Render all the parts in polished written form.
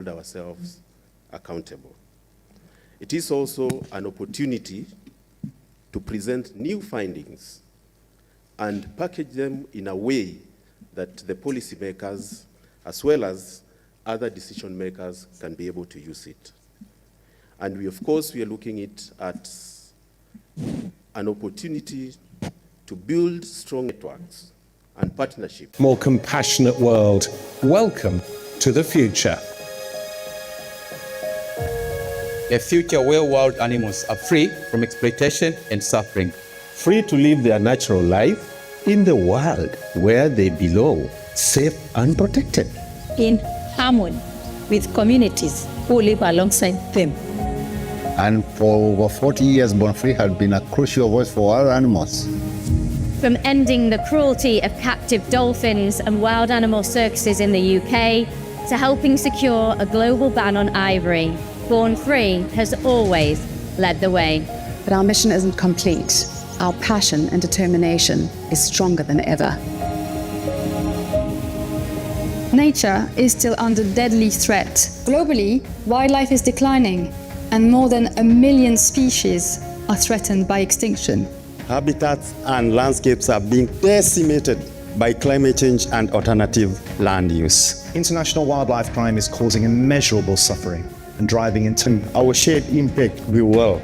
hold ourselves accountable. It is also an opportunity to present new findings and package them in a way that the policymakers, as well as other decision makers, can be able to use it. And we, of course, we are looking at an opportunity to build strong networks and partnerships. More compassionate world. Welcome to the future. A future where wild animals are free from exploitation and suffering. Free to live their natural life in the wild where they belong, safe and protected. In harmony with communities who live alongside them. And for over 40 years, Born Free has been a crucial voice for our animals. From ending the cruelty of captive dolphins and wild animal circuses in the UK, to helping secure a global ban on ivory, Born Free has always led the way. But our mission isn't complete. Our passion and determination is stronger than ever. Nature is still under deadly threat. Globally, wildlife is declining, and more than 1 million species are threatened by extinction. Habitats and landscapes are being decimated by climate change and alternative land use. International wildlife crime is causing immeasurable suffering and driving into our shared impact we will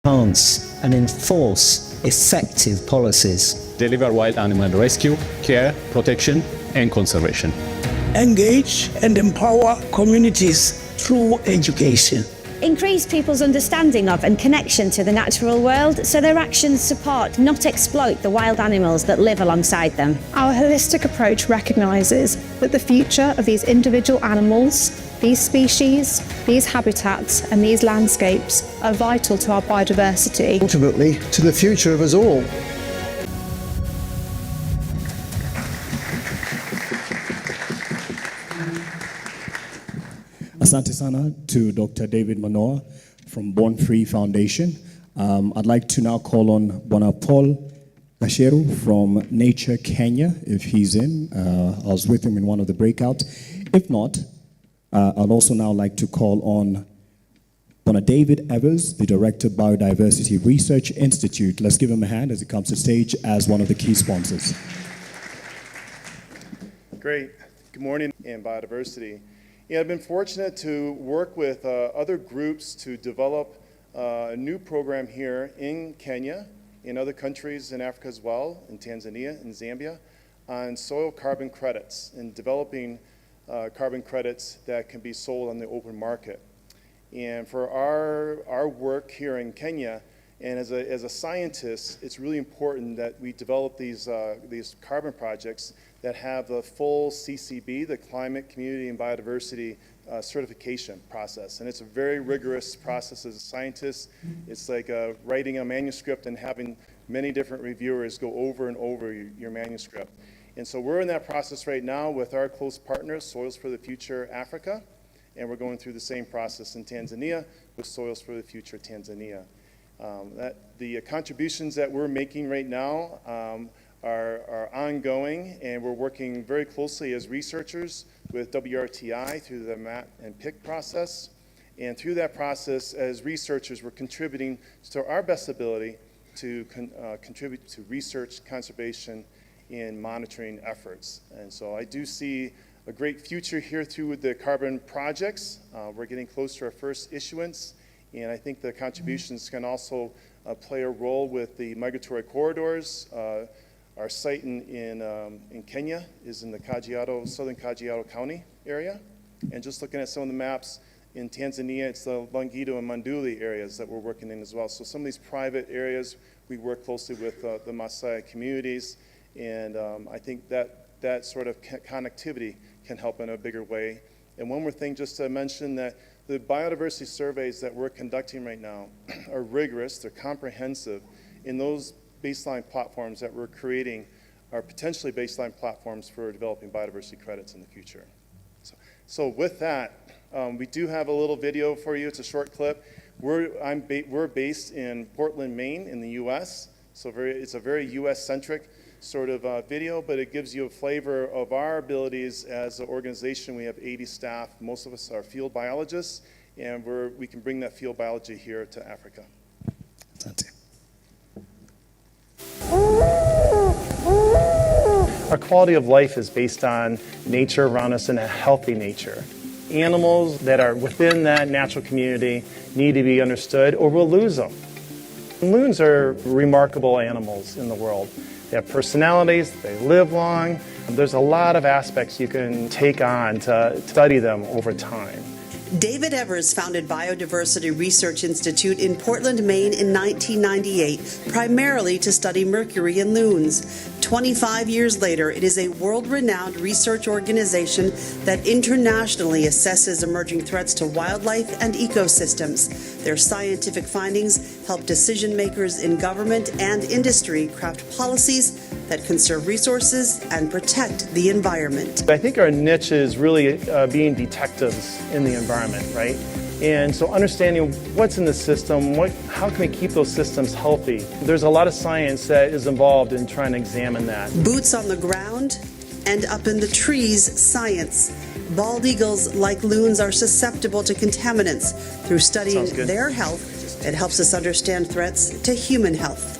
enhance and enforce effective policies. Deliver wild animal rescue, care, protection, and conservation. Engage and empower communities through education. Increase people's understanding of and connection to the natural world so their actions support, not exploit, the wild animals that live alongside them. Our holistic approach recognises that the future of these individual animals, these species, these habitats and these landscapes are vital to our biodiversity. Ultimately, to the future of us all. Asante sana to Dr. David Manoa from Born Free Foundation. I'd like to now call on Bwana Paul Gasheru from Nature Kenya, if he's in. I was with him in one of the breakouts. If not, I'd also now like to call on Bwana David Evers, the Director of Biodiversity Research Institute. Let's give him a hand as he comes to stage as one of the key sponsors. Great. Good morning in biodiversity. Yeah, I've been fortunate to work with other groups to develop a new program here in Kenya, in other countries in Africa as well, in Tanzania and Zambia, on soil carbon credits and developing carbon credits that can be sold on the open market. And for our work here in Kenya, and as a scientist, it's really important that we develop these carbon projects that have the full CCB, the Climate, Community, and Biodiversity certification process. And it's a very rigorous process as a scientist. It's like writing a manuscript and having many different reviewers go over and over your manuscript. And so we're in that process right now with our close partners, Soils for the Future Africa, and we're going through the same process in Tanzania with Soils for the Future Tanzania. The contributions that we're making right now are ongoing, and we're working very closely as researchers with WRTI through the MAT and PIC process. And through that process, as researchers, we're contributing to our best ability to contribute to research, conservation, and monitoring efforts. And so I do see a great future here through the carbon projects. We're getting close to our first issuance, and I think the contributions can also play a role with the migratory corridors. Our site in Kenya is in the Kajiado, southern Kajiado County area. And just looking at some of the maps, in Tanzania, it's the Longido and Monduli areas that we're working in as well. So some of these private areas, we work closely with the Maasai communities, and I think that sort of connectivity can help in a bigger way. And one more thing, just to mention that the biodiversity surveys that we're conducting right now are rigorous, they're comprehensive, in those baseline platforms that we're creating are potentially baseline platforms for developing biodiversity credits in the future. So with that, we do have a little video for you. It's a short clip. We're based in Portland, Maine in the US. So it's a very US-centric sort of video, but it gives you a flavor of our abilities as an organization. We have 80 staff. Most of us are field biologists, and we can bring that field biology here to Africa. Our quality of life is based on nature around us and a healthy nature. Animals that are within that natural community need to be understood or we'll lose them. Loons are remarkable animals in the world. They have personalities, they live long. There's a lot of aspects you can take on to study them over time. David Evers founded Biodiversity Research Institute in Portland, Maine in 1998, primarily to study mercury in loons. 25 years later, it is a world-renowned research organization that internationally assesses emerging threats to wildlife and ecosystems. Their scientific findings help decision makers in government and industry craft policies that conserve resources and protect the environment. I think our niche is really being detectives in the environment, right? And so understanding what's in the system, how can we keep those systems healthy? There's a lot of science that is involved in trying to examine that. Boots on the ground and up in the trees science. Bald eagles, like loons, are susceptible to contaminants. Through studying their health, it helps us understand threats to human health.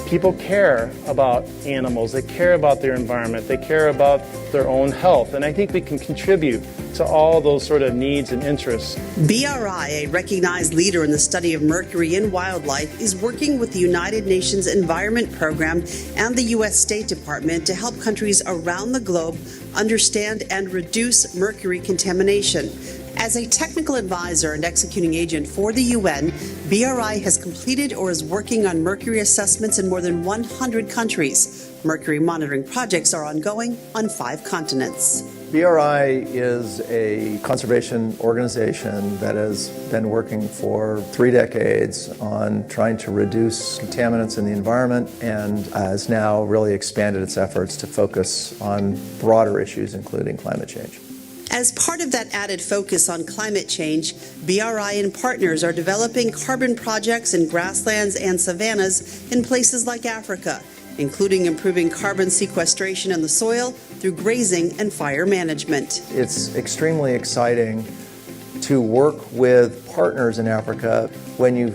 People care about animals, they care about their environment, they care about their own health, and I think we can contribute to all those sort of needs and interests. BRI, a recognized leader in the study of mercury in wildlife, is working with the United Nations Environment Program and the U.S. State Department to help countries around the globe understand and reduce mercury contamination. As a technical advisor and executing agent for the UN, BRI has completed or is working on mercury assessments in more than 100 countries. Mercury monitoring projects are ongoing on 5 continents. BRI is a conservation organization that has been working for 3 decades on trying to reduce contaminants in the environment and has now really expanded its efforts to focus on broader issues, including climate change. As part of that added focus on climate change, BRI and partners are developing carbon projects in grasslands and savannas in places like Africa, including improving carbon sequestration in the soil through grazing and fire management. It's extremely exciting to work with partners in Africa when you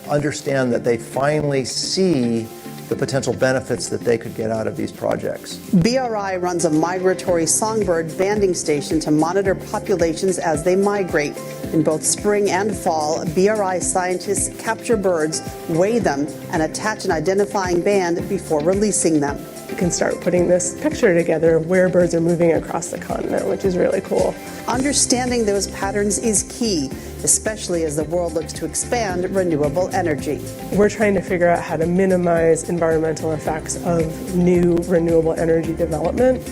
understand that they finally see the potential benefits that they could get out of these projects. BRI runs a migratory songbird banding station to monitor populations as they migrate. In both spring and fall, BRI scientists capture birds, weigh them, and attach an identifying band before releasing them. You can start putting this picture together of where birds are moving across the continent, which is really cool. Understanding those patterns is key, especially as the world looks to expand renewable energy. We're trying to figure out how to minimize environmental effects of new renewable energy development,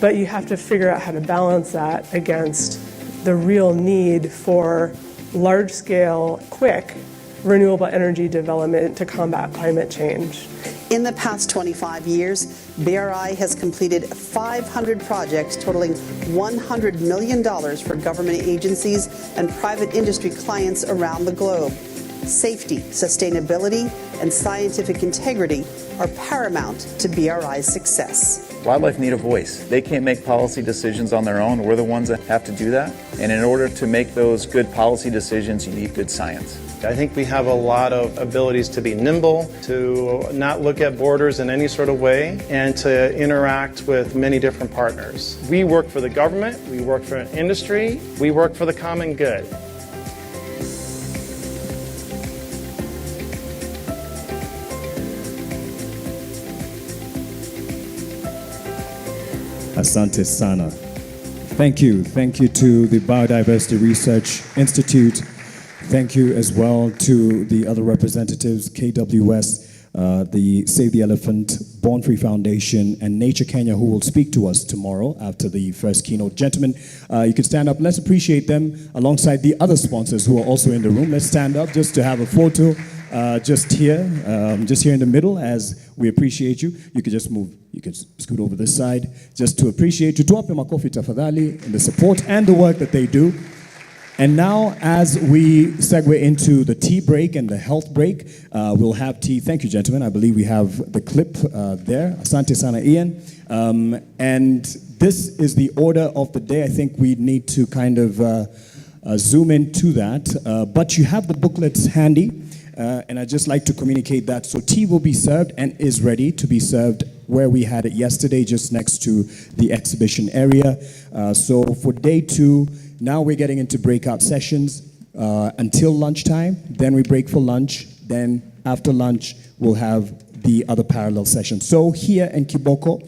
but you have to figure out how to balance that against the real need for large-scale, quick renewable energy development to combat climate change. In the past 25 years, BRI has completed 500 projects totaling $100 million for government agencies and private industry clients around the globe. Safety, sustainability, and scientific integrity are paramount to BRI's success. Wildlife need a voice. They can't make policy decisions on their own. We're the ones that have to do that. And in order to make those good policy decisions, you need good science. I think we have a lot of abilities to be nimble, to not look at borders in any sort of way, and to interact with many different partners. We work for the government, we work for industry, we work for the common good. Asante Sana. Thank you. Thank you to the Biodiversity Research Institute. Thank you as well to the other representatives, KWS, the Save the Elephant, Born Free Foundation, and Nature Kenya, who will speak to us tomorrow after the first keynote. Gentlemen, you can stand up. Let's appreciate them alongside the other sponsors who are also in the room. Let's stand up just to have a photo just here in the middle as we appreciate you. You can just move. You can scoot over this side just to appreciate you. Tuwape makofi tafadhali in the support and the work that they do. And now, as we segue into the tea break and the health break, we'll have tea. Thank you, gentlemen. I believe we have the clip there. Asante Sana Ian. And this is the order of the day. I think we need to kind of zoom into that. But you have the booklets handy. And I'd just like to communicate that. So tea will be served and is ready to be served where we had it yesterday, just next to the exhibition area. So for day 2, now we're getting into breakout sessions until lunchtime. Then we break for lunch. Then after lunch, we'll have the other parallel sessions. So here in Kiboko,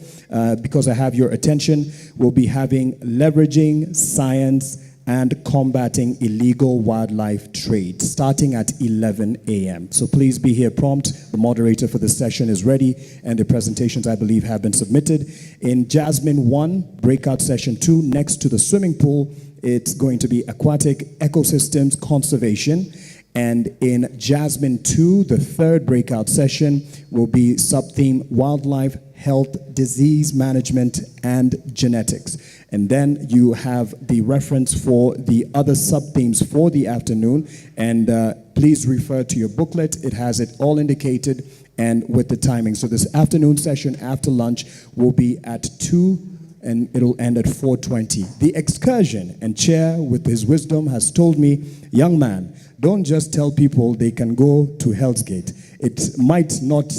because I have your attention, we'll be having leveraging science and combating illegal wildlife trade, starting at 11 a.m. So please be here prompt. The moderator for this session is ready, and the presentations, I believe, have been submitted. In Jasmine 1, breakout session 2, next to the swimming pool, it's going to be aquatic ecosystems conservation. And in Jasmine 2, the third breakout session will be sub-theme wildlife health, disease management, and genetics. And then you have the reference for the other sub-themes for the afternoon. And please refer to your booklet. It has it all indicated and with the timing. So this afternoon session after lunch will be at 2 and it'll end at 4:20. The excursion and chair with his wisdom has told me, young man, don't just tell people they can go to Hell's Gate. It might not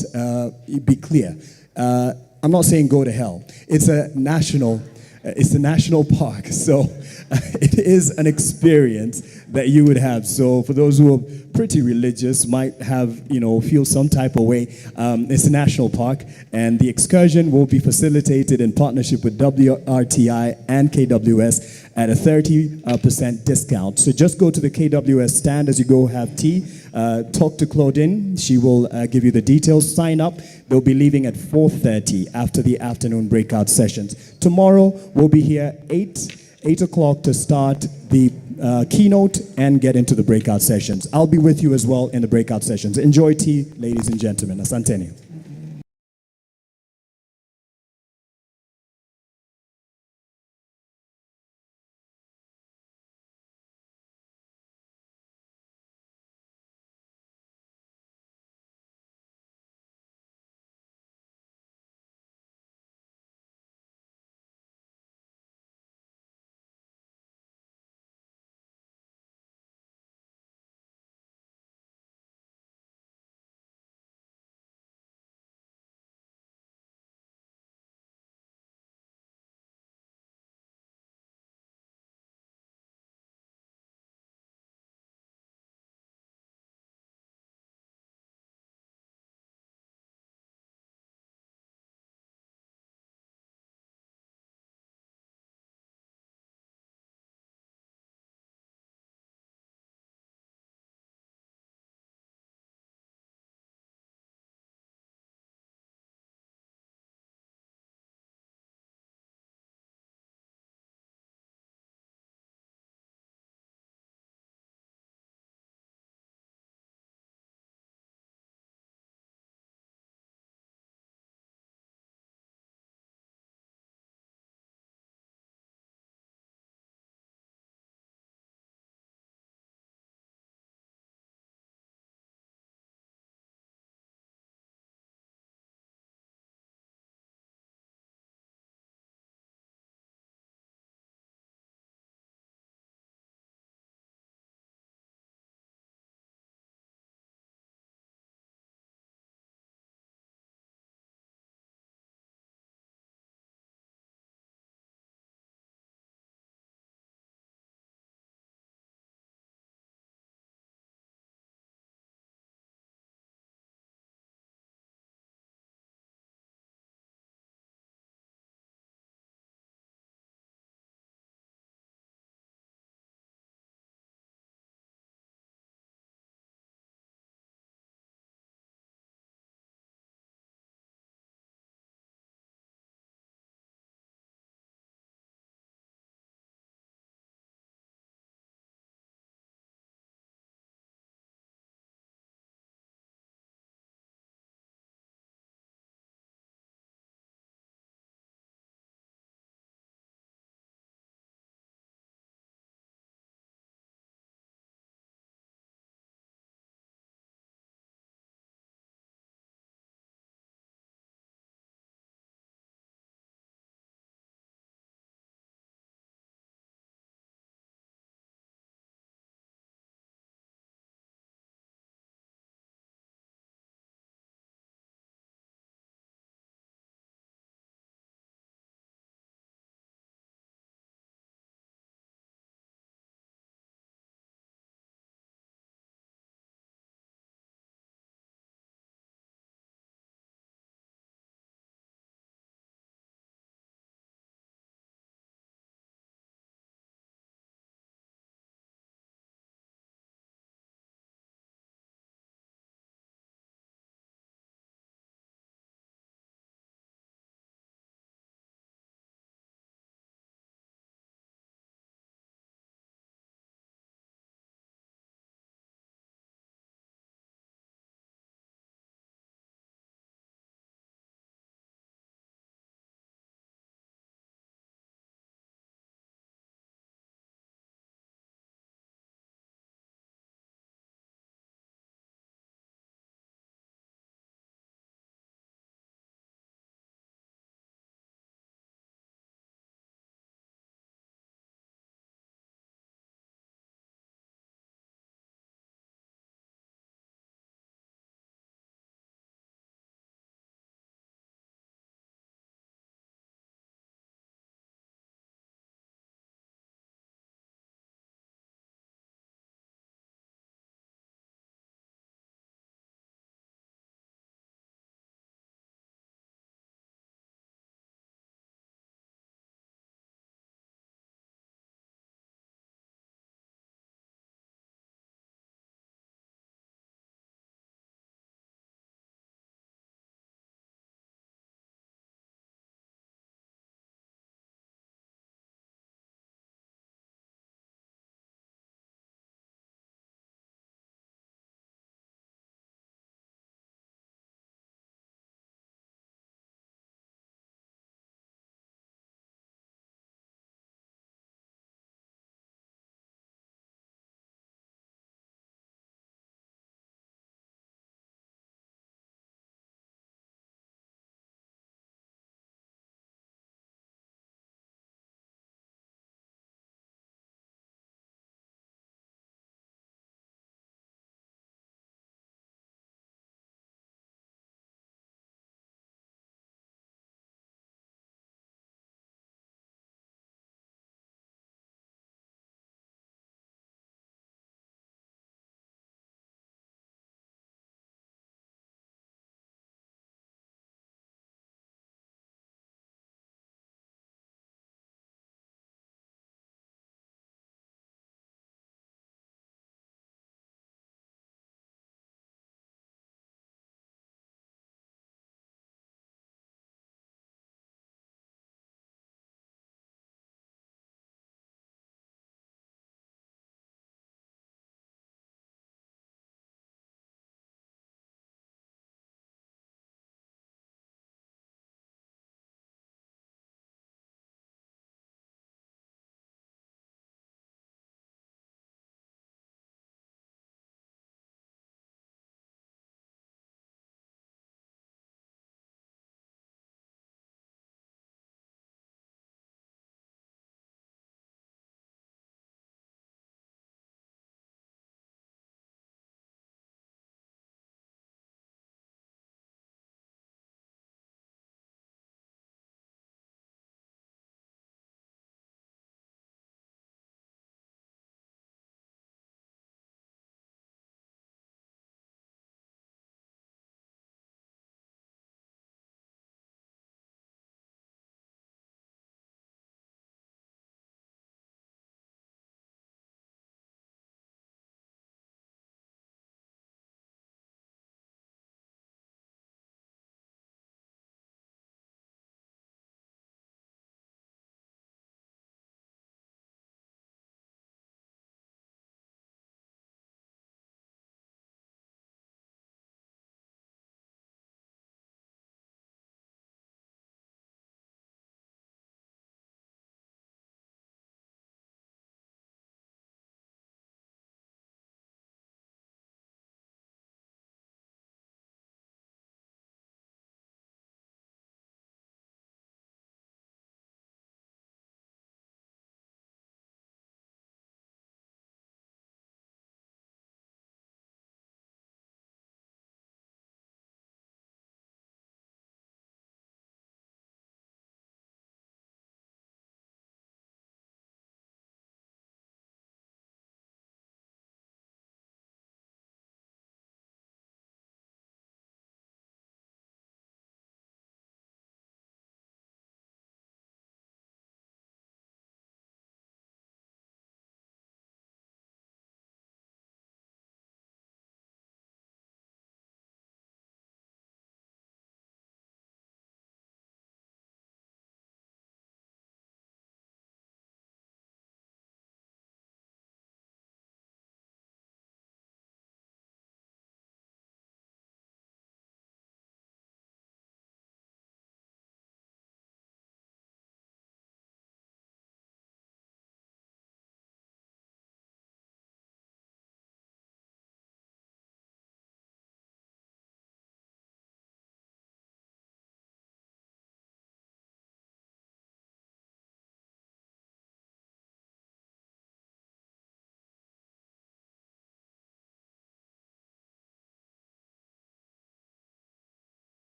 be clear. I'm not saying go to hell. It's a national park, so it is an experience that you would have. So for those who are pretty religious, might have, feel some type of way, it's a national park, and the excursion will be facilitated in partnership with WRTI and KWS at a 30% discount. So just go to the KWS stand as you go have tea. Talk to Claudine. She will give you the details. Sign up. They'll be leaving at 4:30 after the afternoon breakout sessions. Tomorrow, we'll be here 8 o'clock to start the keynote and get into the breakout sessions. I'll be with you as well in the breakout sessions. Enjoy tea, ladies and gentlemen. Asanteni.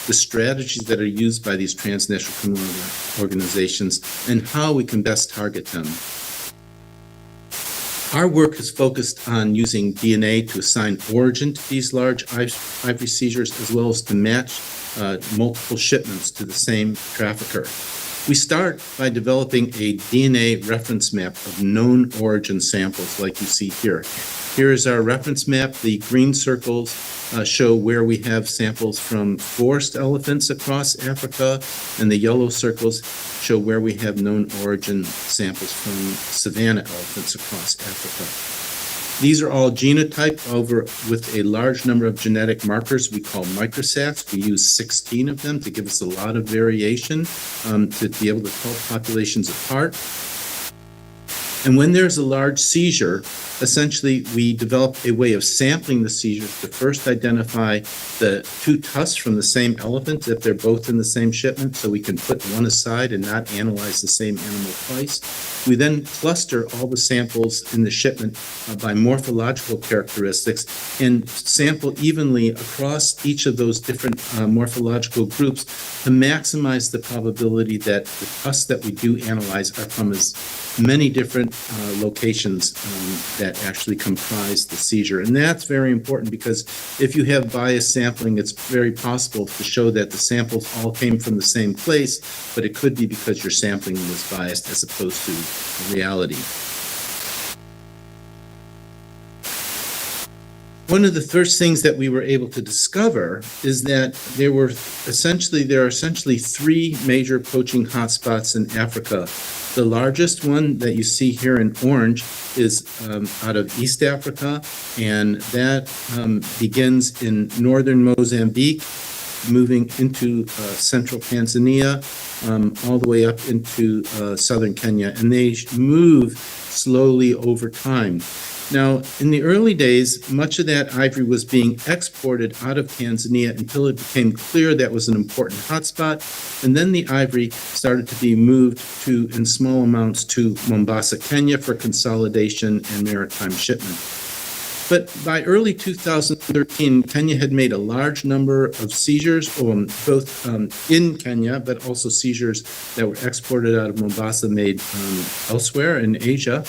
the strategies that are used by these transnational criminal organizations, and how we can best target them. Our work is focused on using DNA to assign origin to these large ivory seizures, as well as to match multiple shipments to the same trafficker. We start by developing a DNA reference map of known origin samples like you see here. Here is our reference map. The green circles show where we have samples from forest elephants across Africa, and the yellow circles show where we have known origin samples from savanna elephants across Africa. These are all genotyped over with a large number of genetic markers we call microsats. We use 16 of them to give us a lot of variation to be able to tell populations apart. And when there's a large seizure, essentially we develop a way of sampling the seizures to first identify the two tusks from the same elephant if they're both in the same shipment, so we can put one aside and not analyze the same animal twice. We then cluster all the samples in the shipment by morphological characteristics and sample evenly across each of those different morphological groups to maximize the probability that the tusks that we do analyze are from as many different locations that actually comprise the seizure. And that's very important because if you have biased sampling, it's very possible to show that the samples all came from the same place, but it could be because your sampling was biased as opposed to reality. One of the first things that we were able to discover is that there are essentially three major poaching hotspots in Africa. The largest one that you see here in orange is out of East Africa, and that begins in northern Mozambique, moving into central Tanzania, all the way up into southern Kenya, and they move slowly over time. Now, in the early days, much of that ivory was being exported out of Tanzania until it became clear that was an important hotspot, and then the ivory started to be moved in small amounts to Mombasa, Kenya for consolidation and maritime shipment. But by early 2013, Kenya had made a large number of seizures, both in Kenya, but also seizures that were exported out of Mombasa made elsewhere in Asia.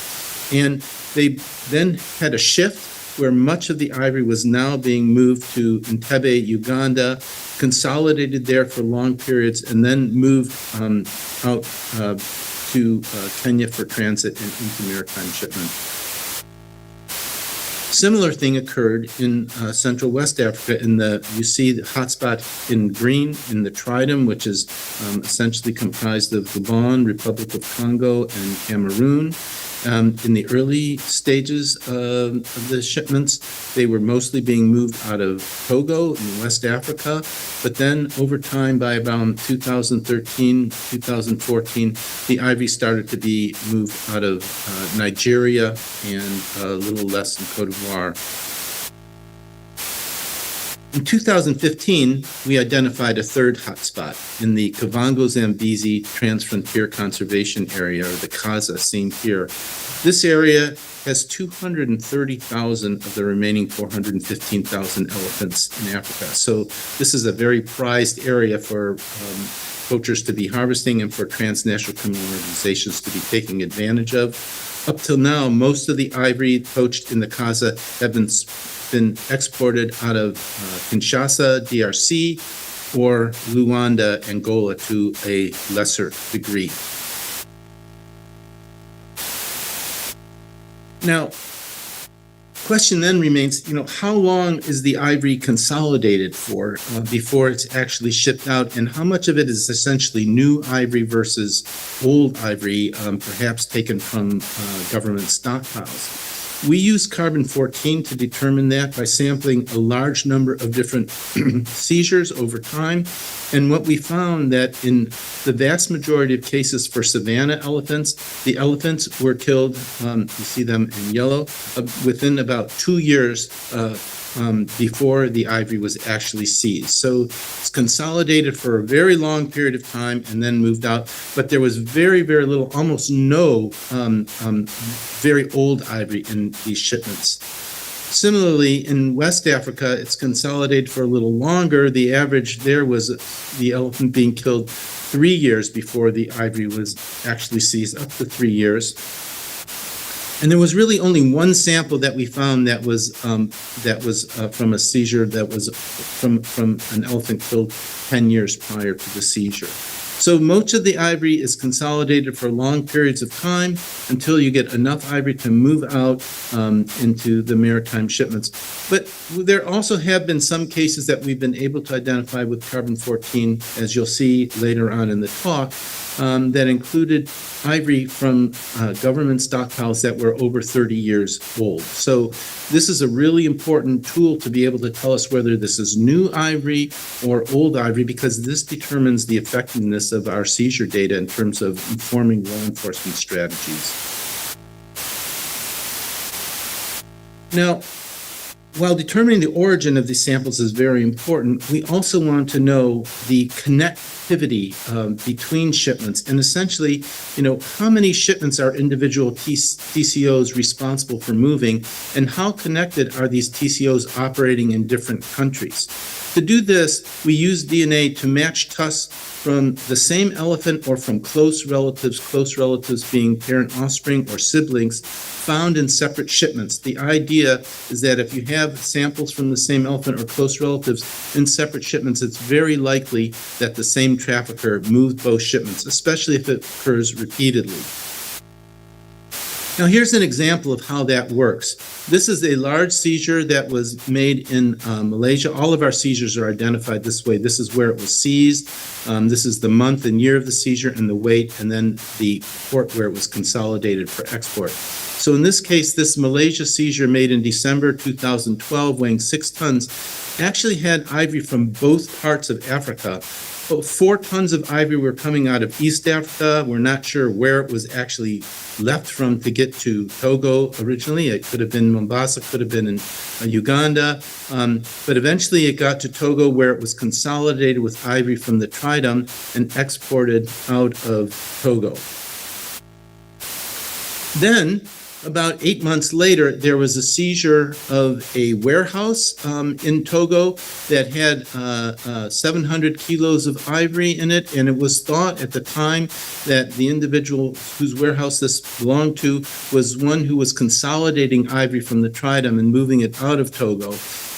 And they then had a shift where much of the ivory was now being moved to Entebbe, Uganda, consolidated there for long periods, and then moved out to Kenya for transit and into maritime shipment. Similar thing occurred in Central West Africa. You see the hotspot in green in the Tridom, which is essentially comprised of Gabon, Republic of Congo, and Cameroon. In the early stages of the shipments, they were mostly being moved out of Togo in West Africa, but then over time, by about 2013, 2014, the ivory started to be moved out of Nigeria and a little less in Cote d'Ivoire. In 2015, we identified a third hotspot in the Kavango-Zambezi Transfrontier Conservation Area, or the KAZA, seen here. This area has 230,000 of the remaining 415,000 elephants in Africa. So this is a very prized area for poachers to be harvesting and for transnational criminal organizations to be taking advantage of. Up till now, most of the ivory poached in the KAZA have been exported out of Kinshasa, DRC, or Luanda, Angola to a lesser degree. Now, question then remains, how long is the ivory consolidated for before it's actually shipped out, and how much of it is essentially new ivory versus old ivory, perhaps taken from government stockpiles? We use carbon-14 to determine that by sampling a large number of different seizures over time. And what we found that in the vast majority of cases for savanna elephants, the elephants were killed, you see them in yellow, within about 2 years before the ivory was actually seized. So it's consolidated for a very long period of time and then moved out. But there was very, very little, almost no very old ivory in these shipments. Similarly, in West Africa, it's consolidated for a little longer. The average there was the elephant being killed 3 years before the ivory was actually seized, up to 3 years. And there was really only one sample that we found that was from a seizure that was from an elephant killed 10 years prior to the seizure. So most of the ivory is consolidated for long periods of time until you get enough ivory to move out into the maritime shipments. But there also have been some cases that we've been able to identify with carbon-14, as you'll see later on in the talk, that included ivory from government stockpiles that were over 30 years old. So this is a really important tool to be able to tell us whether this is new ivory or old ivory, because this determines the effectiveness of our seizure data in terms of informing law enforcement strategies. Now, while determining the origin of these samples is very important, we also want to know the connectivity between shipments, and essentially, how many shipments are individual TCOs responsible for moving, and how connected are these TCOs operating in different countries. To do this, we use DNA to match tusks from the same elephant or from close relatives being parent offspring or siblings, found in separate shipments. The idea is that if you have samples from the same elephant or close relatives in separate shipments, it's very likely that the same trafficker moved both shipments, especially if it occurs repeatedly. Now here's an example of how that works. This is a large seizure that was made in Malaysia. All of our seizures are identified this way. This is where it was seized. This is the month and year of the seizure and the weight, and then the port where it was consolidated for export. So in this case, this Malaysia seizure made in December 2012, weighing 6 tons, actually had ivory from both parts of Africa. 4 tons of ivory were coming out of East Africa. We're not sure where it was actually left from to get to Togo originally. It could have been Mombasa, could have been in Uganda. But eventually it got to Togo, where it was consolidated with ivory from the Tridom and exported out of Togo. Then, about 8 months later, there was a seizure of a warehouse in Togo that had 700 kilos of ivory in it, and it was thought at the time that the individual whose warehouse this belonged to was one who was consolidating ivory from the Tridom and moving it out of Togo.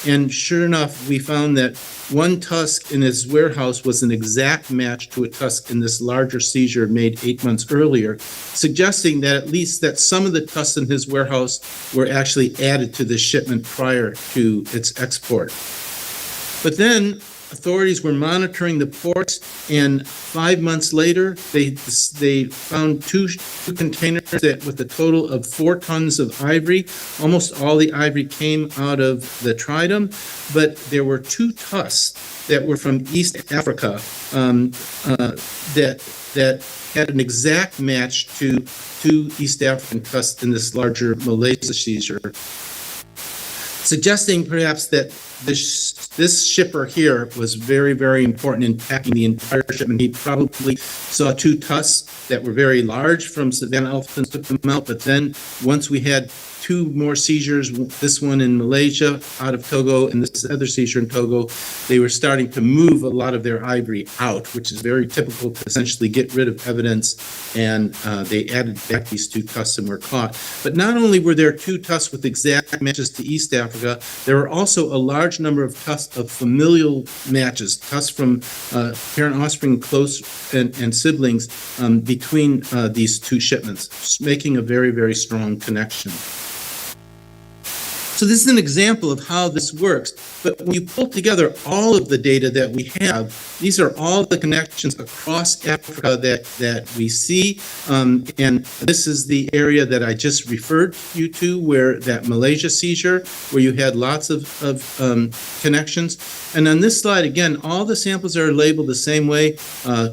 And sure enough, we found that one tusk in his warehouse was an exact match to a tusk in this larger seizure made 8 months earlier, suggesting that at least that some of the tusks in his warehouse were actually added to the shipment prior to its export. But then authorities were monitoring the ports, and 5 months later, they found two containers that with a total of 4 tons of ivory. Almost all the ivory came out of the Tridom, but there were 2 tusks that were from East Africa that had an exact match to 2 East African tusks in this larger Malaysia seizure, suggesting perhaps that this shipper here was very, very important in packing the entire shipment. He probably saw 2 tusks that were very large from Savannah elephants, took them out, but then once we had 2 more seizures, this one in Malaysia out of Togo and this other seizure in Togo, they were starting to move a lot of their ivory out, which is very typical to essentially get rid of evidence, and they added back these 2 tusks and were caught. But not only were there 2 tusks with exact matches to East Africa, there were also a large number of tusks of familial matches, tusks from parent offspring, close and siblings between these 2 shipments, making a very, very strong connection. So this is an example of how this works. But when you pull together all of the data that we have, these are all the connections across Africa that we see. And this is the area that I just referred you to, where that Malaysia seizure, where you had lots of connections. And on this slide, again, all the samples are labeled the same way: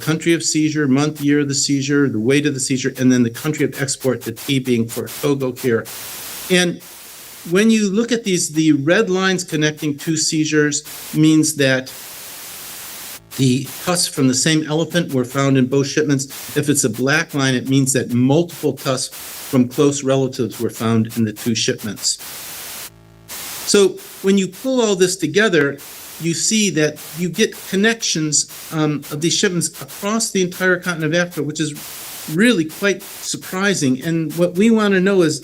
country of seizure, month, year of the seizure, the weight of the seizure, and then the country of export, the T being for Togo here. And when you look at these, the red lines connecting 2 seizures means that the tusks from the same elephant were found in both shipments. If it's a black line, it means that multiple tusks from close relatives were found in the 2 shipments. So when you pull all this together, you see that you get connections of these shipments across the entire continent of Africa, which is really quite surprising. And what we want to know is,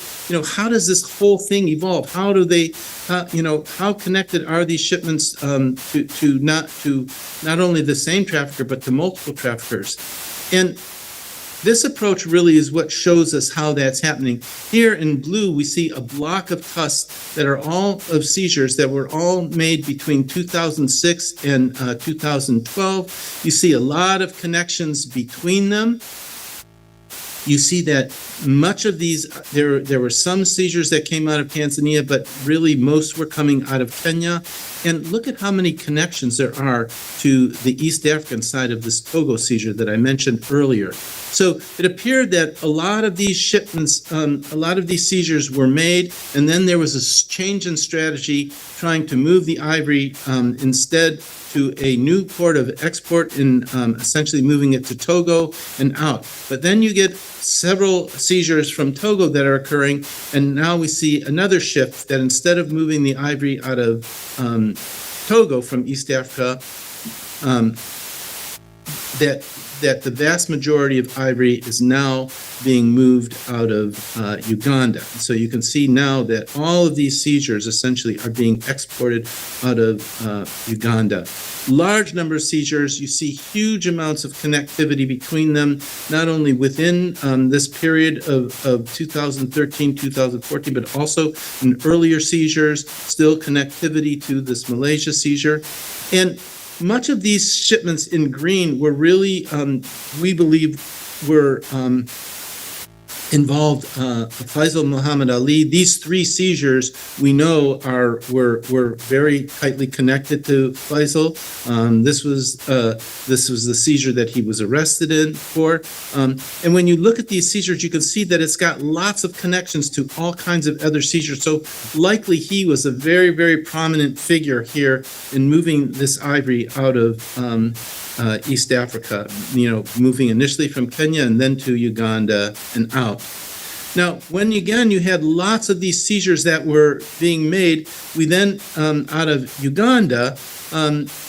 how does this whole thing evolve? How do they, how connected are these shipments to not only the same trafficker, but to multiple traffickers? And this approach really is what shows us how that's happening. Here in blue, we see a block of tusks that are all of seizures that were all made between 2006 and 2012. You see a lot of connections between them. You see that much of these, there were some seizures that came out of Tanzania, but really most were coming out of Kenya. And look at how many connections there are to the East African side of this Togo seizure that I mentioned earlier. So it appeared that a lot of these shipments, a lot of these seizures were made, and then there was a change in strategy trying to move the ivory instead to a new port of export and essentially moving it to Togo and out. But then you get several seizures from Togo that are occurring, and now we see another shift that instead of moving the ivory out of Togo from East Africa, that the vast majority of ivory is now being moved out of Uganda. So you can see now that all of these seizures essentially are being exported out of Uganda. Large number of seizures, you see huge amounts of connectivity between them, not only within this period of 2013, 2014, but also in earlier seizures, still connectivity to this Malaysia seizure. And much of these shipments in green were really, we believe, were involved Faisal Muhammad Ali. These three seizures we know were very tightly connected to Faisal. This was the seizure that he was arrested in for. And when you look at these seizures, you can see that it's got lots of connections to all kinds of other seizures. So likely he was a very, very prominent figure here in moving this ivory out of East Africa, moving initially from Kenya and then to Uganda and out. Now, when again you had lots of these seizures that were being made, we then, out of Uganda,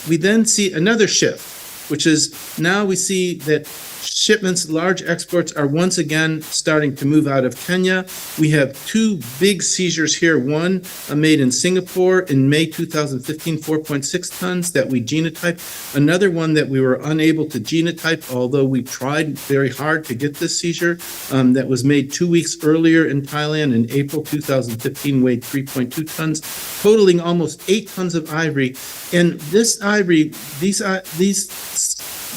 we then see another shift, which is now we see that shipments, large exports are once again starting to move out of Kenya. We have two big seizures here. One made in Singapore in May 2015, 4.6 tons that we genotyped. Another one that we were unable to genotype, although we tried very hard to get this seizure, that was made 2 weeks earlier in Thailand in April 2015, weighed 3.2 tons, totaling almost 8 tons of ivory. And this ivory,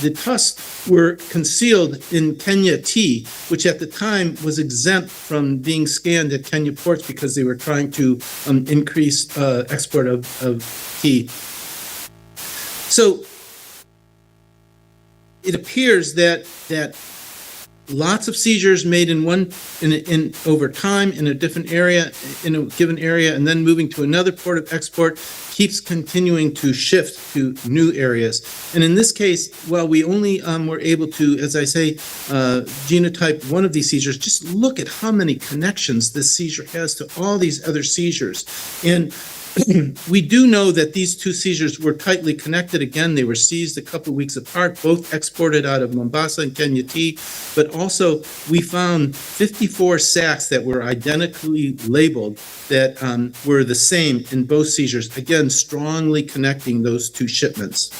the tusks were concealed in Kenya tea, which at the time was exempt from being scanned at Kenya ports because they were trying to increase export of tea. So it appears that lots of seizures made in over time in a different area, in a given area, and then moving to another port of export keeps continuing to shift to new areas. And in this case, while we only were able to, as I say, genotype one of these seizures, just look at how many connections this seizure has to all these other seizures. And we do know that these two seizures were tightly connected. Again, they were seized a couple of weeks apart, both exported out of Mombasa and Kenya tea. But also, we found 54 sacks that were identically labeled that were the same in both seizures, again, strongly connecting those two shipments.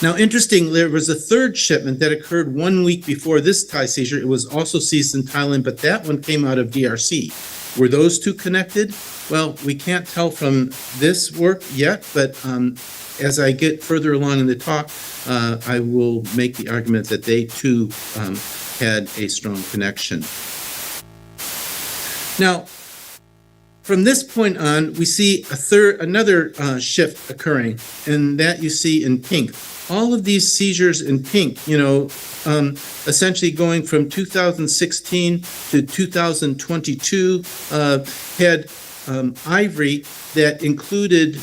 Now, interesting, there was a third shipment that occurred 1 week before this Thai seizure. It was also seized in Thailand, but that one came out of DRC. Were those two connected? Well, we can't tell from this work yet, but as I get further along in the talk, I will make the argument that they too had a strong connection. Now, from this point on, we see another shift occurring, and that you see in pink. All of these seizures in pink, essentially going from 2016 to 2022, had ivory that included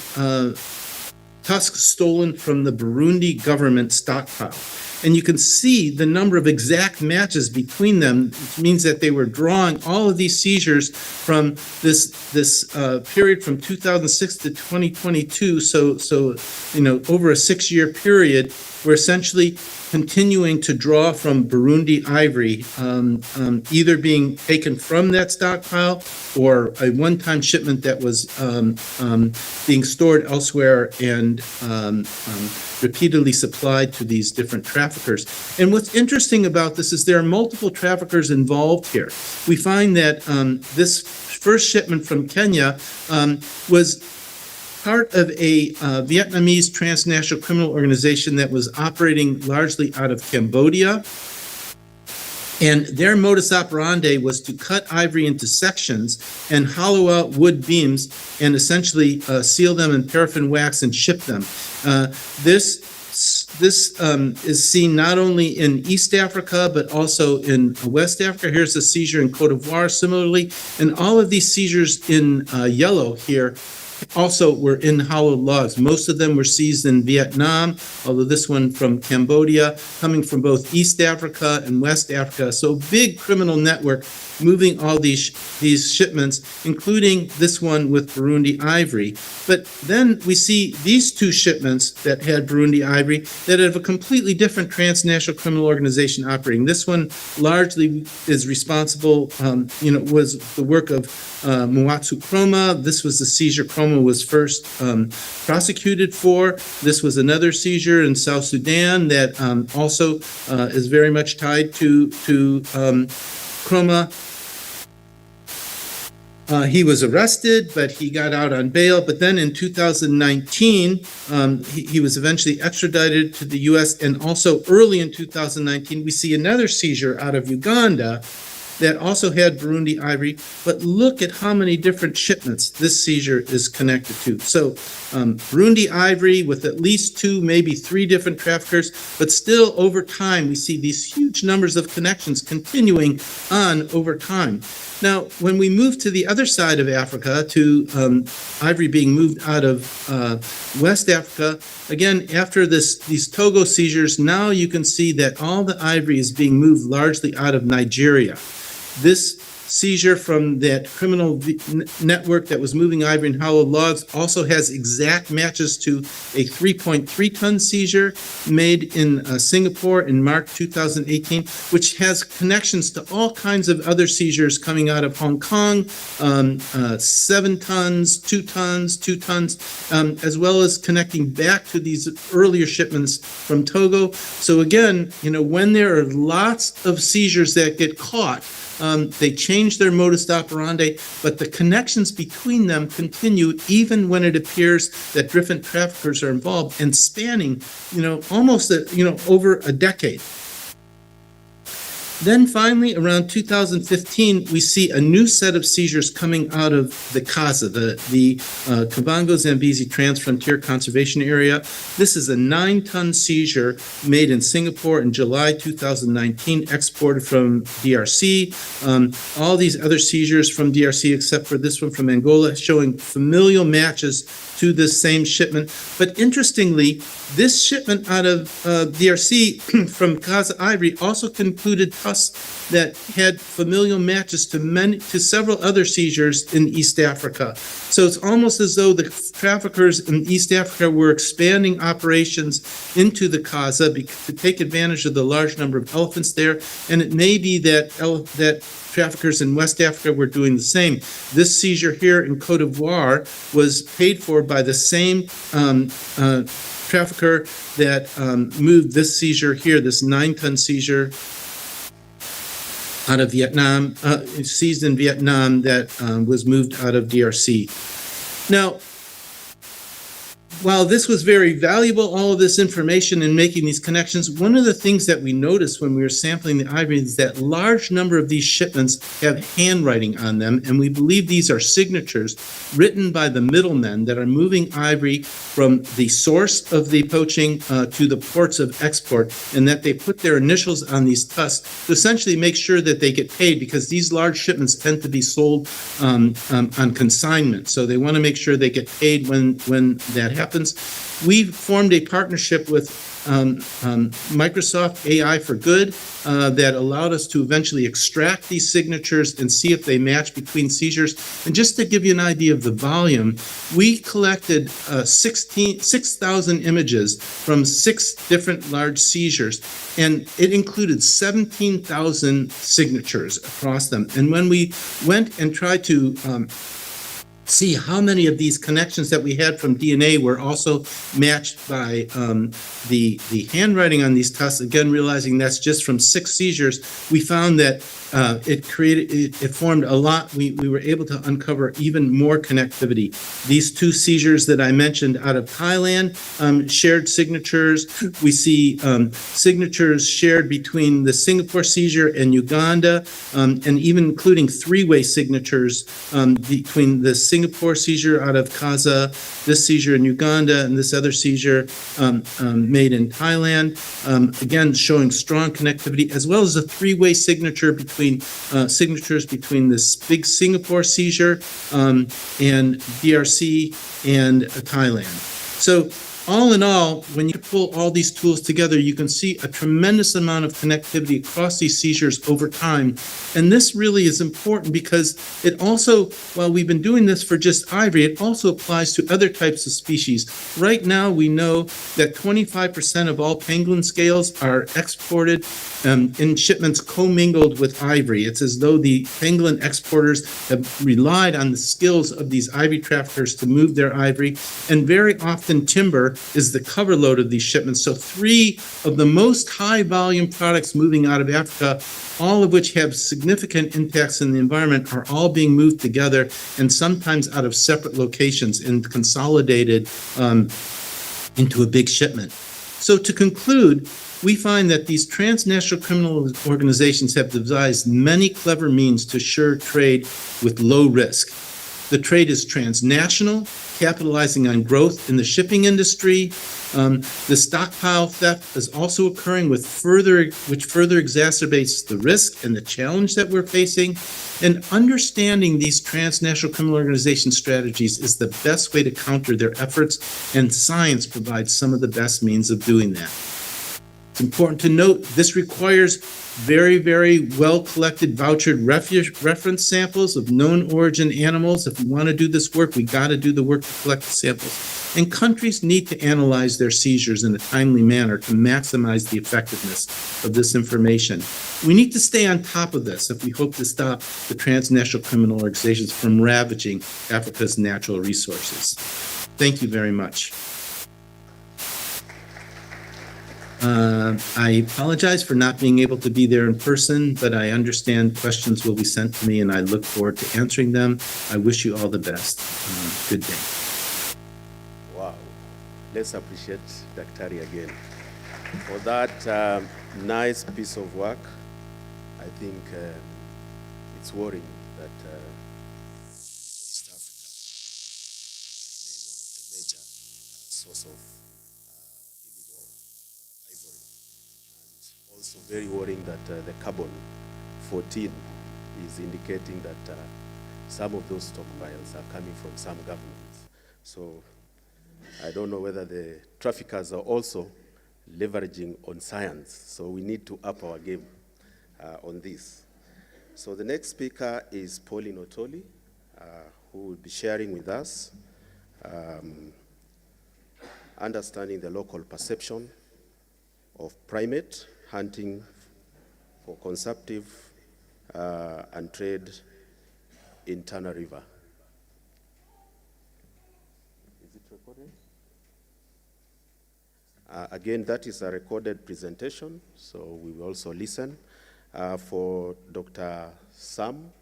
tusks stolen from the Burundi government stockpile. And you can see the number of exact matches between them, which means that they were drawing all of these seizures from this period from 2006 to 2022. So over a 6-year period, we're essentially continuing to draw from Burundi ivory, either being taken from that stockpile or a one-time shipment that was being stored elsewhere and repeatedly supplied to these different traffickers. And what's interesting about this is there are multiple traffickers involved here. We find that this first shipment from Kenya was part of a Vietnamese transnational criminal organization that was operating largely out of Cambodia. And their modus operandi was to cut ivory into sections and hollow out wood beams and essentially seal them in paraffin wax and ship them. This is seen not only in East Africa, but also in West Africa. Here's a seizure in Cote d'Ivoire similarly. And all of these seizures in yellow here also were in hollowed logs. Most of them were seized in Vietnam, although this one from Cambodia, coming from both East Africa and West Africa. So big criminal network moving all these shipments, including this one with Burundi ivory. But then we see these two shipments that had Burundi ivory that have a completely different transnational criminal organization operating. This one largely is responsible, was the work of Mwatsu Kroma. This was the seizure Kroma was first prosecuted for. This was another seizure in South Sudan that also is very much tied to Kroma. He was arrested, but he got out on bail. But then in 2019, he was eventually extradited to the U.S. And also early in 2019, we see another seizure out of Uganda that also had Burundi ivory. But look at how many different shipments this seizure is connected to. So Burundi ivory with at least 2, maybe 3 different traffickers, but still over time, we see these huge numbers of connections continuing on over time. Now, when we move to the other side of Africa, to ivory being moved out of West Africa, again, after these Togo seizures, now you can see that all the ivory is being moved largely out of Nigeria. This seizure from that criminal network that was moving ivory in hollow logs also has exact matches to a 3.3-ton seizure made in Singapore in March 2018, which has connections to all kinds of other seizures coming out of Hong Kong, 7 tons, 2 tons, 2 tons, as well as connecting back to these earlier shipments from Togo. So again, when there are lots of seizures that get caught, they change their modus operandi, but the connections between them continue even when it appears that different traffickers are involved and spanning, almost, over a decade. Then finally, around 2015, we see a new set of seizures coming out of the CASA, the Kavango-Zambezi Transfrontier Conservation Area. This is a 9-ton seizure made in Singapore in July 2019, exported from DRC. All these other seizures from DRC, except for this one from Angola, showing familial matches to this same shipment. But interestingly, this shipment out of DRC from Casa Ivory also concluded tusks that had familial matches to several other seizures in East Africa. So it's almost as though the traffickers in East Africa were expanding operations into the Casa to take advantage of the large number of elephants there. And it may be that traffickers in West Africa were doing the same. This seizure here in Cote d'Ivoire was paid for by the same trafficker that moved this seizure here, this 9-ton seizure out of Vietnam, seized in Vietnam, that was moved out of DRC. Now, while this was very valuable, all of this information and making these connections, one of the things that we noticed when we were sampling the ivory is that large number of these shipments have handwriting on them, and we believe these are signatures written by the middlemen that are moving ivory from the source of the poaching to the ports of export, and that they put their initials on these tusks to essentially make sure that they get paid, because these large shipments tend to be sold on consignment. So they want to make sure they get paid when that happens. We formed a partnership with Microsoft AI for Good that allowed us to eventually extract these signatures and see if they match between seizures. And just to give you an idea of the volume, we collected 6,000 images from 6 different large seizures, and it included 17,000 signatures across them. And when we went and tried to see how many of these connections that we had from DNA were also matched by the handwriting on these tests, again realizing that's just from 6 seizures, we found that it formed a lot. We were able to uncover even more connectivity. These 2 seizures that I mentioned out of Thailand shared signatures. We see signatures shared between the Singapore seizure and Uganda, and even including 3-way signatures between the Singapore seizure out of Kaza, this seizure in Uganda, and this other seizure made in Thailand. Again, showing strong connectivity, as well as a 3-way signature between signatures between this big Singapore seizure and DRC and Thailand. So all in all, when you pull all these tools together, you can see a tremendous amount of connectivity across these seizures over time. And this really is important because it also, while we've been doing this for just ivory, it also applies to other types of species. Right now, we know that 25% of all penguin scales are exported in shipments commingled with ivory. It's as though the penguin exporters have relied on the skills of these ivory traffickers to move their ivory. And very often timber is the cover load of these shipments. So 3 of the most high volume products moving out of Africa, all of which have significant impacts in the environment, are all being moved together and sometimes out of separate locations and consolidated into a big shipment. So to conclude, we find that these transnational criminal organizations have devised many clever means to assure trade with low risk. The trade is transnational, capitalizing on growth in the shipping industry. The stockpile theft is also occurring which further exacerbates the risk and the challenge that we're facing. And understanding these transnational criminal organization strategies is the best way to counter their efforts, and science provides some of the best means of doing that. It's important to note this requires very, very well collected vouchered reference samples of known origin animals. If we want to do this work, we got to do the work to collect the samples. And countries need to analyze their seizures in a timely manner to maximize the effectiveness of this information. We need to stay on top of this if we hope to stop the transnational criminal organizations from ravaging Africa's natural resources. Thank you very much. I apologize for not being able to be there in person, but I understand questions will be sent to me and I look forward to answering them. I wish you all the best. Good day. Wow. Let's appreciate Daktari again for that nice piece of work. I think it's worrying that East Africa remain one of the major source of also very worrying that the carbon 14 is indicating that some of those stockpiles are coming from some governments. So I don't know whether the traffickers are also leveraging on science. So we need to up our game on this. So the next speaker is Pauline Otoli, who will be sharing with us understanding the local perception of primate hunting for consumptive and trade in Tana River. Is it recorded? Again, that is a recorded presentation, so we will also listen. For Dr. Sam,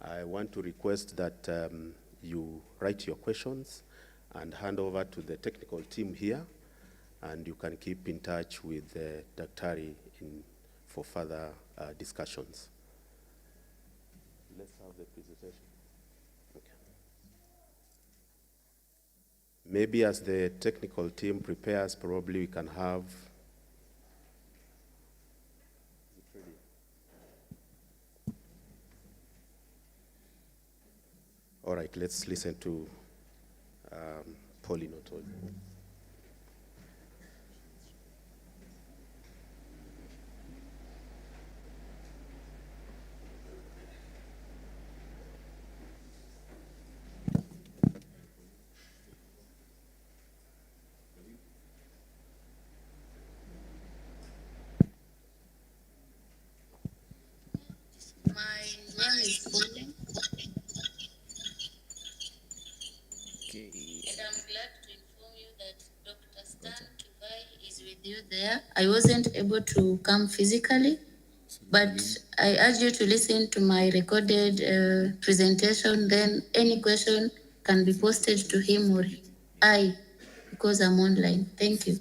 I want to request that you write your questions and hand over to the technical team here, and you can keep in touch with Daktari for further discussions. Let's have the presentation. Okay. Maybe as the technical team prepares, probably we can have. All right, let's listen to Pauline Otoli. you there. I wasn't able to come physically, but I urge you to listen to my recorded presentation. Then any question can be posted to him or I, because I'm online. Thank you.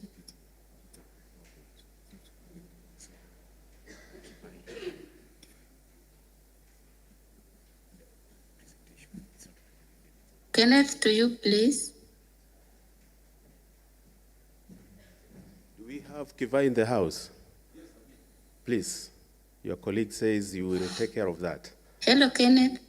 Kenneth, to you, please. Do we have Kiva in the house? Please, your colleague says you will take care of that. Hello, Kenneth.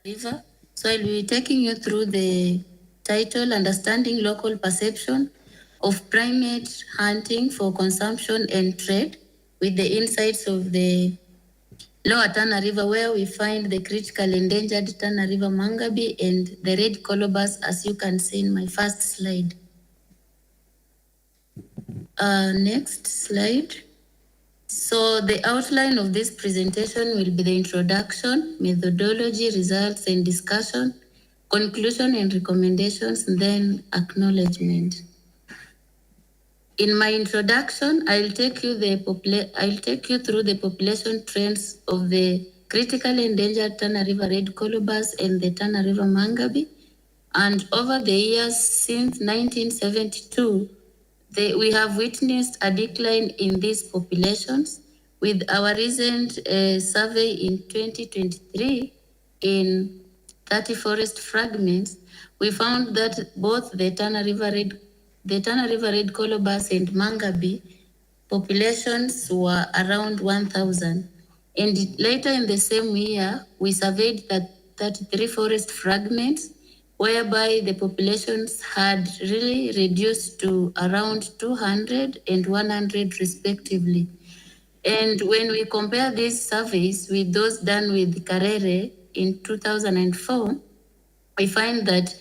River. So I'll be taking you through the title, Understanding Local Perception of Primate Hunting for Consumption and Trade, with the insights of the Lower Tana River, where we find the critically endangered Tana River mangabe and the red colobus, as you can see in my first slide. Next slide. So the outline of this presentation will be the introduction, methodology, results and discussion, conclusion and recommendations, and then acknowledgement. In my introduction, I'll take you through the population trends of the critically endangered Tana River red colobus and the Tana River mangabe. And over the years since 1972, we have witnessed a decline in these populations. With our recent survey in 2023 in 30 forest fragments, we found that both the Tana River red colobus and mangabe populations were around 1,000. And later in the same year, we surveyed that 33 forest fragments, whereby the populations had really reduced to around 200 and 100 respectively. And when we compare these surveys with those done with Karere in 2004, we find that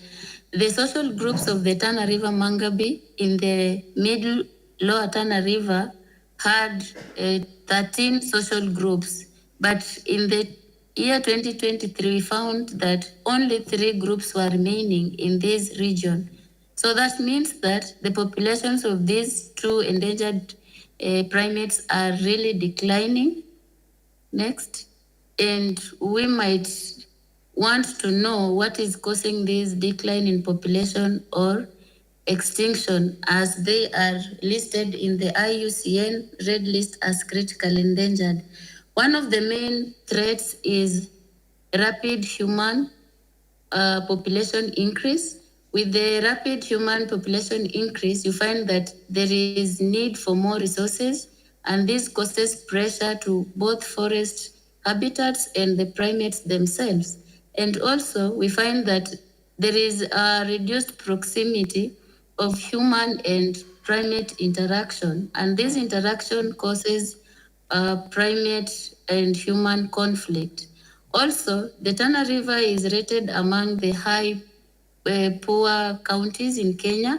the social groups of the Tana River mangabe in the middle lower Tana River had 13 social groups, but in the year 2023, we found that only 3 groups were remaining in this region. So that means that the populations of these 2 endangered primates are really declining. Next. And we might want to know what is causing this decline in population or extinction, as they are listed in the IUCN Red List as critically endangered. One of the main threats is rapid human population increase. With the rapid human population increase, you find that there is need for more resources, and this causes pressure to both forest habitats and the primates themselves. And also, we find that there is a reduced proximity of human and primate interaction, and this interaction causes primate and human conflict. Also, the Tana River is rated among the high poor counties in Kenya.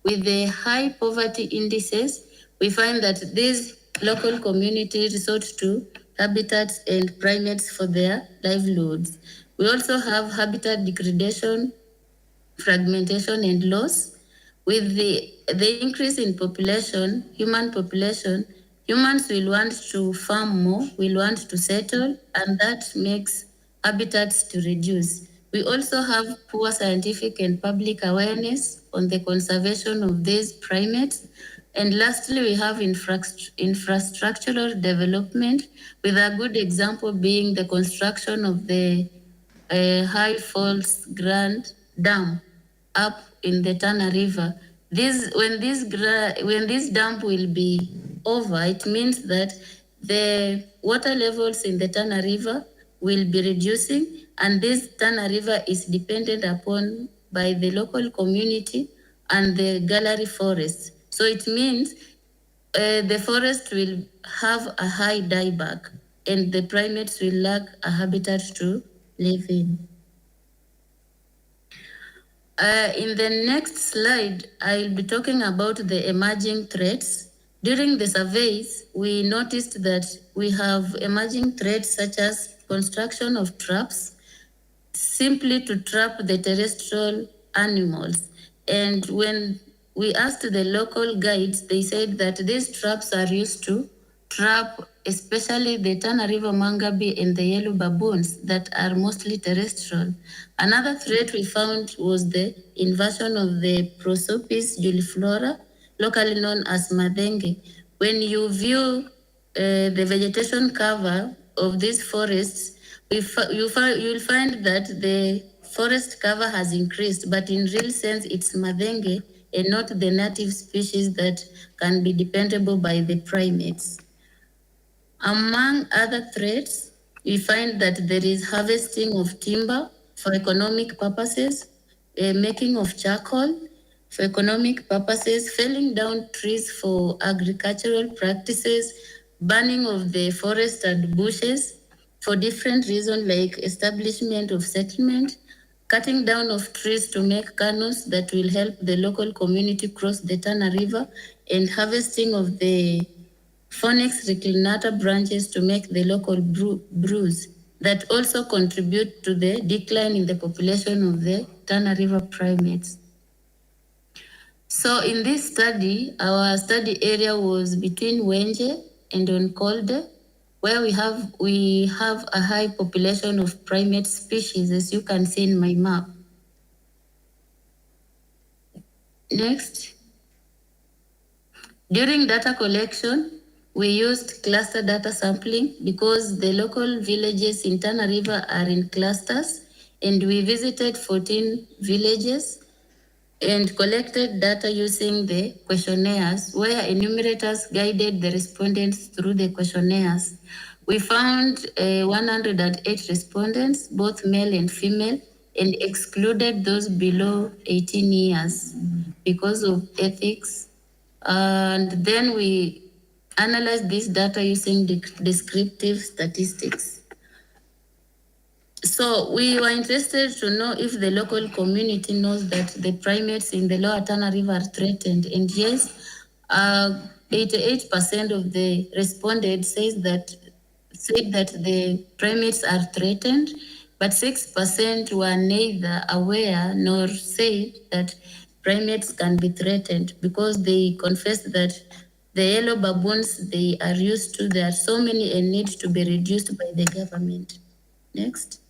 With the high poverty indices, we find that these local communities resort to habitats and primates for their livelihoods. We also have habitat degradation, fragmentation and loss. With the increase in population, human population, humans will want to farm more, will want to settle, and that makes habitats to reduce. We also have poor scientific and public awareness on the conservation of these primates. And lastly, we have infrastructural development, with a good example being the construction of the High Falls Grand Dam up in the Tana River. When this dam will be over, it means that the water levels in the Tana River will be reducing, and this Tana River is dependent upon by the local community and the gallery forest. So it means the forest will have a high dieback, and the primates will lack a habitat to live in. In the next slide, I'll be talking about the emerging threats. During the surveys, we noticed that we have emerging threats such as construction of traps, simply to trap the terrestrial animals. And when we asked the local guides, they said that these traps are used to trap especially the Tana River mangabe and the yellow baboons that are mostly terrestrial. Another threat we found was the invasion of the Prosopis juliflora, locally known as madenge. When you view the vegetation cover of these forests, you'll find that the forest cover has increased, but in real sense, it's madenge and not the native species that can be dependable by the primates. Among other threats, we find that there is harvesting of timber for economic purposes, making of charcoal for economic purposes, felling down trees for agricultural practices, burning of the forest and bushes for different reasons like establishment of settlement, cutting down of trees to make canoes that will help the local community cross the Tana River, and harvesting of the Phoenix reclinata branches to make the local brews that also contribute to the decline in the population of the Tana River primates. So in this study, our study area was between Wenje and Onkolde, where we have a high population of primate species, as you can see in my map. Next. During data collection, we used cluster data sampling because the local villages in Tana River are in clusters, and we visited 14 villages and collected data using the questionnaires, where enumerators guided the respondents through the questionnaires. We found 108 respondents, both male and female, and excluded those below 18 years because of ethics. And then we analyzed this data using descriptive statistics. So we were interested to know if the local community knows that the primates in the lower Tana River are threatened. And yes, 88% of the respondents said that the primates are threatened, but 6% were neither aware nor said that primates can be threatened, because they confessed that the yellow baboons they are used to, there are so many and need to be reduced by the government. Next.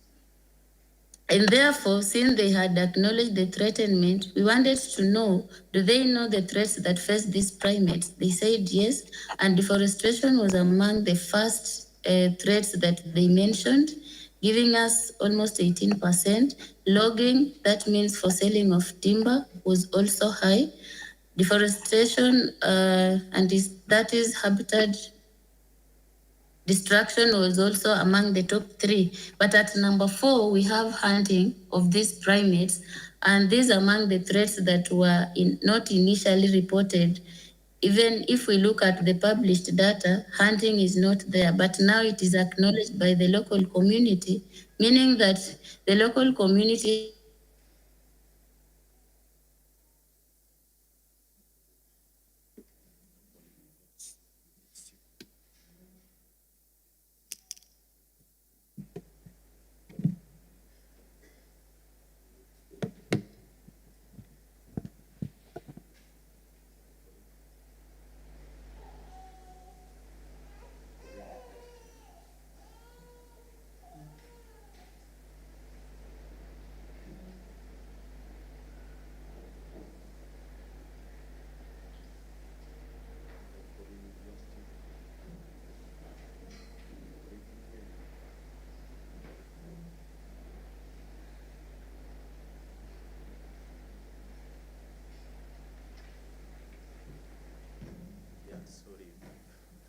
And therefore, since they had acknowledged the threatenment, we wanted to know, do they know the threats that face these primates? They said yes, and deforestation was among the first threats that they mentioned, giving us almost 18%. Logging, that means for selling of timber, was also high. Deforestation that is habitat destruction was also among the top 3. But at number 4, we have hunting of these primates, and these among the threats that were not initially reported. Even if we look at the published data, hunting is not there, but now it is acknowledged by the local community, meaning that the local community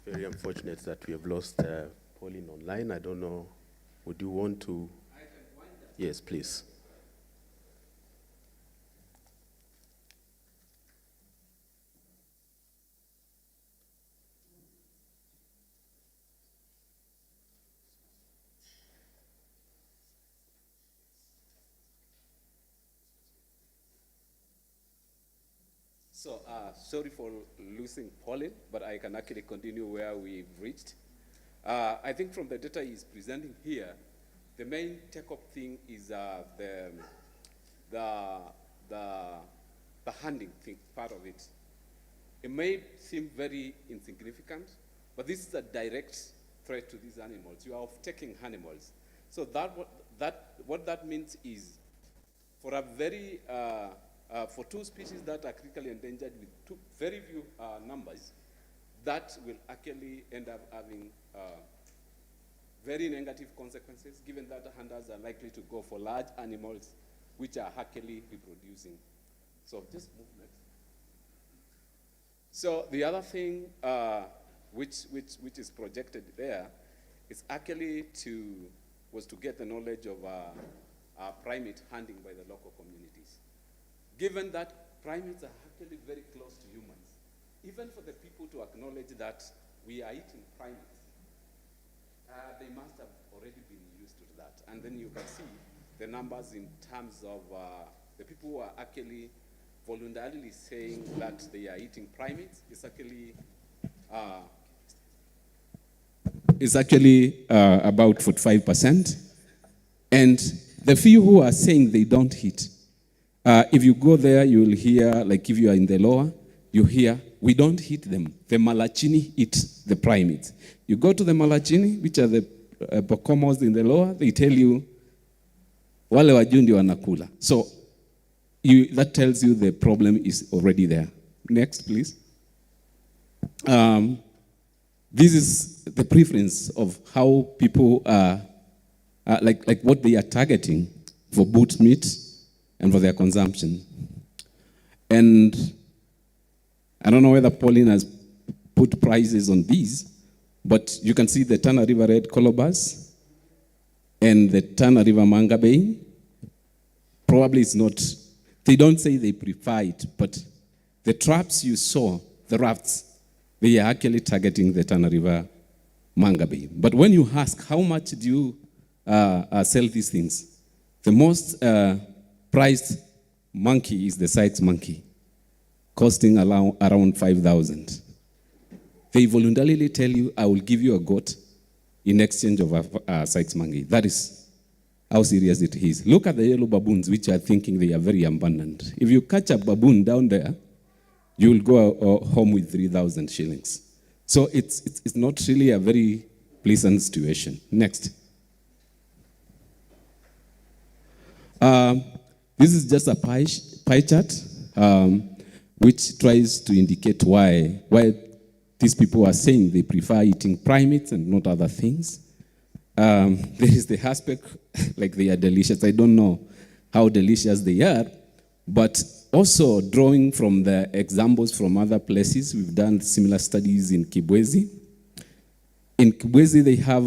Very unfortunate that we have lost Pauline online. I don't know, would you want to? Yes, please. So, sorry for losing Pauline, but I can actually continue where we've reached. I think from the data he's presenting here, the main take-up thing is the hunting thing, part of it. It may seem very insignificant, but this is a direct threat to these animals. You are off-taking animals. So what that means is, for a very for two species that are critically endangered with very few numbers, that will actually end up having very negative consequences, given that hunters are likely to go for large animals which are actually reproducing. So just move next. So the other thing which is projected there is actually to get the knowledge of primate hunting by the local communities. Given that primates are actually very close to humans, even for the people to acknowledge that we are eating primates, they must have already been used to that. And then you can see the numbers in terms of the people who are actually voluntarily saying that they are eating primates is actually about 45%. And the few who are saying they don't eat, if you go there, you will hear, like if you are in the lower, you hear, we don't eat them. The Malachini eat the primates. You go to the Malachini, which are the Pokomos in the lower, they tell you, wale wajundi wanakula. So that tells you the problem is already there. Next, please. This is the preference of how people are, like what they are targeting for boot meat and for their consumption. And I don't know whether Pauline has put prices on these, but you can see the Tana River Red Colobus and the Tana River Mangabey. Probably it's not, they don't say they prefer it, but the traps you saw, the rafts, they are actually targeting the Tana River Mangabey. But when you ask, how much do you sell these things? The most priced monkey is the Sykes monkey, costing around 5,000. They voluntarily tell you, I will give you a goat in exchange of a Sykes monkey. That is how serious it is. Look at the yellow baboons, which are thinking they are very abundant. If you catch a baboon down there, you will go home with 3,000 shillings. So it's not really a very pleasant situation. Next. This is just a pie chart, which tries to indicate why these people are saying they prefer eating primates and not other things. There is the aspect, like they are delicious. I don't know how delicious they are, but also drawing from the examples from other places, we've done similar studies in Kibwezi. In Kibwezi, they have,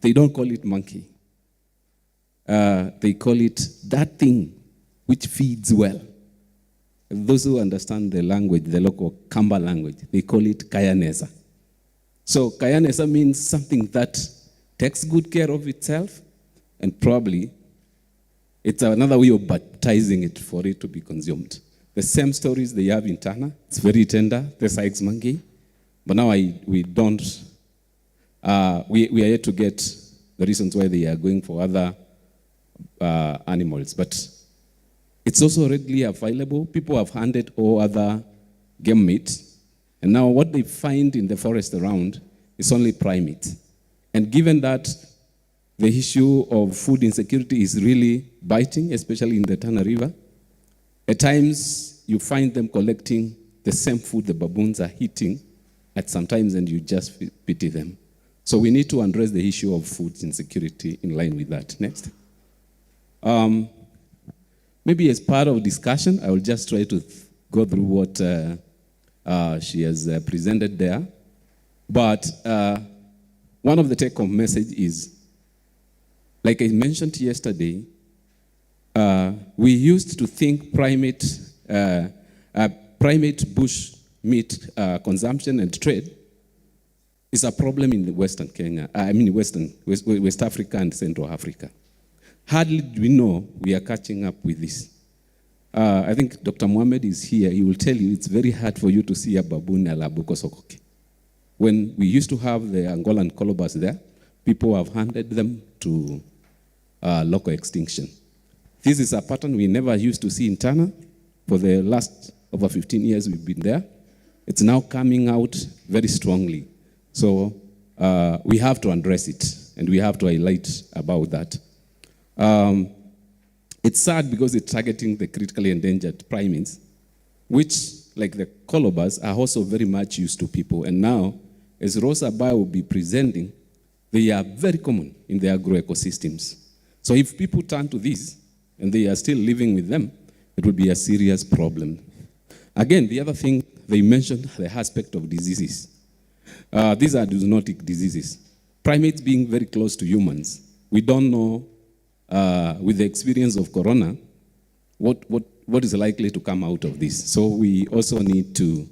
they don't call it monkey. They call it that thing which feeds well. Those who understand the language, the local Kamba language, they call it Kayaneza. So Kayaneza means something that takes good care of itself, and probably it's another way of baptizing it for it to be consumed. The same stories they have in Tana. It's very tender, the Sykes monkey. But now we don't, we are yet to get the reasons why they are going for other animals. But it's also readily available. People have hunted all other game meat. And now what they find in the forest around is only primate. And given that the issue of food insecurity is really biting, especially in the Tana River, at times you find them collecting the same food the baboons are eating at some times, and you just pity them. So we need to address the issue of food insecurity in line with that. Next. Maybe as part of discussion, I will just try to go through what she has presented there. But one of the take-home message is, like I mentioned yesterday, we used to think primate bush meat consumption and trade is a problem in Western Kenya, West Africa and Central Africa. Hardly do we know we are catching up with this. I think Dr. Mohamed is here. He will tell you it's very hard for you to see a baboon a la Bukosokoke. When we used to have the Angolan colobus there, people have handed them to local extinction. This is a pattern we never used to see in Tana. For the last over 15 years we've been there. It's now coming out very strongly. So we have to address it, and we have to highlight about that. It's sad because it's targeting the critically endangered primates, which, like the colobus, are also very much used to people. And now, as Rosa Bayo will be presenting, they are very common in the agroecosystems. So if people turn to these, and they are still living with them, it will be a serious problem. Again, the other thing, they mentioned the aspect of diseases. These are zoonotic diseases. Primates being very close to humans, we don't know, with the experience of corona, what is likely to come out of this. So we also need to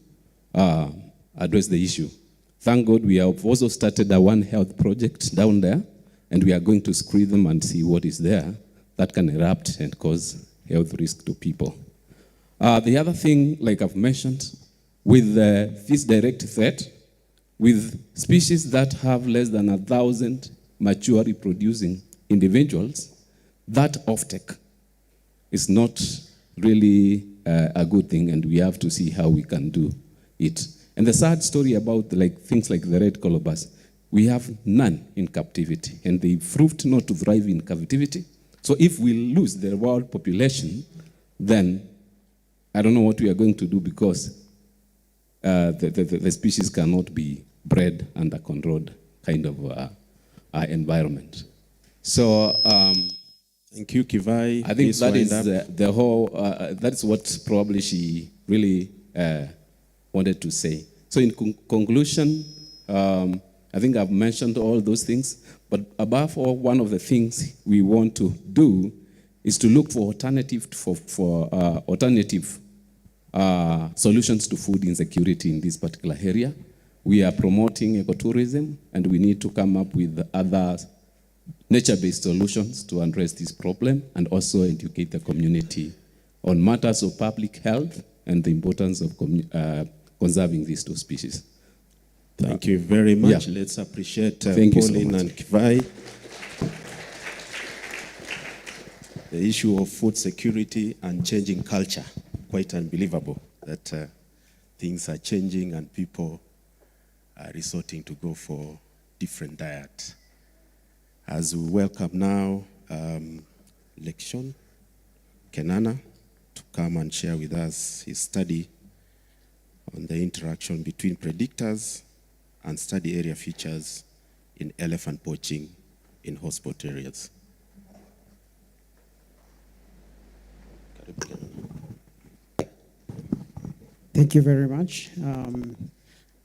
address the issue. Thank God we have also started a One Health project down there, and we are going to screen them and see what is there that can erupt and cause health risk to people. The other thing, like I've mentioned, with this direct threat, with species that have less than 1,000 mature reproducing individuals, that offtake is not really a good thing, and we have to see how we can do it. And the sad story about things like the red colobus, we have none in captivity, and they proved not to thrive in captivity. So if we lose the wild population, then I don't know what we are going to do, because the species cannot be bred under controlled kind of environment. So thank you, Kivai. I think that is the whole, that's what probably she really wanted to say. So in conclusion, I think I've mentioned all those things, but above all, one of the things we want to do is to look for alternative solutions to food insecurity in this particular area. We are promoting ecotourism, and we need to come up with other nature-based solutions to address this problem, and also educate the community on matters of public health and the importance of conserving these two species. Thank you very much. Yeah. Let's appreciate Pauline and Kivai. The issue of food security and changing culture, quite unbelievable that things are changing and people are resorting to go for different diet. As we welcome now Lection Kenana to come and share with us his study on the interaction between predictors and study area features in elephant poaching in hotspot areas. Thank you very much.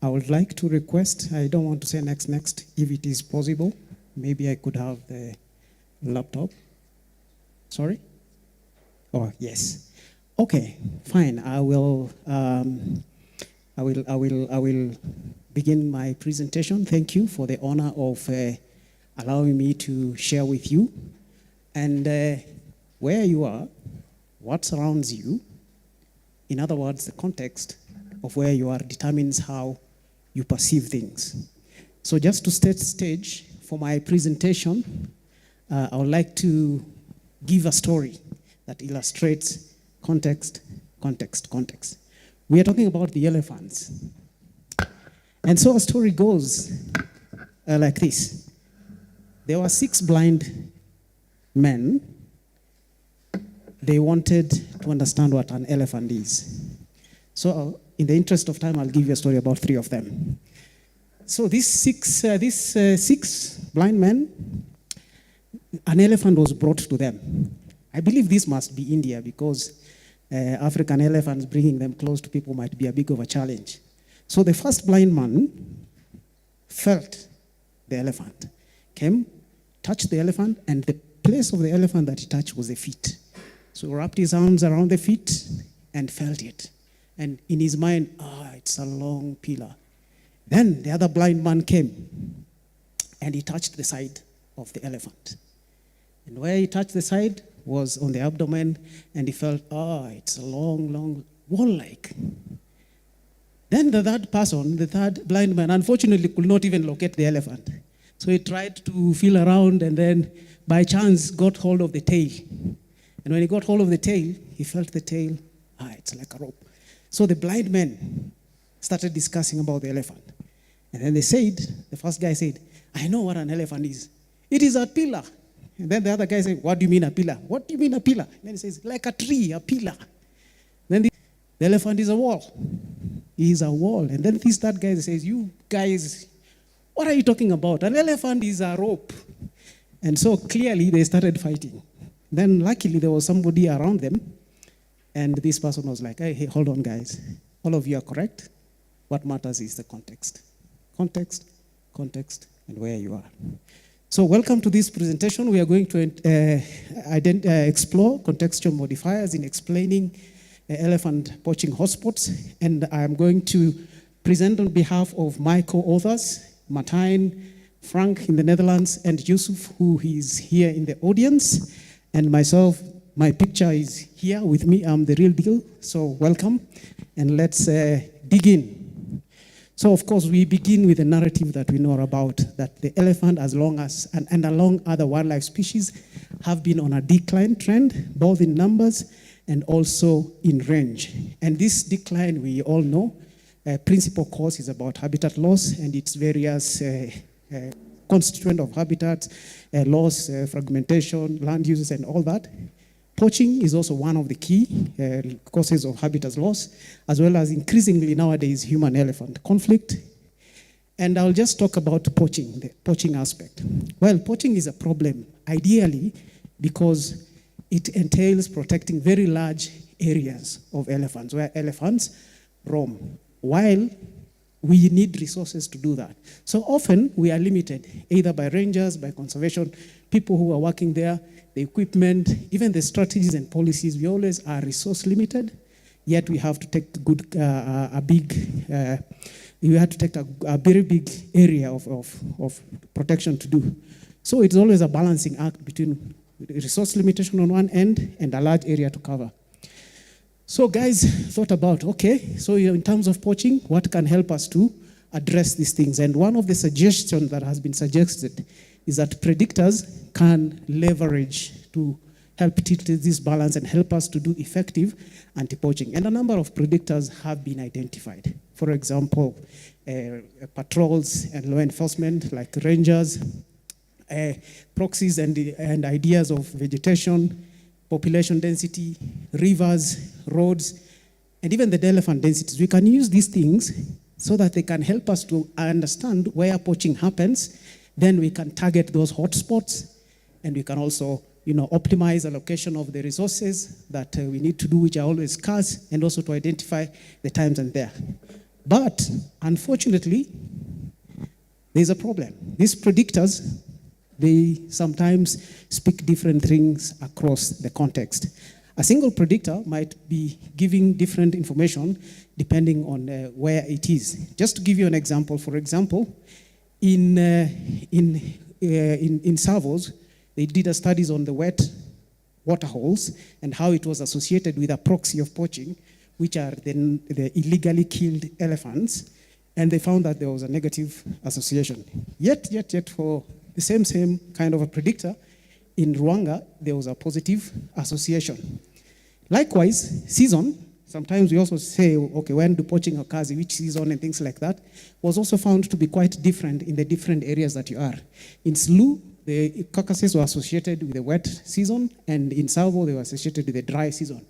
I would like to request, I don't want to say next, if it is possible, maybe I could have the laptop. Sorry? Oh, yes. Okay, fine. I will begin my presentation. Thank you for the honor of allowing me to share with you. And where you are, what surrounds you, in other words, the context of where you are determines how you perceive things. So just to set stage for my presentation, I would like to give a story that illustrates context. We are talking about the elephants. And so a story goes like this. There were 6 blind men. They wanted to understand what an elephant is. So in the interest of time, I'll give you a story about 3 of them. So these six blind men, an elephant was brought to them. I believe this must be India, because African elephants, bringing them close to people might be a big of a challenge. So the first blind man felt the elephant, came, touched the elephant, and the place of the elephant that he touched was the feet. So wrapped his arms around the feet and felt it. And in his mind, it's a long pillar. Then the other blind man came and he touched the side of the elephant. And where he touched the side was on the abdomen, and he felt, it's a long, long wall-like. Then the third person, the third blind man, unfortunately could not even locate the elephant. So he tried to feel around and then by chance got hold of the tail. And when he got hold of the tail, he felt the tail, it's like a rope. So the blind man started discussing about the elephant. And then they said, the first guy said, I know what an elephant is. It is a pillar. And then the other guy said, what do you mean a pillar? What do you mean a pillar? And then he says, like a tree, a pillar. Then the elephant is a wall. He is a wall. And then this third guy says, you guys, what are you talking about? An elephant is a rope. And so clearly they started fighting. Then luckily there was somebody around them. And this person was like, hey, hold on, guys. All of you are correct. What matters is the context. Context, context, and where you are. So welcome to this presentation. We are going to explore contextual modifiers in explaining elephant poaching hotspots. And I'm going to present on behalf of my co-authors, Martijn, Frank in the Netherlands, and Yusuf, who is here in the audience, and myself. My picture is here with me. I'm the real deal. So welcome, and let's dig in. So of course, we begin with a narrative that we know about, that the elephant, as long as, and along other wildlife species, have been on a decline trend, both in numbers and also in range. And this decline, we all know, principal cause is about habitat loss and its various constituent of habitat, loss, fragmentation, land uses, and all that. Poaching is also one of the key causes of habitat loss, as well as increasingly nowadays human-elephant conflict. And I'll just talk about poaching, the poaching aspect. Well, poaching is a problem, ideally, because it entails protecting very large areas of elephants, where elephants roam, while we need resources to do that. So often we are limited, either by rangers, by conservation, people who are working there, the equipment, even the strategies and policies, we always are resource limited, yet we have to take a very big area of protection to do. So it's always a balancing act between resource limitation on one end and a large area to cover. So guys thought about, okay, so in terms of poaching, what can help us to address these things? And one of the suggestions that has been suggested is that predictors can leverage to help tilt this balance and help us to do effective anti-poaching. And a number of predictors have been identified. For example, patrols and law enforcement like rangers, proxies and ideas of vegetation, population density, rivers, roads, and even the elephant densities. We can use these things so that they can help us to understand where poaching happens. Then we can target those hotspots, and we can also, optimize allocation of the resources that we need to do, which are always scarce, and also to identify the times and there. But unfortunately, there's a problem. These predictors, they sometimes speak different things across the context. A single predictor might be giving different information depending on where it is. Just to give you an example, for example, in Savos, they did studies on the wet water holes and how it was associated with a proxy of poaching, which are the illegally killed elephants, and they found that there was a negative association. Yet for the same kind of a predictor, in Ruanga, there was a positive association. Likewise, season, sometimes we also say, okay, when do poaching occurs, which season and things like that, was also found to be quite different in the different areas that you are. In Slu, the carcasses were associated with the wet season, and in Savo, they were associated with the dry season.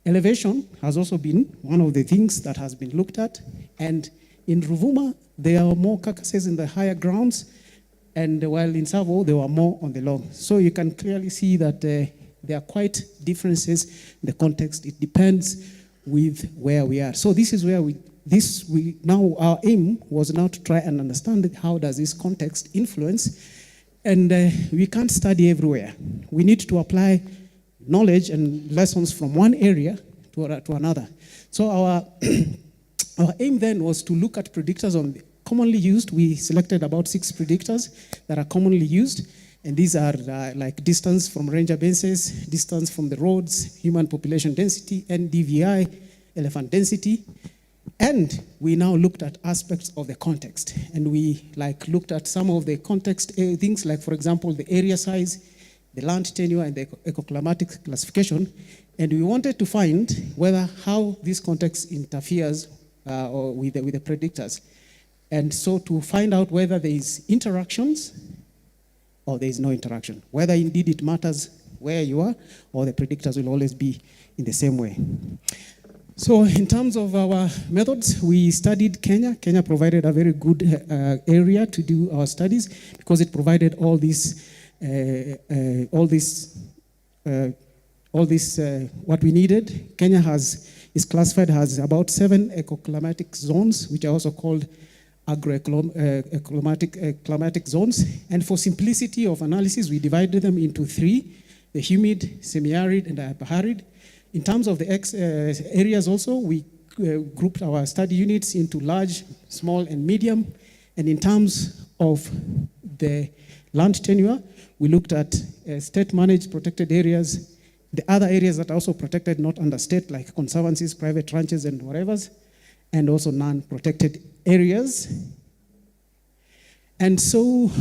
Elevation has also been one of the things that has been looked at, and in Ruvuma, there are more carcasses in the higher grounds, and while in Savo, there were more on the low. So you can clearly see that there are quite differences in the context. It depends with where we are. So this is where we our aim was now to try and understand how does this context influence, and we can't study everywhere. We need to apply knowledge and lessons from one area to another. So our our aim then was to look at predictors commonly used. We selected about 6 predictors that are commonly used, and these are like distance from ranger bases, distance from the roads, human population density, NDVI, elephant density. And we now looked at aspects of the context, and we looked at some of the context things, like for example the area size, the land tenure, and the ecoclimatic classification. And we wanted to find how this context interferes with the predictors, and so to find out whether there is interactions or there is no interaction, whether indeed it matters where you are, or the predictors will always be in the same way. So in terms of our methods, we studied Kenya. Kenya provided a very good area to do our studies because it provided all this what we needed. Kenya is classified as about 7 ecoclimatic zones, which are also called agroeclimatic zones. And for simplicity of analysis, we divided them into 3: the humid, semi-arid, and hyper-arid. In terms of the areas also, we grouped our study units into large, small, and medium. And in terms of the land tenure, we looked at state-managed protected areas, the other areas that are also protected, not under state, like conservancies, private ranches, and whatevers, and also non-protected areas. And so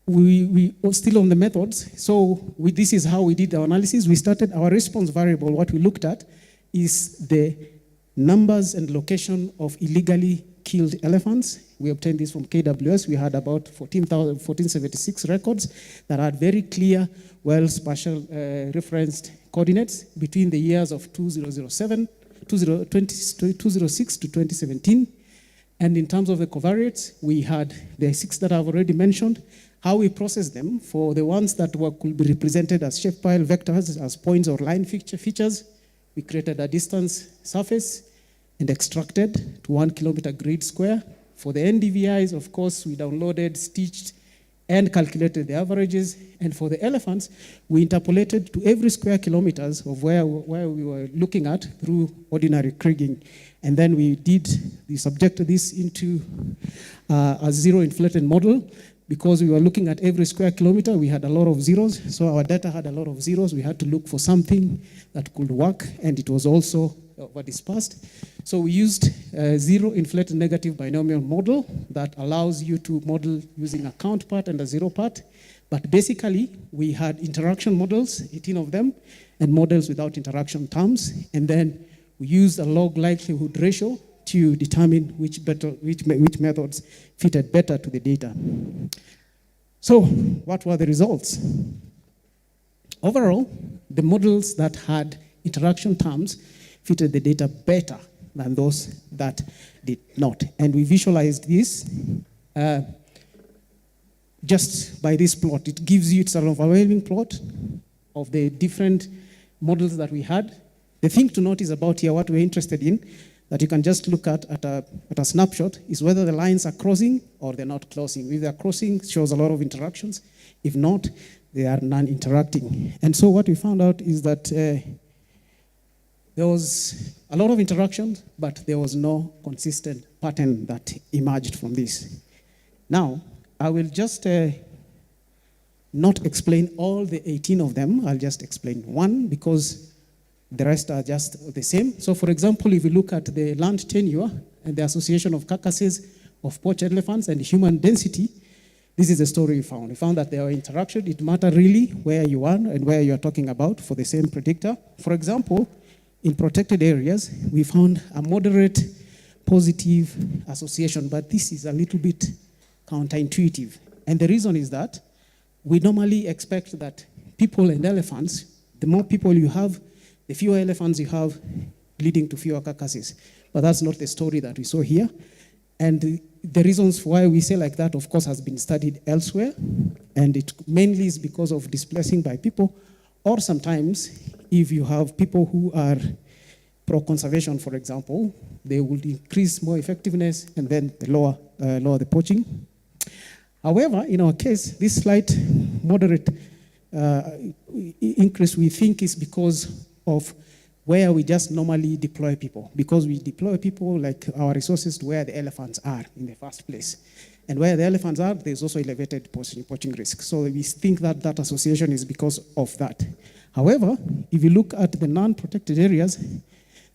we are still on the methods. So this is how we did our analysis. We started our response variable. What we looked at is the numbers and location of illegally killed elephants. We obtained this from KWS. We had about 1476 records that had very clear, well-spatial referenced coordinates between the years of 2006 to 2017. And in terms of the covariates, we had the 6 that I've already mentioned. How we process them for the ones that could be represented as shapefile vectors, as points or line features, we created a distance surface and extracted to 1 kilometer grid square. For the NDVIs, of course, we downloaded, stitched, and calculated the averages. And for the elephants, we interpolated to every square kilometers of where we were looking at through ordinary kriging. And then we subjected this into a zero inflated model. Because we were looking at every square kilometer, we had a lot of zeros. So our data had a lot of zeros. We had to look for something that could work, and it was also over-dispersed. So we used a zero inflated negative binomial model that allows you to model using a count part and a zero part. But basically, we had interaction models, 18 of them, and models without interaction terms. And then we used a log likelihood ratio to determine which methods fitted better to the data. So what were the results? Overall, the models that had interaction terms fitted the data better than those that did not. And we visualized this just by this plot. It gives you, it's an overwhelming plot of the different models that we had. The thing to notice about here, what we're interested in, that you can just look at a snapshot, is whether the lines are crossing or they're not crossing. If they're crossing, it shows a lot of interactions. If not, they are non-interacting. And so what we found out is that there was a lot of interactions, but there was no consistent pattern that emerged from this. Now, I will just not explain all the 18 of them. I'll just explain one, because the rest are just the same. So for example, if you look at the land tenure and the association of carcasses of poached elephants and human density, this is the story we found. We found that there were interactions. It mattered really where you are and where you are talking about for the same predictor. For example, in protected areas, we found a moderate positive association, but this is a little bit counterintuitive. And the reason is that we normally expect that people and elephants, the more people you have, the fewer elephants you have, leading to fewer carcasses. But that's not the story that we saw here. And the reasons why we say like that, of course, has been studied elsewhere. And it mainly is because of displacing by people, or sometimes if you have people who are pro-conservation, for example, they would increase more effectiveness and then the lower the poaching. However, in our case, this slight moderate increase we think is because of where we just normally deploy people, because we deploy people like our resources to where the elephants are in the first place. And where the elephants are, there's also elevated poaching risk. So we think that that association is because of that. However, if you look at the non-protected areas,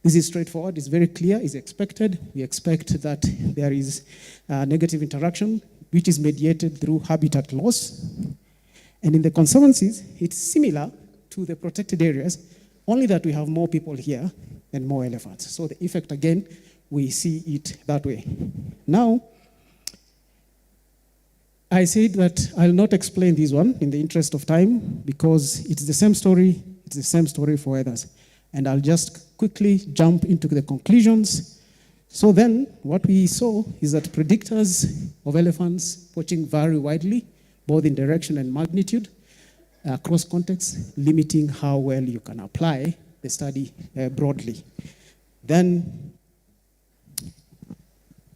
this is straightforward, it's very clear, it's expected. We expect that there is negative interaction, which is mediated through habitat loss. And in the conservancies, it's similar to the protected areas, only that we have more people here and more elephants. So the effect, again, we see it that way. Now, I said that I'll not explain this one in the interest of time because it's the same story for others. And I'll just quickly jump into the conclusions. So then, what we saw is that predictors of elephants poaching vary widely, both in direction and magnitude, across contexts, limiting how well you can apply the study broadly. Then,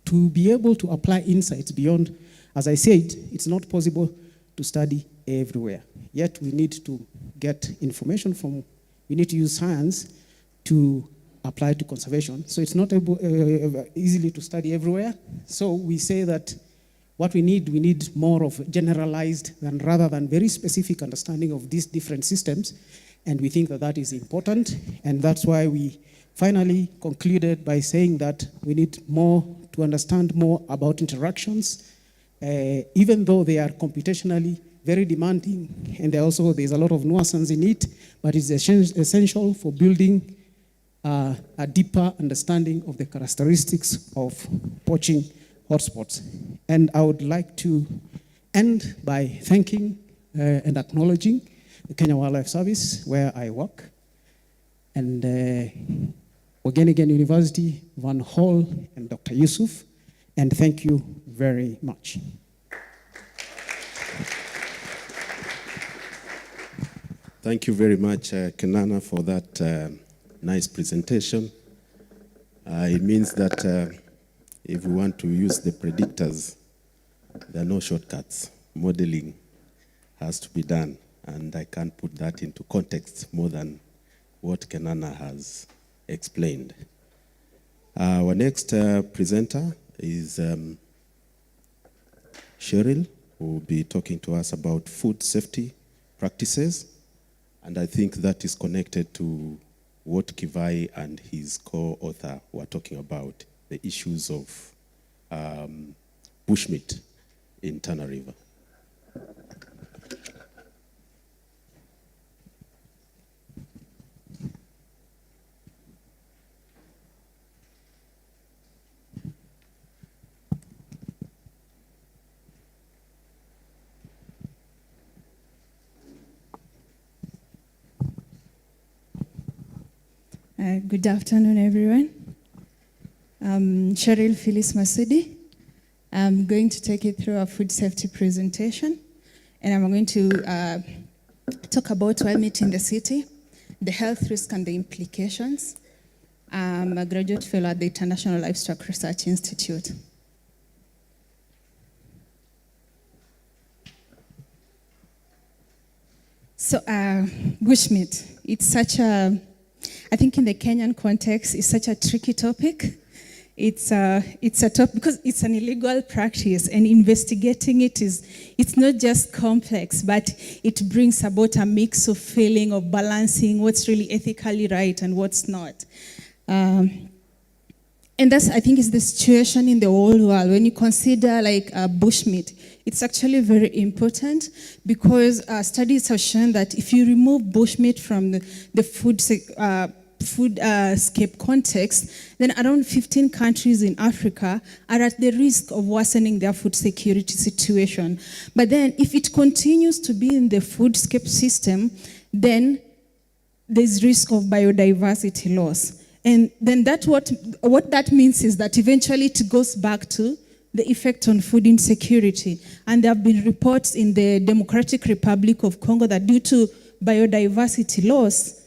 to be able to apply insights beyond, as I said, it's not possible to study everywhere. Yet we need to get information from, we need to use science to apply to conservation. So it's not easily to study everywhere. So we say that what we need more of generalized rather than very specific understanding of these different systems. And we think that that is important. And that's why we finally concluded by saying that we need more to understand more about interactions, even though they are computationally very demanding, and there's a lot of nuances in it, but it's essential for building a deeper understanding of the characteristics of poaching hotspots. And I would like to end by thanking and acknowledging the Kenya Wildlife Service, where I work, and Wageningen University, Van Hall, and Dr. Yusuf, and thank you very much. Thank you very much, Kenana, for that nice presentation. It means that if we want to use the predictors, there are no shortcuts. Modeling has to be done, and I can't put that into context more than what Kenana has explained. Our next presenter is Cheryl, who will be talking to us about food safety practices. And I think that is connected to what Kivai and his co-author were talking about, the issues of bushmeat in Tana River. Good afternoon, everyone. I'm Cheryl Phyllis Masudi. I'm going to take you through our food safety presentation, and I'm going to talk about wild meat in the city, the health risk and the implications. I'm a graduate fellow at the International Livestock Research Institute. So, bushmeat, it's such a, I think in the Kenyan context, it's such a tricky topic. It's a topic because it's an illegal practice, and investigating it it's not just complex, but it brings about a mix of feeling of balancing what's really ethically right and what's not. And that's, I think, is the situation in the whole world. When you consider like bushmeat, it's actually very important because studies have shown that if you remove bushmeat from the foodscape context, then around 15 countries in Africa are at the risk of worsening their food security situation. But then if it continues to be in the foodscape system, then there's risk of biodiversity loss. And then what that means is that eventually it goes back to the effect on food insecurity. And there have been reports in the Democratic Republic of Congo that due to biodiversity loss,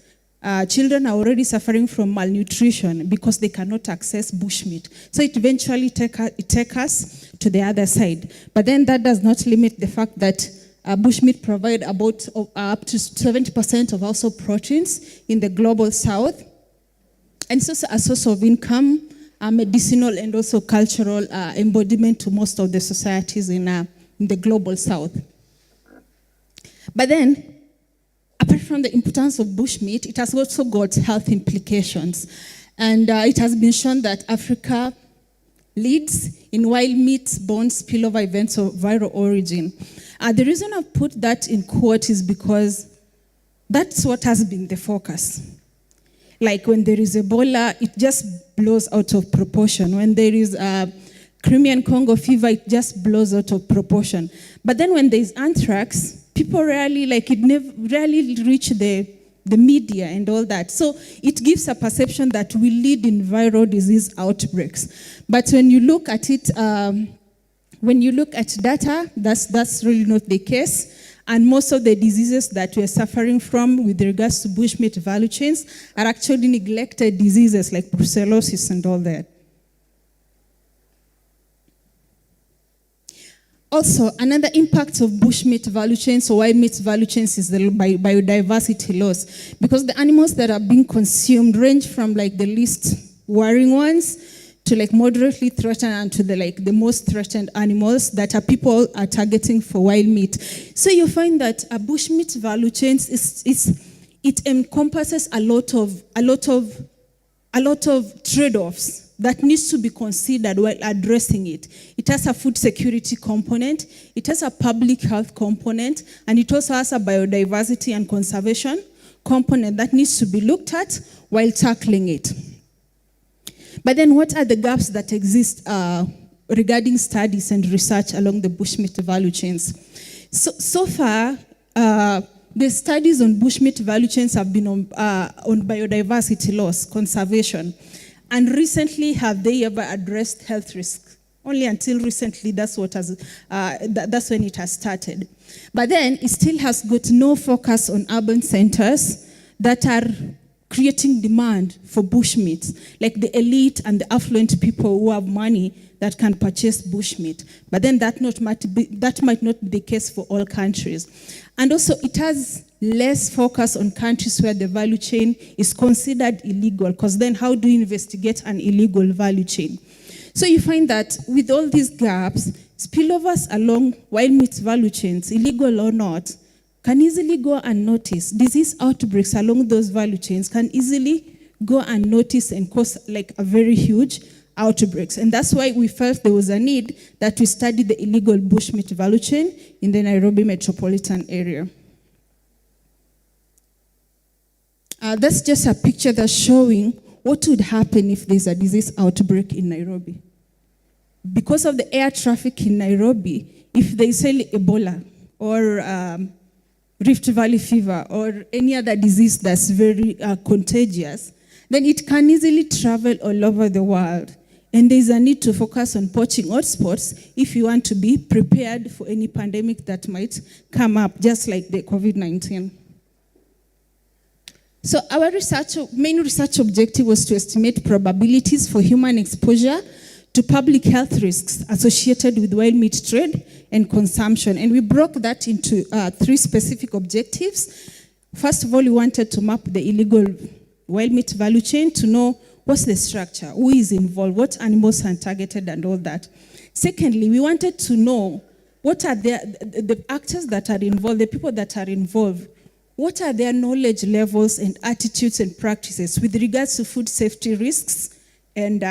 children are already suffering from malnutrition because they cannot access bushmeat. So it eventually take us to the other side. But then that does not limit the fact that bushmeat provide about up to 70% of household proteins in the global south. And it's also a source of income, medicinal and also cultural embodiment to most of the societies in the global south. But then, apart from the importance of bushmeat, it has also got health implications. And it has been shown that Africa leads in wild meat-borne spillover events of viral origin. The reason I've put that in quote is because that's what has been the focus. Like when there is Ebola, it just blows out of proportion. When there is Crimean Congo fever, it just blows out of proportion. But then when there is anthrax, people rarely, rarely reach the media and all that. So it gives a perception that we lead in viral disease outbreaks. But when you look at it, when you look at data, that's really not the case. And most of the diseases that we're suffering from with regards to bushmeat value chains are actually neglected diseases like brucellosis and all that. Also, another impact of bushmeat value chains or wild meat value chains is the biodiversity loss, because the animals that are being consumed range from like the least worrying ones to like moderately threatened and to the most threatened animals that people are targeting for wild meat. So you find that a bushmeat value chains it encompasses a lot of trade-offs that needs to be considered while addressing it. It has a food security component, it has a public health component, and it also has a biodiversity and conservation component that needs to be looked at while tackling it. But then what are the gaps that exist regarding studies and research along the bushmeat value chains? So far, the studies on bushmeat value chains have been on biodiversity loss, conservation. And recently, have they ever addressed health risks? Only until recently, that's when it has started. But then it still has got no focus on urban centers that are creating demand for bushmeat, like the elite and the affluent people who have money that can purchase bushmeat. But then that might not be the case for all countries. And also it has less focus on countries where the value chain is considered illegal, because then how do you investigate an illegal value chain? So you find that with all these gaps, spillovers along wild meat value chains, illegal or not, can easily go unnoticed. Disease outbreaks along those value chains can easily go unnoticed and cause like a very huge outbreaks. And that's why we felt there was a need that we study the illegal bushmeat value chain in the Nairobi metropolitan area. That's just a picture that's showing what would happen if there's a disease outbreak in Nairobi. Because of the air traffic in Nairobi, if they say Ebola or Rift Valley fever or any other disease that's very contagious, then it can easily travel all over the world. And there's a need to focus on poaching hotspots if you want to be prepared for any pandemic that might come up, just like the COVID-19. So our main research objective was to estimate probabilities for human exposure to public health risks associated with wild meat trade and consumption. And we broke that into 3 specific objectives. First of all, we wanted to map the illegal wild meat value chain to know what's the structure, who is involved, what animals are targeted and all that. Secondly, we wanted to know what are the actors that are involved, the people that are involved, what are their knowledge levels and attitudes and practices with regards to food safety risks and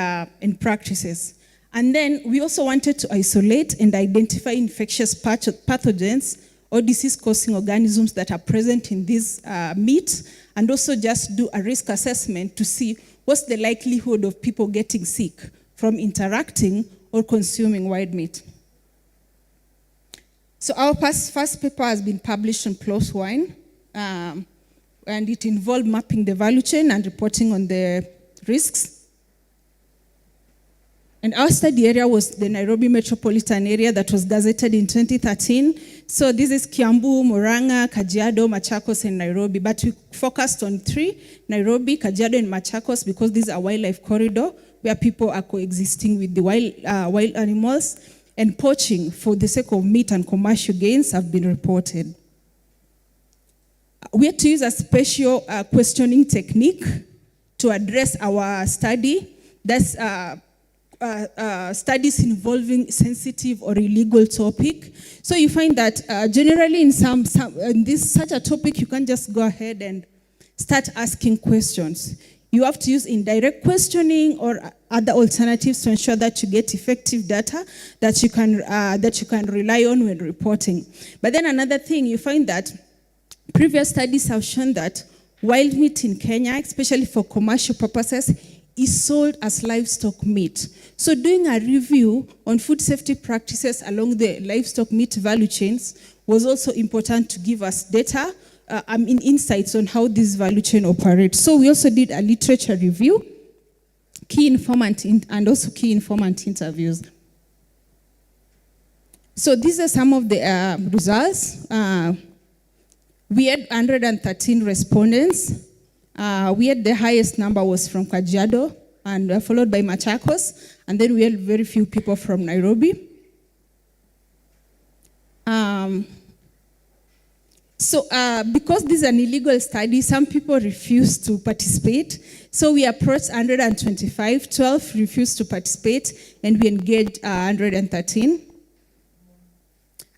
practices. And then we also wanted to isolate and identify infectious pathogens or disease-causing organisms that are present in this meat, and also just do a risk assessment to see what's the likelihood of people getting sick from interacting or consuming wild meat. So our first paper has been published on PLOS Wine, and it involved mapping the value chain and reporting on the risks. And our study area was the Nairobi metropolitan area that was gazetted in 2013. So this is Kiambu, Murang'a, Kajiado, Machakos, and Nairobi. But we focused on 3, Nairobi, Kajiado, and Machakos, because these are wildlife corridor where people are coexisting with the wild animals, and poaching for the sake of meat and commercial gains have been reported. We had to use a special questioning technique to address our study. That's studies involving sensitive or illegal topic. So you find that generally in such a topic, you can't just go ahead and start asking questions. You have to use indirect questioning or other alternatives to ensure that you get effective data that you can rely on when reporting. But then another thing, you find that previous studies have shown that wild meat in Kenya, especially for commercial purposes, is sold as livestock meat. So doing a review on food safety practices along the livestock meat value chains was also important to give us data, insights on how this value chain operates. So we also did a literature review, and also key informant interviews. So these are some of the results. We had 113 respondents. We had the highest number was from Kajiado, and followed by Machakos, and then we had very few people from Nairobi. Because this is an illegal study, some people refused to participate. So we approached 125, 12 refused to participate, and we engaged 113.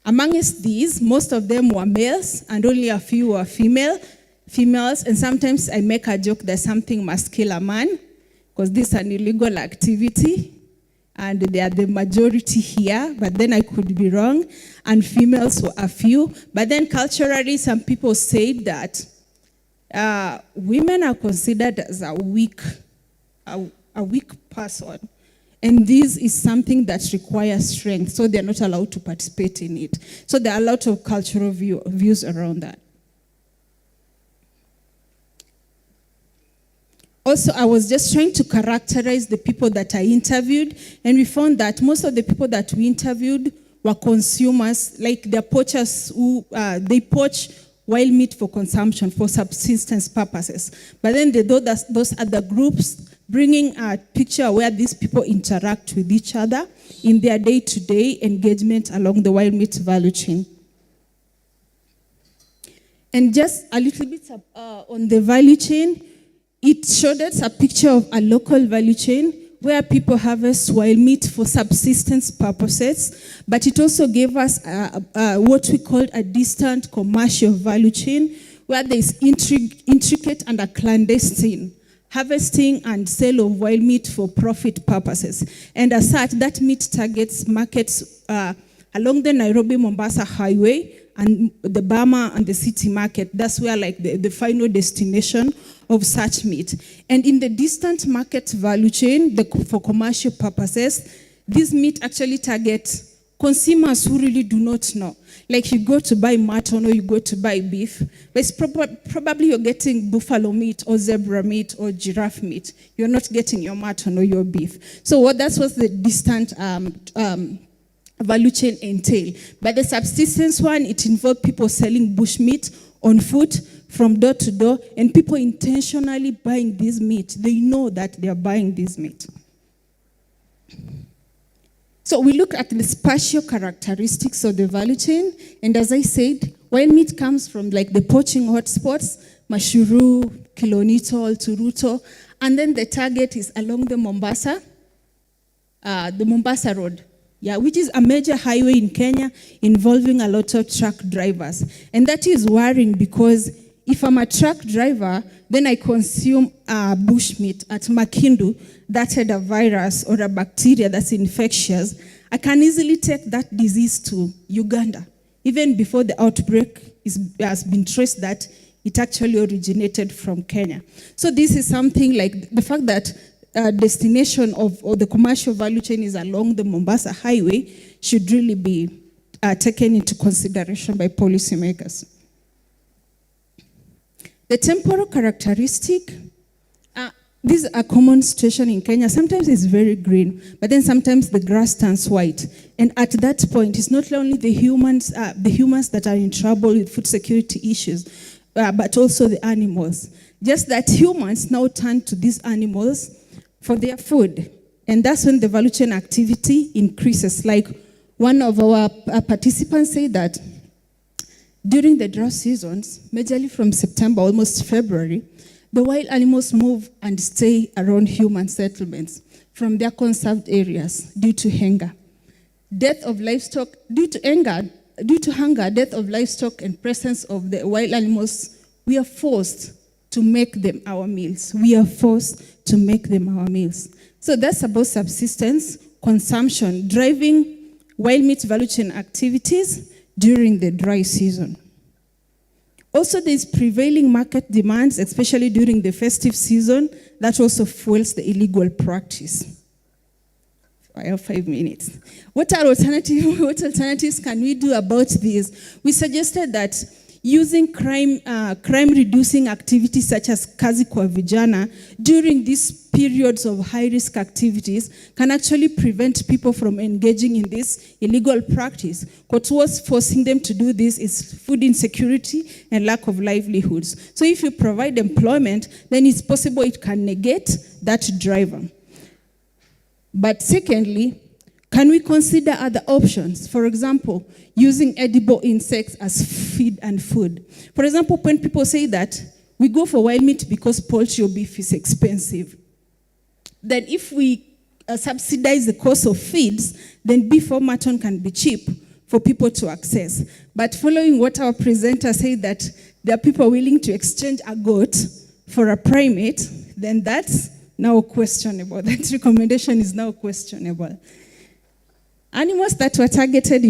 Amongst these, most of them were males, and only a few were females, and sometimes I make a joke that something must kill a man, because this is an illegal activity, and they are the majority here, but then I could be wrong, and females were a few. But then culturally, some people said that women are considered as a weak person, and this is something that requires strength, so they're not allowed to participate in it. So there are a lot of cultural views around that. Also, I was just trying to characterize the people that I interviewed, and we found that most of the people that we interviewed were consumers, like they're poachers who they poach wild meat for consumption, for subsistence purposes. But then those other groups, bringing a picture where these people interact with each other in their day-to-day engagement along the wild meat value chain. And just a little bit on the value chain, it showed us a picture of a local value chain where people harvest wild meat for subsistence purposes, but it also gave us what we called a distant commercial value chain where there is intricate and a clandestine harvesting and sale of wild meat for profit purposes. And as such, that meat targets markets along the Nairobi-Mombasa highway and the Bama and the city market. That's where like the final destination of such meat. And in the distant market value chain, for commercial purposes, this meat actually targets consumers who really do not know. Like you go to buy mutton or you go to buy beef, but it's probably you're getting buffalo meat or zebra meat or giraffe meat. You're not getting your mutton or your beef. So that's what the distant value chain entail. But the subsistence one, it involved people selling bush meat on foot from door to door, and people intentionally buying this meat. They know that they are buying this meat. So we look at the spatial characteristics of the value chain, and as I said, wild meat comes from like the poaching hotspots, Mashuru, Kilonito, Turuto, and then the target is along the Mombasa Road. Yeah, which is a major highway in Kenya involving a lot of truck drivers. And that is worrying because if I'm a truck driver, then I consume bush meat at Makindu that had a virus or a bacteria that's infectious, I can easily take that disease to Uganda, even before the outbreak has been traced that it actually originated from Kenya. So this is something like the fact that destination of the commercial value chain is along the Mombasa highway should really be taken into consideration by policymakers. The temporal characteristic, this is a common situation in Kenya. Sometimes it's very green, but then sometimes the grass turns white. And at that point, it's not only the humans that are in trouble with food security issues, but also the animals. Just that humans now turn to these animals for their food. And that's when the value chain activity increases. Like one of our participants said that during the drought seasons, majorly from September, almost February, the wild animals move and stay around human settlements from their conserved areas due to hunger. Death of livestock, due to hunger, death of livestock and presence of the wild animals, we are forced to make them our meals. We are forced to make them our meals. So that's about subsistence, consumption, driving wild meat value chain activities during the dry season. Also, there's prevailing market demands, especially during the festive season, that also fuels the illegal practice. I have 5 minutes. What alternatives can we do about this? We suggested that using crime-reducing activities such as Kazi kwa Vijana during these periods of high-risk activities can actually prevent people from engaging in this illegal practice. What's forcing them to do this is food insecurity and lack of livelihoods. So if you provide employment, then it's possible it can negate that driver. But secondly, can we consider other options? For example, using edible insects as feed and food. For example, when people say that we go for wild meat because poultry or beef is expensive, then if we subsidize the cost of feeds, then beef or mutton can be cheap for people to access. But following what our presenter said, that there are people willing to exchange a goat for a primate, then that's now questionable. That recommendation is now questionable. Animals that were targeted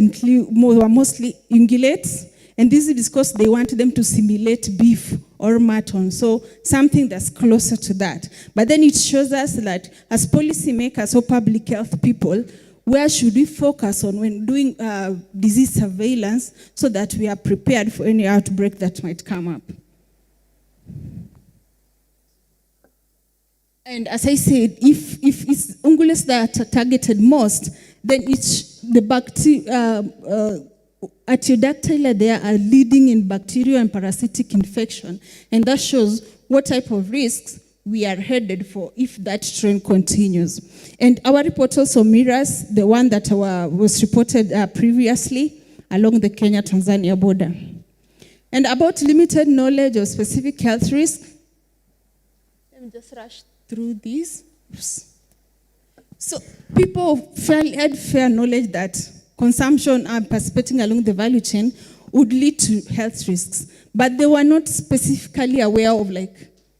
were mostly ungulates, and this is because they want them to simulate beef or mutton, so something that's closer to that. But then it shows us that as policymakers or public health people, where should we focus on when doing disease surveillance so that we are prepared for any outbreak that might come up? And as I said, if it's ungulates that are targeted most, then the Artiodactyla there are leading in bacterial and parasitic infection. And that shows what type of risks we are headed for if that trend continues. And our report also mirrors the one that was reported previously along the Kenya-Tanzania border. And about limited knowledge of specific health risks, let me just rush through these. So people had fair knowledge that consumption and participating along the value chain would lead to health risks, but they were not specifically aware of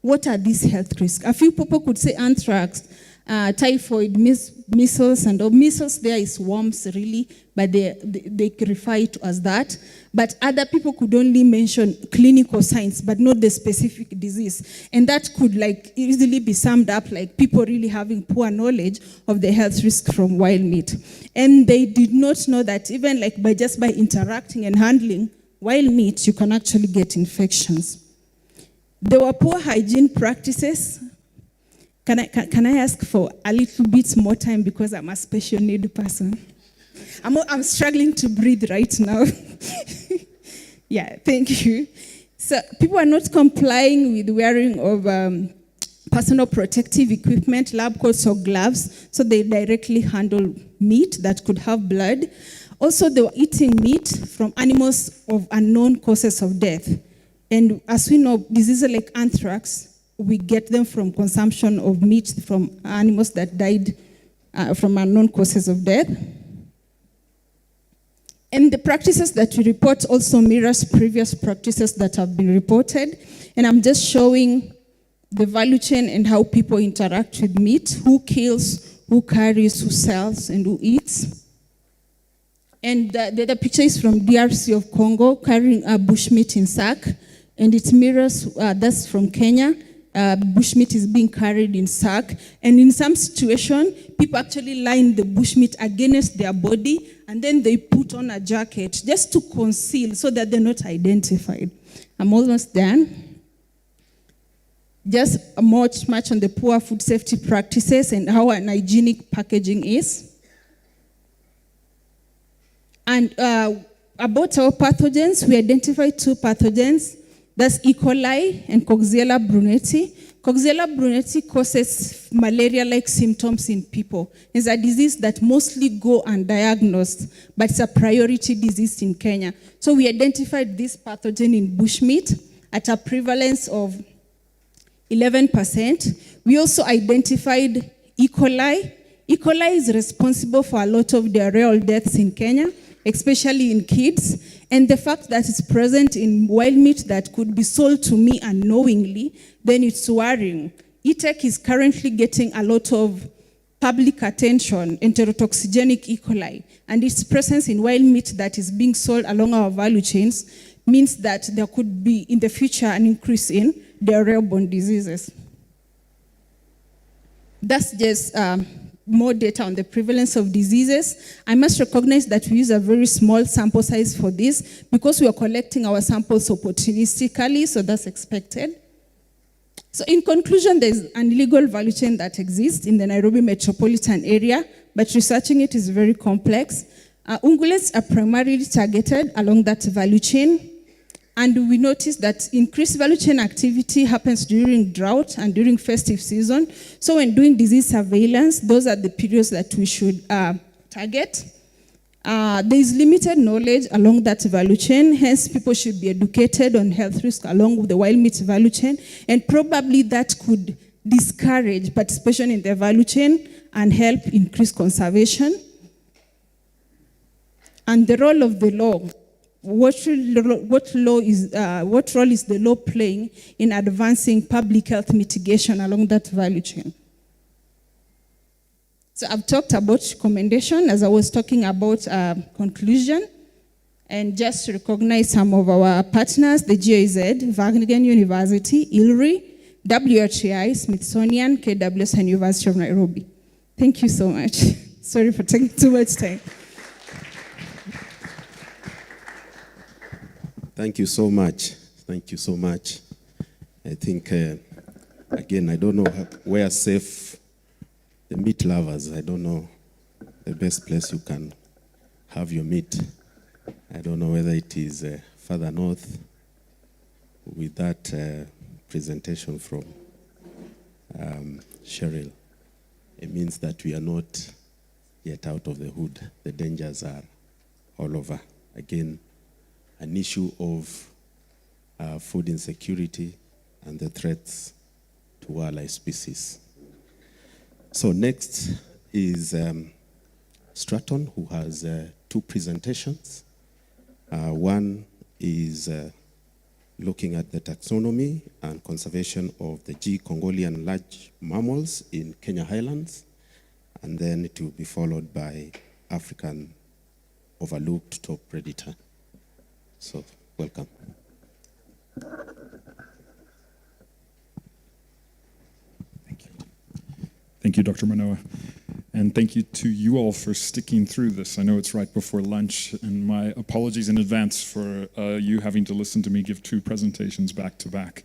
what are these health risks. A few people could say anthrax, typhoid, measles, and measles there is worms really, but they refer it as that. But other people could only mention clinical signs, but not the specific disease. And that could easily be summed up like people really having poor knowledge of the health risk from wild meat. And they did not know that even by interacting and handling wild meat, you can actually get infections. There were poor hygiene practices. Can I ask for a little bit more time because I'm a special need person? I'm struggling to breathe right now. Yeah, thank you. So people are not complying with wearing of personal protective equipment, lab coats or gloves, so they directly handle meat that could have blood. Also, they were eating meat from animals of unknown causes of death. And as we know, diseases like anthrax, we get them from consumption of meat from animals that died from unknown causes of death. And the practices that we report also mirrors previous practices that have been reported. And I'm just showing the value chain and how people interact with meat, who kills, who carries, who sells, and who eats. And the other picture is from DRC of Congo, carrying a bushmeat in sack. And it mirrors, that's from Kenya. Bushmeat is being carried in sack, and in some situation, people actually line the bushmeat against their body, and then they put on a jacket just to conceal so that they're not identified. I'm almost done. just much on the poor food safety practices and how unhygienic packaging is. And about our pathogens, we identified 2 pathogens. That's E. coli and Coxiella brunetti. Coxiella brunetti causes malaria-like symptoms in people. It's a disease that mostly go undiagnosed, but it's a priority disease in Kenya. So we identified this pathogen in bushmeat at a prevalence of 11%. We also identified E. coli. E. coli is responsible for a lot of diarrheal deaths in Kenya, especially in kids. And the fact that it's present in wild meat that could be sold to me unknowingly, then it's worrying. ETEC is currently getting a lot of public attention, enterotoxigenic E. coli, and its presence in wild meat that is being sold along our value chains means that there could be in the future an increase in diarrheal-borne diseases. That's just more data on the prevalence of diseases. I must recognize that we use a very small sample size for this because we are collecting our samples opportunistically, so that's expected. So in conclusion, there's an illegal value chain that exists in the Nairobi metropolitan area, but researching it is very complex. Ungulates are primarily targeted along that value chain. And we noticed that increased value chain activity happens during drought and during festive season. So when doing disease surveillance, those are the periods that we should target. There is limited knowledge along that value chain, hence people should be educated on health risks along with the wild meat value chain, and probably that could discourage participation in the value chain and help increase conservation. And the role of the law. What role is the law playing in advancing public health mitigation along that value chain? So I've talked about recommendation as I was talking about conclusion, and just to recognize some of our partners, the GIZ, Wageningen University, ILRI, WHI, Smithsonian, KWS, and University of Nairobi. Thank you so much. Sorry for taking too much time. Thank you so much. Thank you so much. I think, again, I don't know where safe the meat lovers, I don't know the best place you can have your meat. I don't know whether it is further north with that presentation from Cheryl. It means that we are not yet out of the hood. The dangers are all over. Again, an issue of food insecurity and the threats to wildlife species. So next is Stratton, who has 2 presentations. One is looking at the taxonomy and conservation of the G. Congolian large mammals in Kenya Highlands, and then it will be followed by African overlooked top predator. So, welcome. Thank you, Dr. Manoa. And thank you to you all for sticking through this. I know it's right before lunch, and my apologies in advance for you having to listen to me give 2 presentations back to back.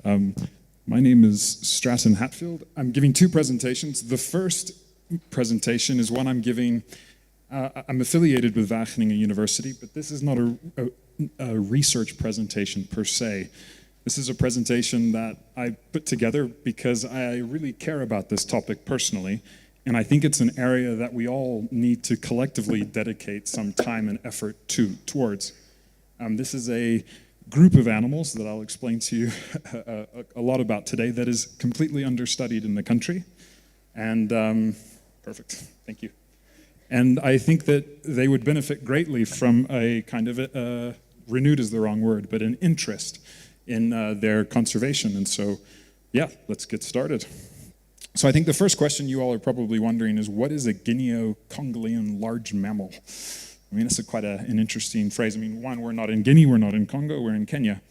My name is Stratton Hatfield. I'm giving 2 presentations. The first presentation is one I'm giving. I'm affiliated with Wageningen University, but this is not a research presentation per se. This is a presentation that I put together because I really care about this topic personally, and I think it's an area that we all need to collectively dedicate some time and effort towards. This is a group of animals that I'll explain to you a lot about today that is completely understudied in the country. And perfect, thank you. And I think that they would benefit greatly from a kind of, renewed is the wrong word, but an interest in their conservation. And so, yeah, let's get started. So I think the first question you all are probably wondering is, what is a Guinea-Congolese large mammal? I mean, it's quite an interesting phrase. I mean, one, we're not in Guinea, we're not in Congo, we're in Kenya.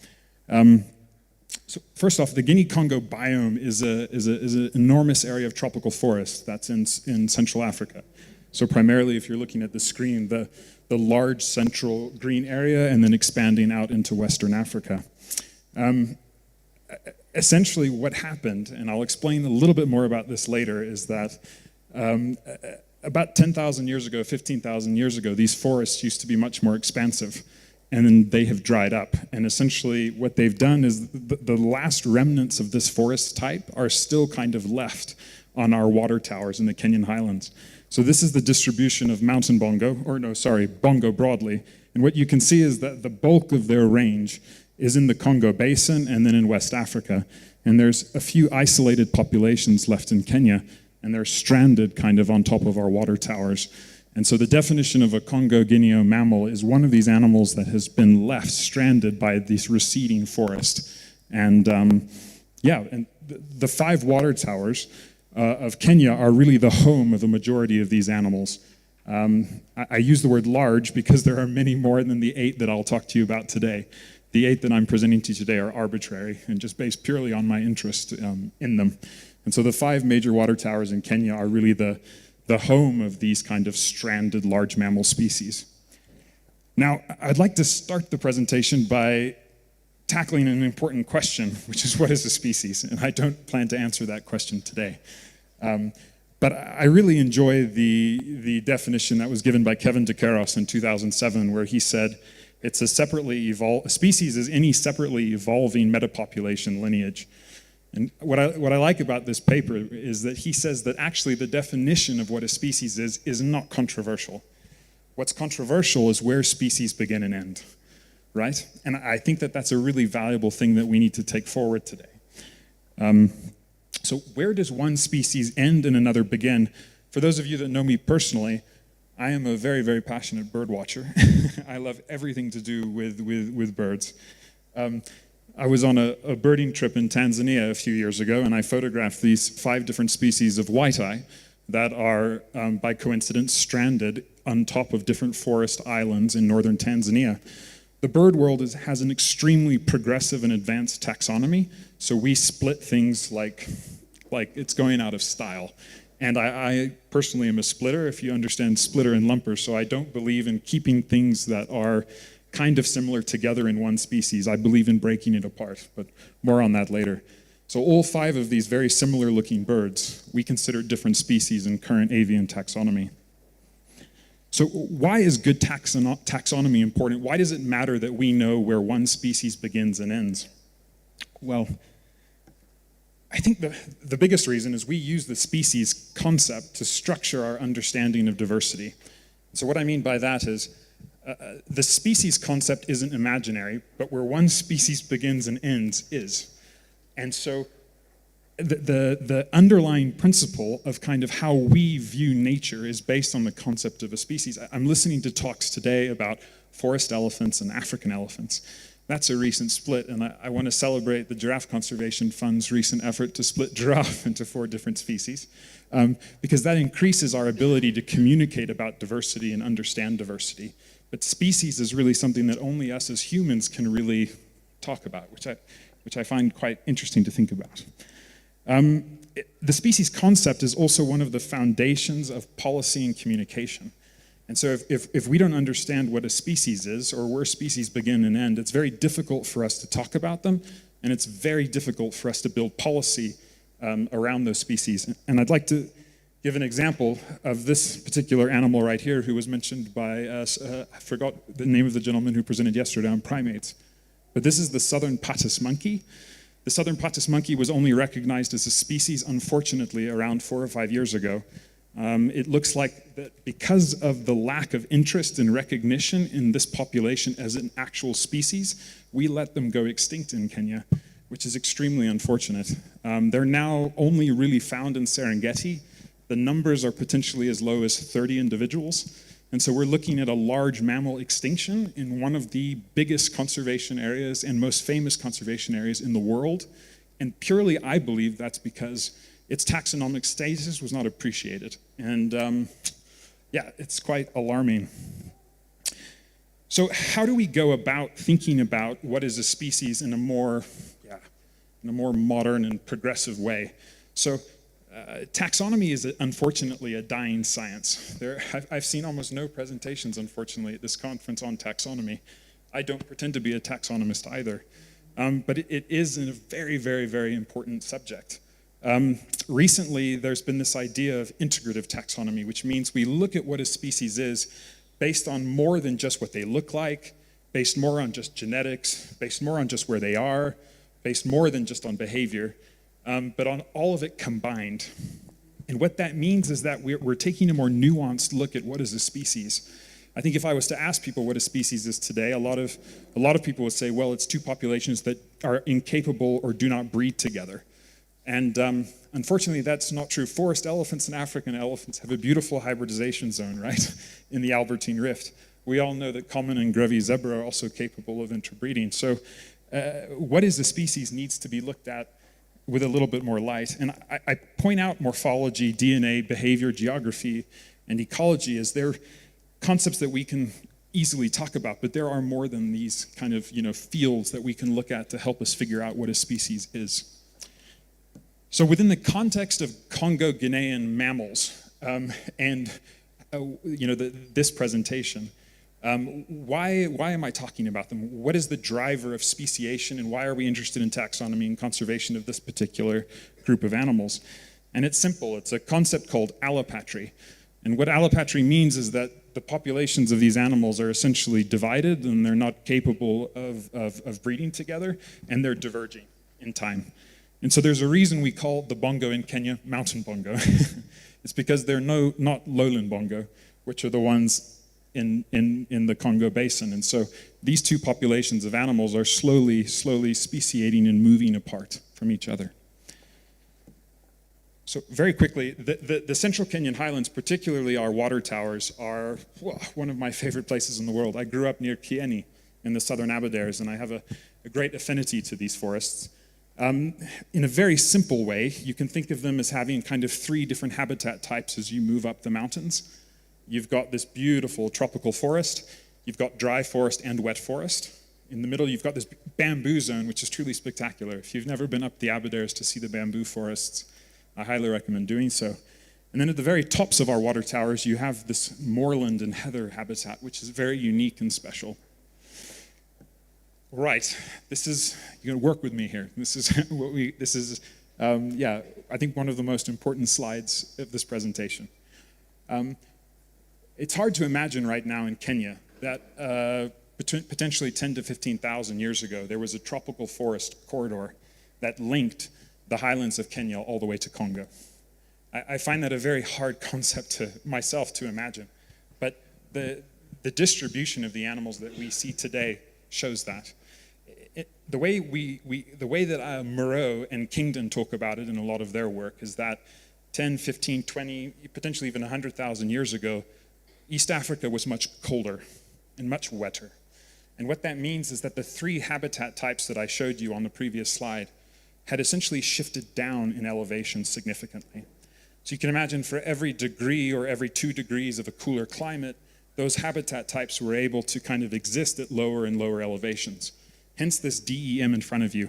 So first off, the Guinea-Congo biome is an enormous area of tropical forest that's in Central Africa. So primarily, if you're looking at the screen, the large central green area and then expanding out into Western Africa. essentially what happened, and I'll explain a little bit more about this later, is that about 10,000 years ago, 15,000 years ago, these forests used to be much more expansive, and then they have dried up. And essentially what they've done is the last remnants of this forest type are still kind of left on our water towers in the Kenyan highlands. So this is the distribution of mountain bongo, bongo broadly. And what you can see is that the bulk of their range is in the Congo Basin and then in West Africa. And there's a few isolated populations left in Kenya, and they're stranded kind of on top of our water towers. And so the definition of a Congo-Guinea mammal is one of these animals that has been left stranded by this receding forest. And the 5 water towers of Kenya are really the home of the majority of these animals. I use the word large because there are many more than the 8 that I'll talk to you about today. The 8 that I'm presenting to you today are arbitrary and just based purely on my interest in them. And so the 5 major water towers in Kenya are really the home of these kind of stranded large mammal species. Now, I'd like to start the presentation by tackling an important question, which is, what is a species? And I don't plan to answer that question today. But I really enjoy the definition that was given by Kevin DeCaros in 2007, where he said, a species is any separately evolving metapopulation lineage. And what I like about this paper is that he says that actually the definition of what a species is not controversial. What's controversial is where species begin and end, right? And I think that that's a really valuable thing that we need to take forward today. So where does one species end and another begin? For those of you that know me personally, I am a very, very passionate bird watcher. I love everything to do with birds. I was on a birding trip in Tanzania a few years ago, and I photographed these 5 different species of white-eye that are, by coincidence, stranded on top of different forest islands in northern Tanzania. The bird world has an extremely progressive and advanced taxonomy, so we split things like it's going out of style. And I personally am a splitter, if you understand splitter and lumper, so I don't believe in keeping things that are kind of similar together in one species. I believe in breaking it apart, but more on that later. So all 5 of these very similar looking birds, we consider different species in current avian taxonomy. So why is good taxonomy important? Why does it matter that we know where one species begins and ends? Well, I think the biggest reason is we use the species concept to structure our understanding of diversity. So what I mean by that is the species concept isn't imaginary, but where one species begins and ends is. And so the underlying principle of kind of how we view nature is based on the concept of a species. I'm listening to talks today about forest elephants and African elephants. That's a recent split, and I want to celebrate the Giraffe Conservation Fund's recent effort to split giraffe into 4 different species, because that increases our ability to communicate about diversity and understand diversity. But species is really something that only us as humans can really talk about, which I find quite interesting to think about. The species concept is also one of the foundations of policy and communication. And so if we don't understand what a species is or where species begin and end, it's very difficult for us to talk about them, and it's very difficult for us to build policy around those species. And I'd like to give an example of this particular animal right here who was mentioned by, I forgot the name of the gentleman who presented yesterday on primates, but this is the southern Patas monkey. The southern Patas monkey was only recognized as a species, unfortunately, around 4 or 5 years ago. It looks like that because of the lack of interest and recognition in this population as an actual species, we let them go extinct in Kenya, which is extremely unfortunate. They're now only really found in Serengeti. The numbers are potentially as low as 30 individuals. And so we're looking at a large mammal extinction in one of the biggest conservation areas and most famous conservation areas in the world. And purely, I believe that's because its taxonomic status was not appreciated. And yeah, it's quite alarming. So how do we go about thinking about what is a species in a more modern and progressive way? So taxonomy is unfortunately a dying science. I've seen almost no presentations, unfortunately, at this conference on taxonomy. I don't pretend to be a taxonomist either. but it is a very, very, very important subject. Recently, there's been this idea of integrative taxonomy, which means we look at what a species is based on more than just what they look like, based more on just genetics, based more on just where they are, based more than just on behavior, but on all of it combined. And what that means is that we're taking a more nuanced look at what is a species. I think if I was to ask people what a species is today, a lot of people would say, well, it's two populations that are incapable or do not breed together. And unfortunately, that's not true. Forest elephants and African elephants have a beautiful hybridization zone, right, in the Albertine Rift. We all know that common and Grevy zebra are also capable of interbreeding. So what is a species needs to be looked at with a little bit more light. And I point out morphology, DNA, behavior, geography, and ecology as they're concepts that we can easily talk about, but there are more than these kind of fields that we can look at to help us figure out what a species is. So within the context of Congo-Guinean mammals this presentation, why am I talking about them? What is the driver of speciation, and why are we interested in taxonomy and conservation of this particular group of animals? And it's simple. It's a concept called allopatry. And what allopatry means is that the populations of these animals are essentially divided and they're not capable of breeding together, and they're diverging in time. And so there's a reason we call the bongo in Kenya mountain bongo. It's because they're not lowland bongo, which are the ones in the Congo basin. And so these two populations of animals are slowly speciating and moving apart from each other. So very quickly, the central Kenyan highlands, particularly our water towers, are one of my favorite places in the world. I grew up near Kieni in the southern Aberdares, and I have a great affinity to these forests. In a very simple way, you can think of them as having kind of three different habitat types as you move up the mountains. You've got this beautiful tropical forest, you've got dry forest and wet forest. In the middle, you've got this bamboo zone, which is truly spectacular. If you've never been up the Aberdares to see the bamboo forests, I highly recommend doing so. And then at the very tops of our water towers, you have this moorland and heather habitat, which is very unique and special. Right, you're gonna work with me here. I think one of the most important slides of this presentation. It's hard to imagine right now in Kenya that potentially 10 to 15,000 years ago, there was a tropical forest corridor that linked the highlands of Kenya all the way to Congo. I find that a very hard concept to myself to imagine, but the distribution of the animals that we see today shows that. The way that Moreau and Kingdon talk about it in a lot of their work is that 10, 15, 20, potentially even 100,000 years ago, East Africa was much colder and much wetter. And what that means is that the three habitat types that I showed you on the previous slide had essentially shifted down in elevation significantly. So you can imagine for every degree or every 2 degrees of a cooler climate, those habitat types were able to kind of exist at lower and lower elevations. Hence this DEM in front of you.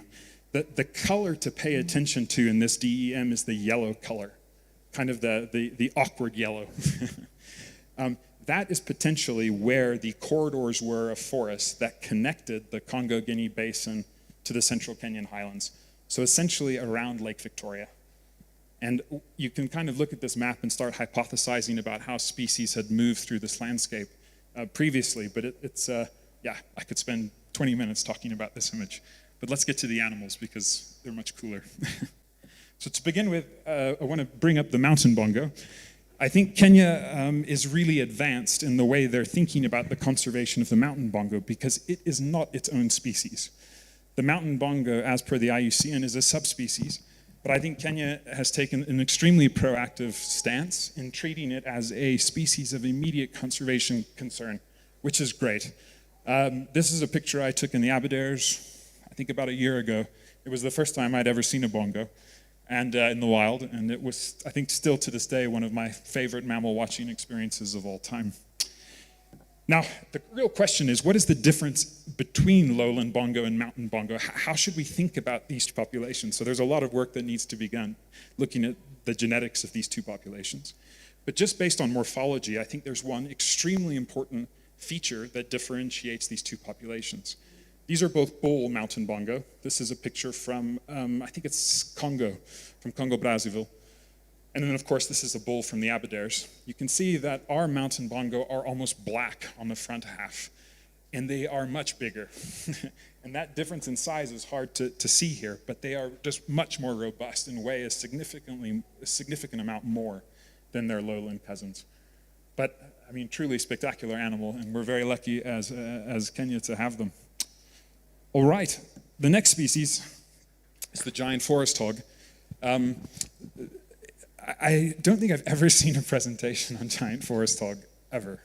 The color to pay attention to in this DEM is the yellow color, kind of the awkward yellow. That is potentially where the corridors were of forests that connected the Congo-Guinea basin to the central Kenyan highlands. So essentially around Lake Victoria. And you can kind of look at this map and start hypothesizing about how species had moved through this landscape previously, but I could spend 20 minutes talking about this image. But let's get to the animals because they're much cooler. So to begin with, I want to bring up the mountain bongo. I think Kenya is really advanced in the way they're thinking about the conservation of the mountain bongo because it is not its own species. The mountain bongo, as per the IUCN, is a subspecies, but I think Kenya has taken an extremely proactive stance in treating it as a species of immediate conservation concern, which is great. This is a picture I took in the Aberdares, I think about a year ago. It was the first time I'd ever seen a bongo and in the wild, and it was, I think, still to this day, one of my favorite mammal watching experiences of all time. Now, the real question is, what is the difference between lowland bongo and mountain bongo? How should we think about these two populations? So there's a lot of work that needs to be done looking at the genetics of these two populations. But just based on morphology, I think there's one extremely important feature that differentiates these two populations. These are both bull mountain bongo. This is a picture from, I think it's Congo, from Congo-Brazzaville. And then, of course, this is a bull from the Aberdares. You can see that our mountain bongo are almost black on the front half, and they are much bigger. And that difference in size is hard to see here, but they are just much more robust and weigh a significant amount more than their lowland cousins. But, I mean, truly spectacular animal, and we're very lucky as Kenya to have them. All right, the next species is the giant forest hog. I don't think I've ever seen a presentation on giant forest hog, ever.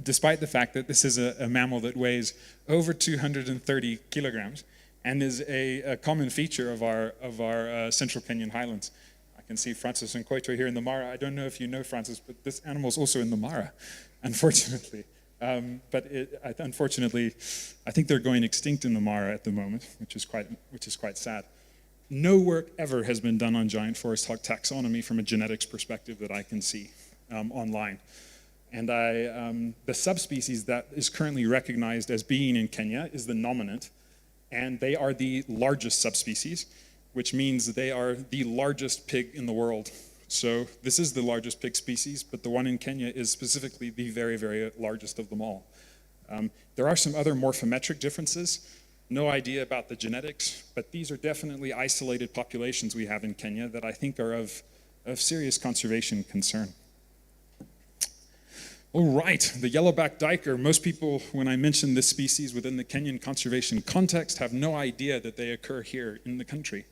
Despite the fact that this is a mammal that weighs over 230 kilograms and is a common feature of our central Kenyan highlands. I can see Francis and Koito here in the Mara. I don't know if you know Francis, but this animal is also in the Mara, unfortunately. Unfortunately, I think they're going extinct in the Mara at the moment, which is quite sad. No work ever has been done on giant forest hog taxonomy from a genetics perspective that I can see online. And the subspecies that is currently recognized as being in Kenya is the nominate, and they are the largest subspecies, which means they are the largest pig in the world. So this is the largest pig species, but the one in Kenya is specifically the very, very largest of them all. There are some other morphometric differences. No idea about the genetics, but these are definitely isolated populations we have in Kenya that I think are of serious conservation concern. All right, the yellowback duiker. Most people, when I mention this species within the Kenyan conservation context, have no idea that they occur here in the country.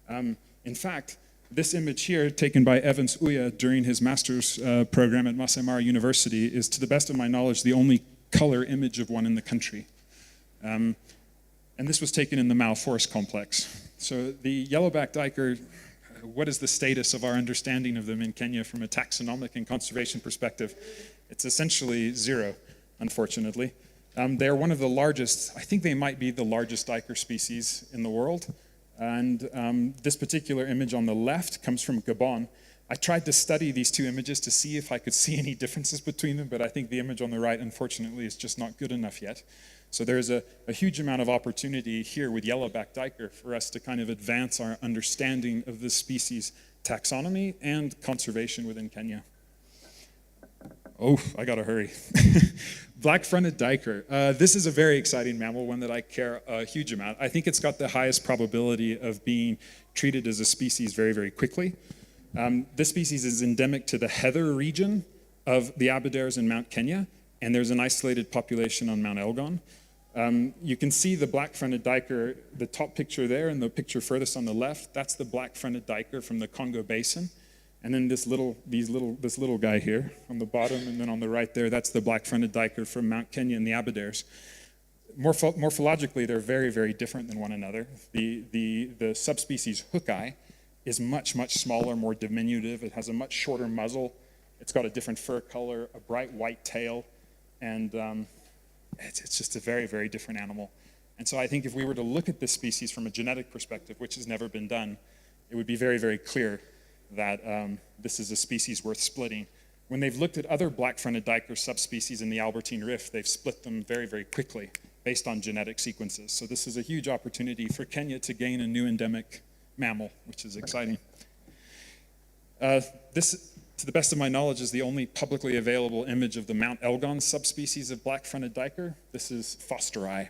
In fact, this image here, taken by Evans Uya during his master's program at Masai Mara University, is, to the best of my knowledge, the only color image of one in the country. And this was taken in the Mau Forest Complex. So the yellowback duiker, what is the status of our understanding of them in Kenya from a taxonomic and conservation perspective? It's essentially zero, unfortunately. They're one of the largest, I think they might be the largest duiker species in the world. And this particular image on the left comes from Gabon. I tried to study these two images to see if I could see any differences between them, but I think the image on the right, unfortunately, is just not good enough yet. So there's a huge amount of opportunity here with yellowback duiker for us to kind of advance our understanding of this species taxonomy and conservation within Kenya. Oh, I gotta hurry. Black-fronted duiker. This is a very exciting mammal, one that I care a huge amount. I think it's got the highest probability of being treated as a species very, very quickly. This species is endemic to the heather region of the Aberdares in Mount Kenya, and there's an isolated population on Mount Elgon. You can see the black-fronted duiker, the top picture there and the picture furthest on the left, that's the black-fronted duiker from the Congo Basin. And then this little guy here on the bottom, and then on the right there, that's the black-fronted duiker from Mount Kenya and the Aberdares. Morphologically, they're very, very different than one another. The subspecies hooki is much, much smaller, more diminutive. It has a much shorter muzzle. It's got a different fur color, a bright white tail, and it's just a very, very different animal. And so I think if we were to look at this species from a genetic perspective, which has never been done, it would be very, very clear that this is a species worth splitting. When they've looked at other black-fronted duiker subspecies in the Albertine Rift, they've split them very, very quickly based on genetic sequences. So this is a huge opportunity for Kenya to gain a new endemic mammal, which is exciting. This, to the best of my knowledge, is the only publicly available image of the Mount Elgon subspecies of black-fronted duiker. This is Fosteri. I'm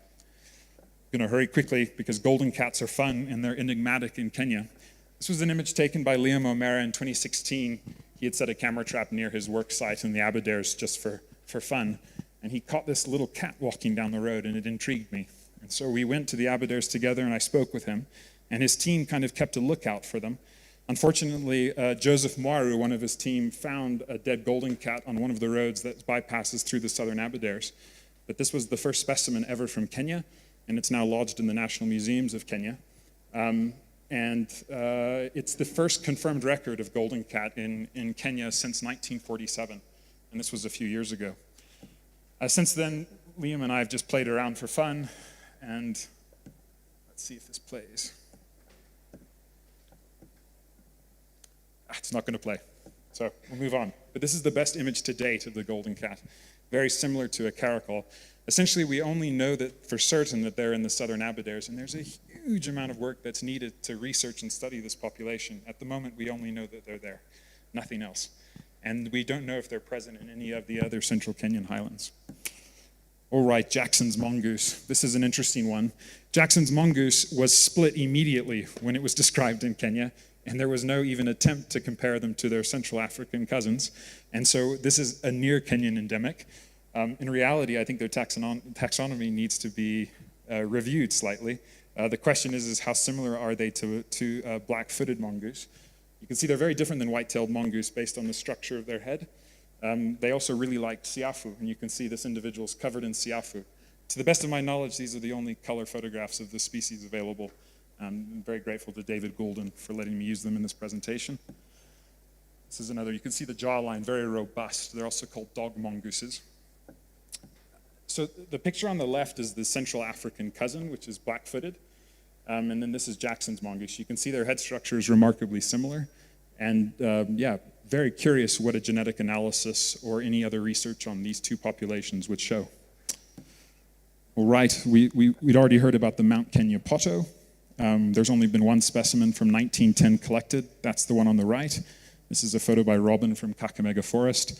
going to hurry quickly because golden cats are fun and they're enigmatic in Kenya. This was an image taken by Liam O'Mara in 2016. He had set a camera trap near his work site in the Aberdares just for fun. And he caught this little cat walking down the road, and it intrigued me. And so we went to the Aberdares together, and I spoke with him. And his team kind of kept a lookout for them. Unfortunately, Joseph Mwaru, one of his team, found a dead golden cat on one of the roads that bypasses through the southern Aberdares. But this was the first specimen ever from Kenya, and it's now lodged in the National Museums of Kenya. It's the first confirmed record of golden cat in Kenya since 1947, and this was a few years ago. Since then, Liam and I have just played around for fun, and let's see if this plays. It's not going to play, so we'll move on. But this is the best image to date of the golden cat. very similar to a caracal. Essentially, we only know that for certain that they're in the southern Aberdares, and there's a huge amount of work that's needed to research and study this population. At the moment, we only know that they're there, nothing else. And we don't know if they're present in any of the other central Kenyan highlands. All right, Jackson's mongoose. This is an interesting one. Jackson's mongoose was split immediately when it was described in Kenya, and there was no even attempt to compare them to their Central African cousins. And so this is a near Kenyan endemic. In reality, I think their taxonomy needs to be reviewed slightly. The question is how similar are they to black-footed mongoose? You can see they're very different than white-tailed mongoose based on the structure of their head. They also really like siafu, and you can see this individual's covered in siafu. To the best of my knowledge, these are the only color photographs of the species available. I'm very grateful to David Goulden for letting me use them in this presentation. This is another, you can see the jawline, very robust. They're also called dog mongooses. So the picture on the left is the Central African cousin, which is black-footed. And then this is Jackson's mongoose. You can see their head structure is remarkably similar. And yeah, very curious what a genetic analysis or any other research on these two populations would show. All right, we'd already heard about the Mount Kenya Poto. There's only been one specimen from 1910 collected. That's the one on the right. This is a photo by Robin from Kakamega Forest.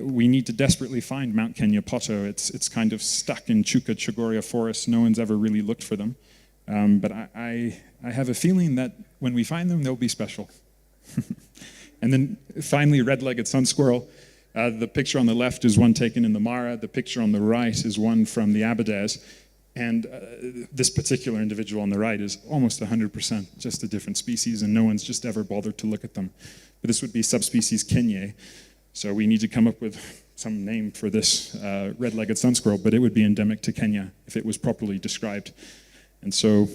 We need to desperately find Mount Kenya Poto. It's kind of stuck in Chuka Chogoria Forest. No one's ever really looked for them. But I have a feeling that when we find them, they'll be special. And then finally, red-legged sun squirrel. The picture on the left is one taken in the Mara. The picture on the right is one from the Aberdares. And this particular individual on the right is almost 100% just a different species, and no one's just ever bothered to look at them. But this would be subspecies Kenyae. So we need to come up with some name for this red-legged sun squirrel, but it would be endemic to Kenya if it was properly described. And so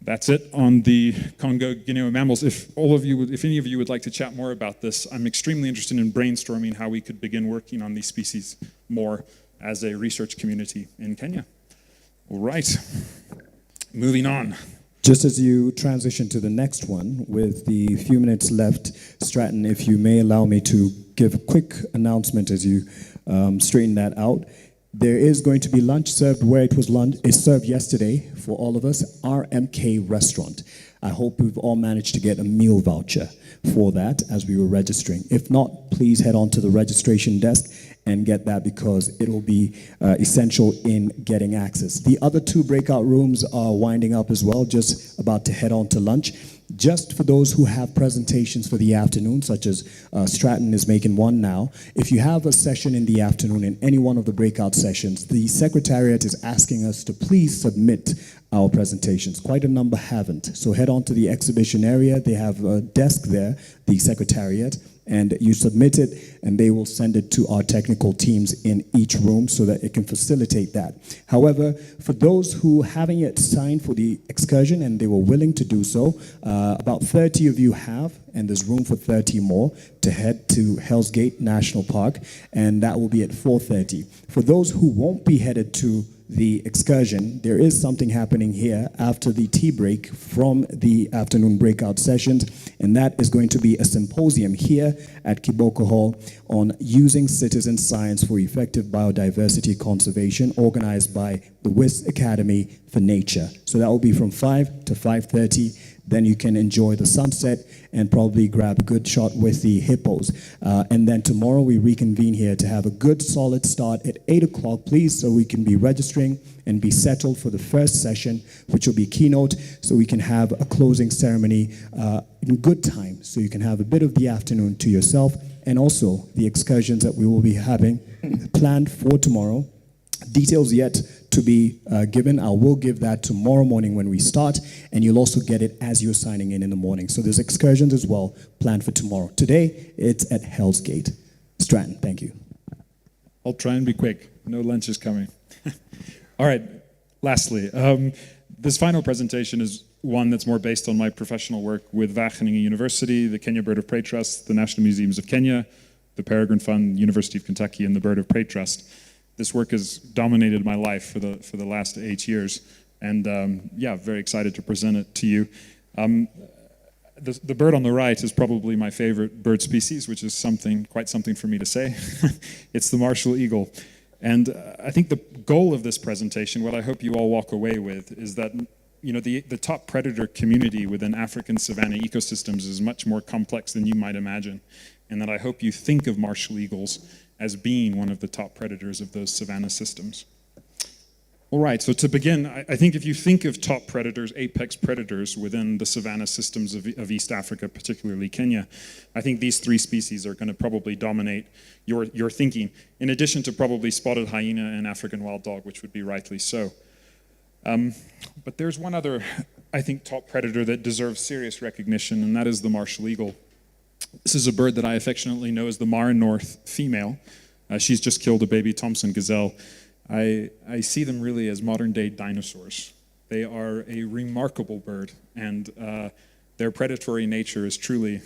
that's it on the Congo-Guinea mammals. If any of you would like to chat more about this, I'm extremely interested in brainstorming how we could begin working on these species more as a research community in Kenya. All right, moving on. Just as you transition to the next one, with the few minutes left, Stratton, if you may allow me to give a quick announcement as you straighten that out. There is going to be lunch served where it was served yesterday for all of us, RMK Restaurant. I hope we've all managed to get a meal voucher for that as we were registering. If not, please head on to the registration desk and get that because it will be essential in getting access. The other two breakout rooms are winding up as well, just about to head on to lunch. Just for those who have presentations for the afternoon, such as Stratton is making one now, if you have a session in the afternoon in any one of the breakout sessions, the Secretariat is asking us to please submit our presentations. Quite a number haven't. So head on to the exhibition area. They have a desk there, the Secretariat, and you submit it and they will send it to our technical teams in each room so that it can facilitate that. However, for those who haven't yet signed for the excursion and they were willing to do so, about 30 of you have, and there's room for 30 more to head to Hell's Gate National Park, and that will be at 4:30. For those who won't be headed to the excursion, there is something happening here after the tea break from the afternoon breakout sessions, and that is going to be a symposium here at Kiboko Hall on using citizen science for effective biodiversity conservation, organized by the WIS Academy for Nature. So that will be from 5 to 5:30. Then you can enjoy the sunset and probably grab a good shot with the hippos. And then tomorrow we reconvene here to have a good solid start at 8 o'clock, please, so we can be registering and be settled for the first session, which will be keynote, so we can have a closing ceremony in good time, so you can have a bit of the afternoon to yourself, and also the excursions that we will be having planned for tomorrow. Details yet to be given. I will give that tomorrow morning when we start, and you'll also get it as you're signing in the morning. So there's excursions as well planned for tomorrow. Today, it's at Hell's Gate. Stratton, thank you. I'll try and be quick. No lunch is coming. All right, lastly, this final presentation is one that's more based on my professional work with Wageningen University, the Kenya Bird of Prey Trust, the National Museums of Kenya, the Peregrine Fund, University of Kentucky, and the Bird of Prey Trust. This work has dominated my life for the last 8 years, and yeah, very excited to present it to you. the bird on the right is probably my favorite bird species, which is quite something for me to say. It's the Marshall eagle. And I think the goal of this presentation, what I hope you all walk away with, is that the top predator community within African savanna ecosystems is much more complex than you might imagine. And that I hope you think of Marshall eagles as being one of the top predators of those savanna systems. All right, so to begin, I think if you think of top predators, apex predators within the savanna systems of East Africa, particularly Kenya, I think these three species are going to probably dominate your thinking, in addition to probably spotted hyena and African wild dog, which would be rightly so. But there's one other, I think, top predator that deserves serious recognition, and that is the Marshall eagle. This is a bird that I affectionately know as the Mara North female. She's just killed a baby Thompson gazelle. I see them really as modern-day dinosaurs. They are a remarkable bird, and their predatory nature is truly,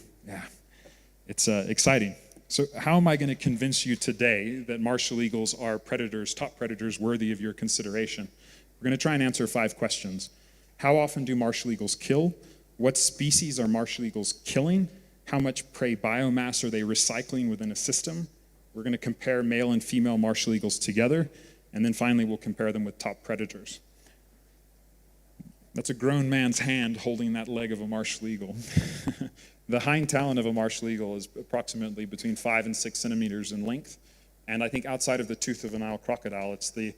it's exciting. So how am I going to convince you today that Marshall eagles are predators, top predators, worthy of your consideration? We're going to try and answer 5 questions. How often do Marshall eagles kill? What species are Marshall eagles killing? How much prey biomass are they recycling within a system? We're going to compare male and female Marshall eagles together. And then finally, we'll compare them with top predators. That's a grown man's hand holding that leg of a Marshall eagle. The hind talon of a Marshall eagle is approximately between 5 and 6 centimeters in length. And I think outside of the tooth of a Nile crocodile, it's the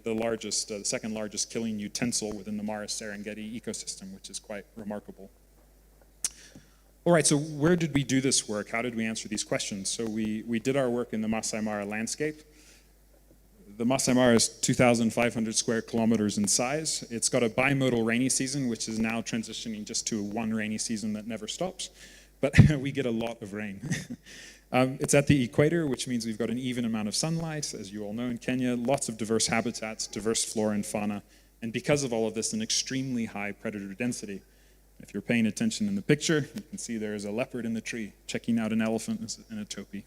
largest, the second largest killing utensil within the Mara Serengeti ecosystem, which is quite remarkable. All right, so where did we do this work? How did we answer these questions? So we did our work in the Masai Mara landscape. The Masai Mara is 2,500 square kilometers in size. It's got a bimodal rainy season, which is now transitioning just to one rainy season that never stops. But we get a lot of rain. It's at the equator, which means we've got an even amount of sunlight, as you all know in Kenya, lots of diverse habitats, diverse flora and fauna, and because of all of this, an extremely high predator density. If you're paying attention in the picture, you can see there is a leopard in the tree checking out an elephant and a topi.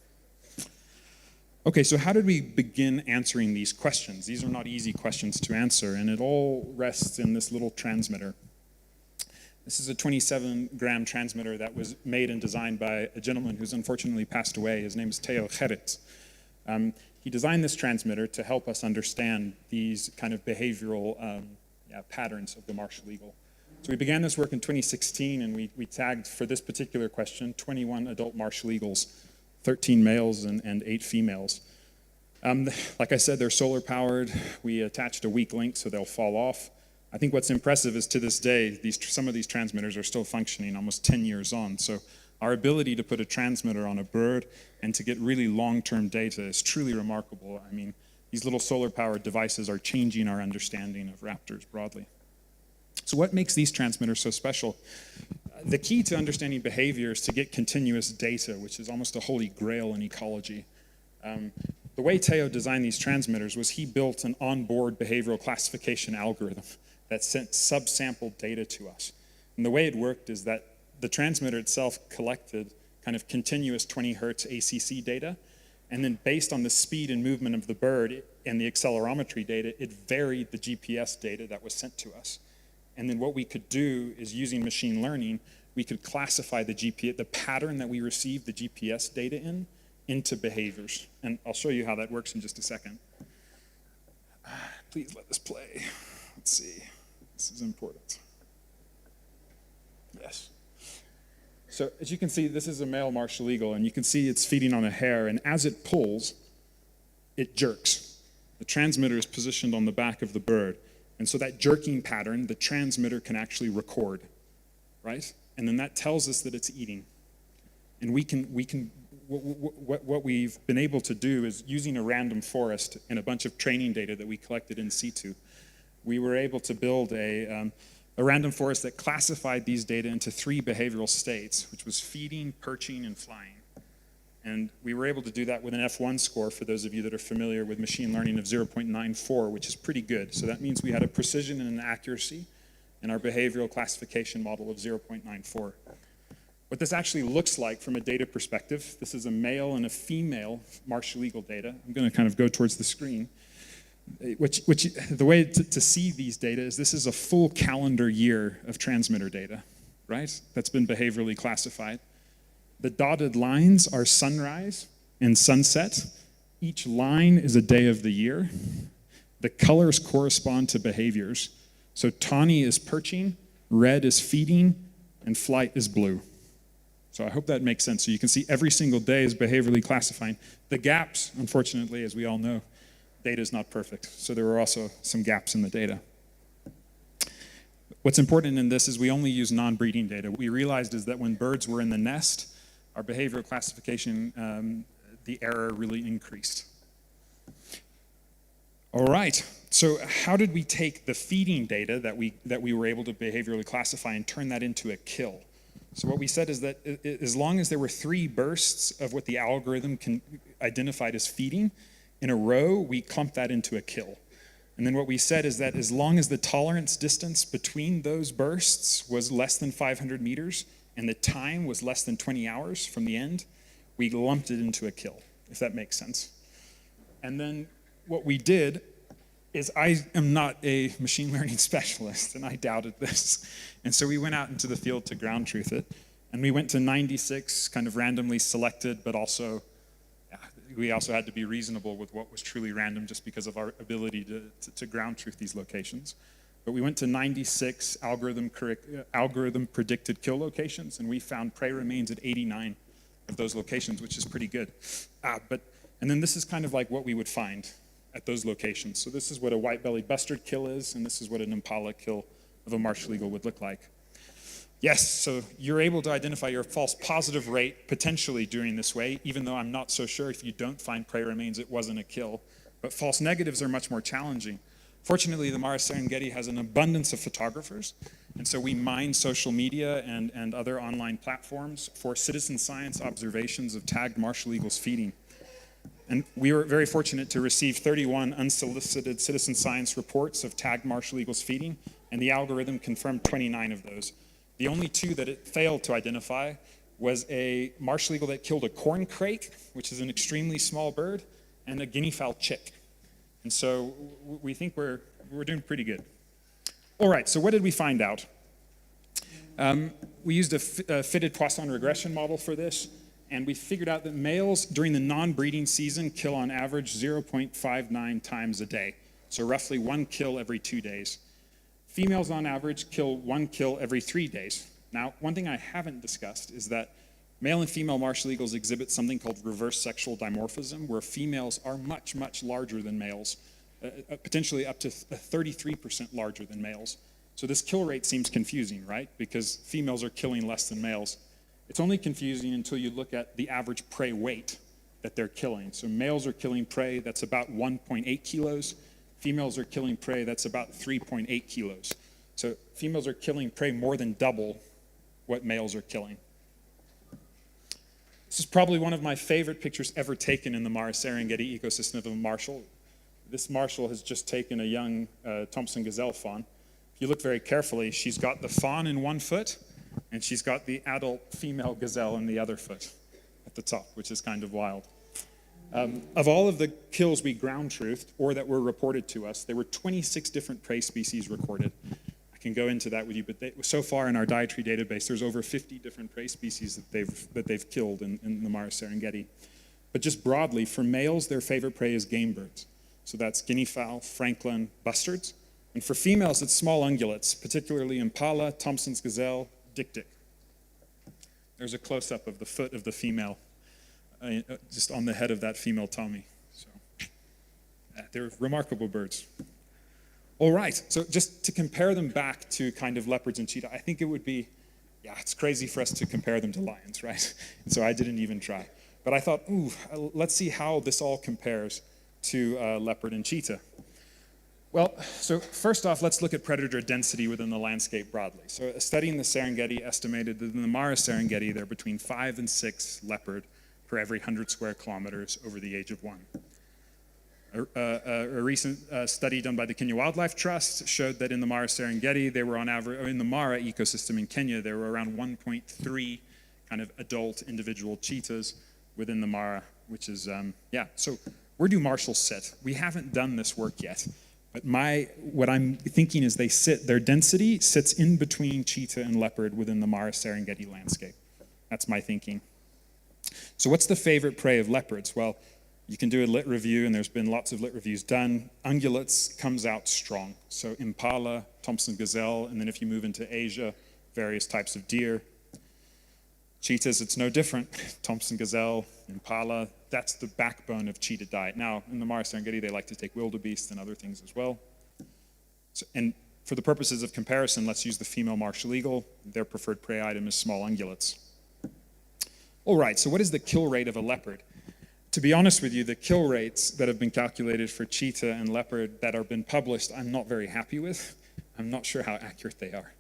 Okay, so how did we begin answering these questions? These are not easy questions to answer, and it all rests in this little transmitter. This is a 27-gram transmitter that was made and designed by a gentleman who's unfortunately passed away. His name is Theo Gerrit. He designed this transmitter to help us understand these kind of behavioral patterns of the Marshall eagle. So we began this work in 2016, and we tagged, for this particular question, 21 adult Marshall eagles, 13 males and 8 females. Like I said, they're solar powered. We attached a weak link so they'll fall off. I think what's impressive is to this day, some of these transmitters are still functioning almost 10 years on. So our ability to put a transmitter on a bird and to get really long-term data is truly remarkable. I mean, these little solar powered devices are changing our understanding of raptors broadly. So what makes these transmitters so special? The key to understanding behavior is to get continuous data, which is almost a holy grail in ecology. The way Theo designed these transmitters was he built an onboard behavioral classification algorithm that sent subsampled data to us. And the way it worked is that the transmitter itself collected kind of continuous 20 hertz ACC data, and then based on the speed and movement of the bird and the accelerometry data, it varied the GPS data that was sent to us. And then what we could do is, using machine learning, we could classify the pattern that we received the GPS data into behaviors. And I'll show you how that works in just a second. Please let this play. Let's see. This is important. Yes. So as you can see, this is a male Marshall eagle, and you can see it's feeding on a hare, and as it pulls, it jerks. The transmitter is positioned on the back of the bird. And so that jerking pattern, the transmitter can actually record, right? And then that tells us that it's eating. And what we've been able to do is, using a random forest and a bunch of training data that we collected in situ, we were able to build a random forest that classified these data into 3 behavioral states, which was feeding, perching, and flying. And we were able to do that with an F1 score, for those of you that are familiar with machine learning, of 0.94, which is pretty good. So that means we had a precision and an accuracy in our behavioral classification model of 0.94. What this actually looks like from a data perspective, this is a male and a female Marshall eagle data. I'm going to kind of go towards the screen. The way to see these data is, this is a full calendar year of transmitter data. right? That's been behaviorally classified. The dotted lines are sunrise and sunset. Each line is a day of the year. The colors correspond to behaviors. So tawny is perching, red is feeding, and flight is blue. So I hope that makes sense. So you can see every single day is behaviorally classifying. The gaps, unfortunately, as we all know, data is not perfect. So there were also some gaps in the data. What's important in this is we only use non-breeding data. What we realized is that when birds were in the nest, our behavioral classification, the error really increased. All right, so how did we take the feeding data that we were able to behaviorally classify and turn that into a kill? So what we said is that as long as there were 3 bursts of what the algorithm identified as feeding in a row, we clumped that into a kill. And then what we said is that as long as the tolerance distance between those bursts was less than 500 meters and the time was less than 20 hours from the end, we lumped it into a kill, if that makes sense. And then what we did is, I am not a machine learning specialist, and I doubted this. And so we went out into the field to ground truth it, and we went to 96 kind of randomly selected, but also we also had to be reasonable with what was truly random just because of our ability to ground truth these locations. But we went to 96 algorithm predicted kill locations, and we found prey remains at 89 of those locations, which is pretty good. And then this is kind of like what we would find at those locations. So this is what a white-bellied bustard kill is, and this is what an impala kill of a marshal eagle would look like. Yes, so you're able to identify your false positive rate potentially doing this way, even though I'm not so sure if you don't find prey remains, it wasn't a kill. But false negatives are much more challenging. Fortunately, the Mara Serengeti has an abundance of photographers, and so we mine social media and other online platforms for citizen science observations of tagged marshal eagles feeding. And we were very fortunate to receive 31 unsolicited citizen science reports of tagged marshal eagles feeding, and the algorithm confirmed 29 of those. The only 2 that it failed to identify was a marshal eagle that killed a corn crake, which is an extremely small bird, and a guinea fowl chick. And so we think we're doing pretty good. All right, so what did we find out? We used a fitted Poisson regression model for this, and we figured out that males during the non-breeding season kill on average 0.59 times a day, so roughly 1 kill every 2 days. Females on average kill 1 kill every 3 days. Now, one thing I haven't discussed is that male and female marshal eagles exhibit something called reverse sexual dimorphism, where females are much, much larger than males, potentially up to 33% larger than males. So this kill rate seems confusing, right? Because females are killing less than males. It's only confusing until you look at the average prey weight that they're killing. So males are killing prey that's about 1.8 kilos. Females are killing prey that's about 3.8 kilos. So females are killing prey more than double what males are killing. This is probably one of my favorite pictures ever taken in the Mara Serengeti ecosystem of a marshal. This marshal has just taken a young Thompson gazelle fawn. If you look very carefully, she's got the fawn in one foot, and she's got the adult female gazelle in the other foot at the top, which is kind of wild. Of all of the kills we ground truthed or that were reported to us, there were 26 different prey species recorded. I can go into that with you, but so far in our dietary database, there's over 50 different prey species that they've killed in the Mara Serengeti. But just broadly, for males, their favorite prey is game birds. So that's guinea fowl, francolin, bustards. And for females, it's small ungulates, particularly impala, Thompson's gazelle, dik-dik. There's a close-up of the foot of the female, just on the head of that female Tommy. So they're remarkable birds. All right, so just to compare them back to kind of leopards and cheetah, I think it would be, it's crazy for us to compare them to lions, right? And so I didn't even try. But I thought, let's see how this all compares to leopard and cheetah. Well, so first off, let's look at predator density within the landscape broadly. So a study in the Serengeti estimated that in the Mara Serengeti, there are between 5 and 6 leopard per every 100 square kilometers over the age of 1. A recent study done by the Kenya Wildlife Trust showed that in the Mara Serengeti, they were on average, or in the Mara ecosystem in Kenya, there were around 1.3 kind of adult individual cheetahs within the Mara, which is, so where do marshals sit? We haven't done this work yet, But what I'm thinking is their density sits in between cheetah and leopard within the Mara-Serengeti landscape. That's my thinking. So what's the favorite prey of leopards? Well, you can do a lit review, and there's been lots of lit reviews done. Ungulates comes out strong. So impala, Thompson gazelle, and then if you move into Asia, various types of deer. Cheetahs, it's no different. Thompson gazelle, impala, that's the backbone of cheetah diet. Now, in the Mara-Serengeti, they like to take wildebeest and other things as well. And for the purposes of comparison, let's use the female martial eagle. Their preferred prey item is small ungulates. All right, so what is the kill rate of a leopard? To be honest with you, the kill rates that have been calculated for cheetah and leopard that have been published, I'm not very happy with. I'm not sure how accurate they are.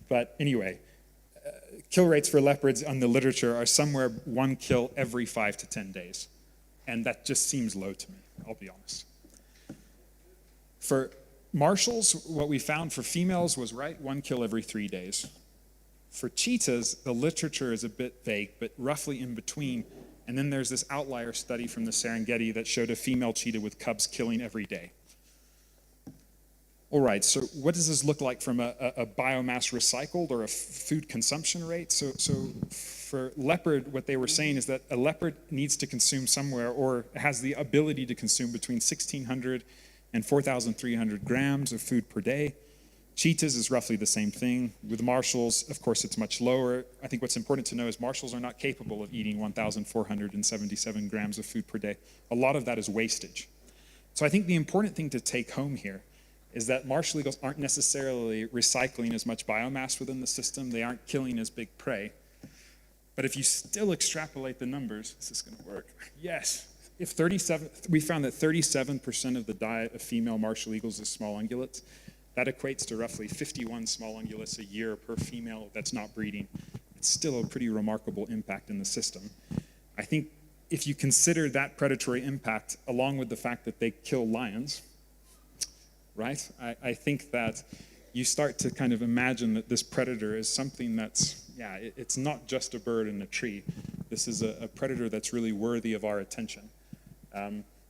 But anyway, kill rates for leopards on the literature are somewhere 1 kill every 5 to 10 days. And that just seems low to me, I'll be honest. For marshals, what we found for females was 1 kill every 3 days. For cheetahs, the literature is a bit vague, but roughly in between. And then there's this outlier study from the Serengeti that showed a female cheetah with cubs killing every day. All right, so what does this look like from a biomass recycled or a food consumption rate? So for leopard, what they were saying is that a leopard needs to consume somewhere, or has the ability to consume between 1,600 and 4,300 grams of food per day. Cheetahs is roughly the same thing. With marshals, of course, it's much lower. I think what's important to know is marshals are not capable of eating 1,477 grams of food per day. A lot of that is wastage. So I think the important thing to take home here is that martial eagles aren't necessarily recycling as much biomass within the system. They aren't killing as big prey. But if you still extrapolate the numbers, is this going to work? Yes. We found that 37% of the diet of female martial eagles is small ungulates. That equates to roughly 51 small ungulates a year per female that's not breeding. It's still a pretty remarkable impact in the system. I think if you consider that predatory impact along with the fact that they kill lions, right? I think that you start to kind of imagine that this predator is something that's, it's not just a bird in a tree. This is a predator that's really worthy of our attention.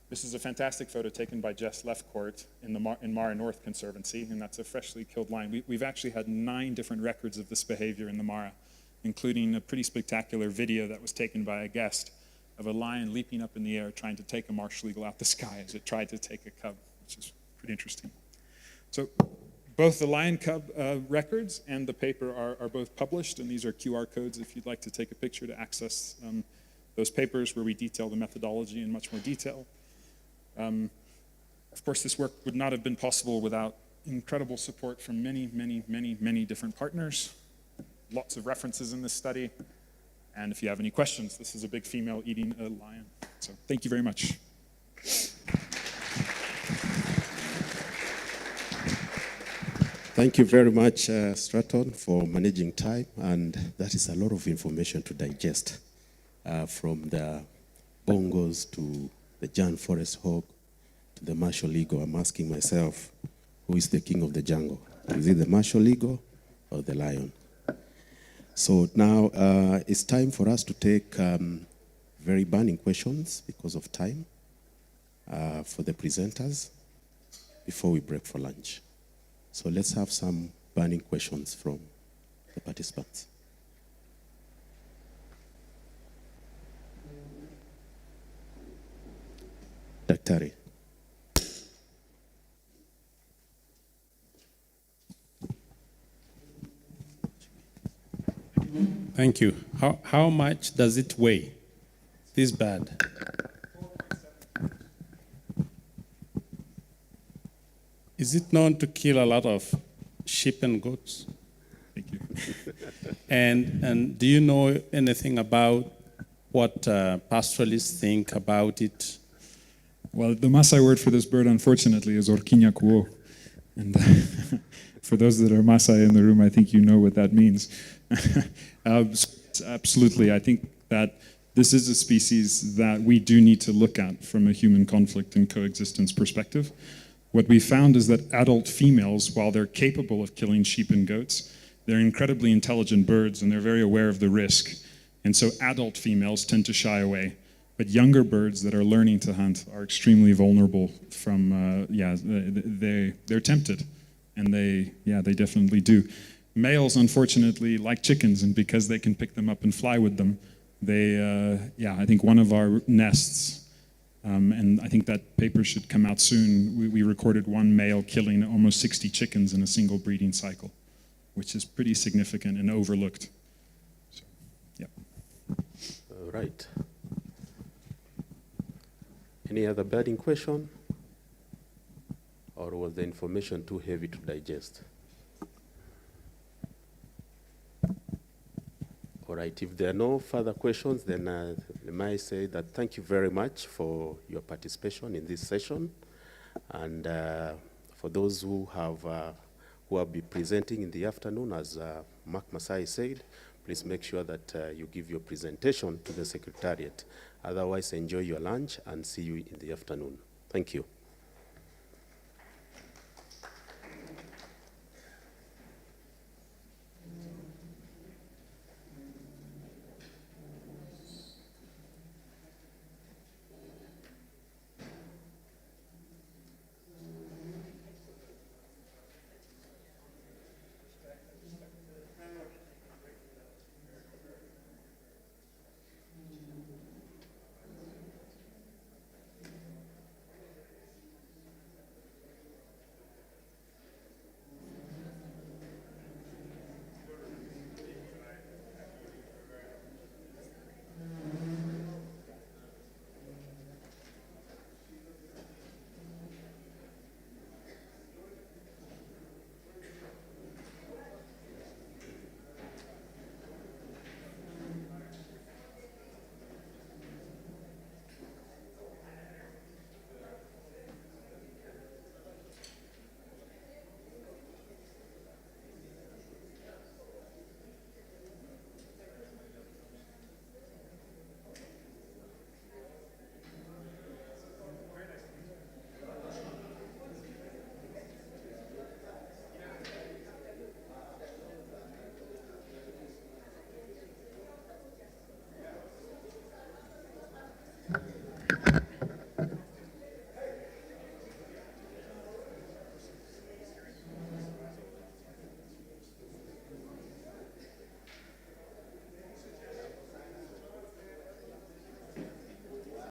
This is a fantastic photo taken by Jess Lefcourt in Mara North Conservancy, and that's a freshly killed lion. We've actually had 9 different records of this behavior in the Mara, including a pretty spectacular video that was taken by a guest of a lion leaping up in the air trying to take a martial eagle out the sky as it tried to take a cub, which is pretty interesting. So both the lion cub records and the paper are both published, and these are QR codes if you'd like to take a picture to access those papers where we detail the methodology in much more detail. Of course, this work would not have been possible without incredible support from many, many, many, many different partners. Lots of references in this study. And if you have any questions, this is a big female eating a lion. So thank you very much. Thank you very much, Stratton, for managing time. And that is a lot of information to digest, from the bongos to the giant forest hog to the martial eagle. I'm asking myself, who is the king of the jungle? Is it the martial eagle or the lion? So now it's time for us to take very burning questions because of time for the presenters before we break for lunch. So let's have some burning questions from the participants. Daktari. Thank you. How much does it weigh, this bird? Is it known to kill a lot of sheep and goats? Thank you. And do you know anything about what pastoralists think about it? Well, the Maasai word for this bird, unfortunately, is orquiña kuo. And for those that are Maasai in the room, I think you know what that means. Absolutely. I think that this is a species that we do need to look at from a human conflict and coexistence perspective. What we found is that adult females, while they're capable of killing sheep and goats, they're incredibly intelligent birds and they're very aware of the risk. And so adult females tend to shy away. But younger birds that are learning to hunt are extremely vulnerable from, they're tempted, and they definitely do. Males, unfortunately, like chickens, and because they can pick them up and fly with them, I think one of our nests, and I think that paper should come out soon, we recorded one male killing almost 60 chickens in a single breeding cycle, which is pretty significant and overlooked. So, yeah. All right. Any other burning question? Or was the information too heavy to digest? All right, if there are no further questions, then I might say that thank you very much for your participation in this session. And for those who will be presenting in the afternoon, as Mark Masai said, please make sure that you give your presentation to the Secretariat. Otherwise, enjoy your lunch and see you in the afternoon. Thank you.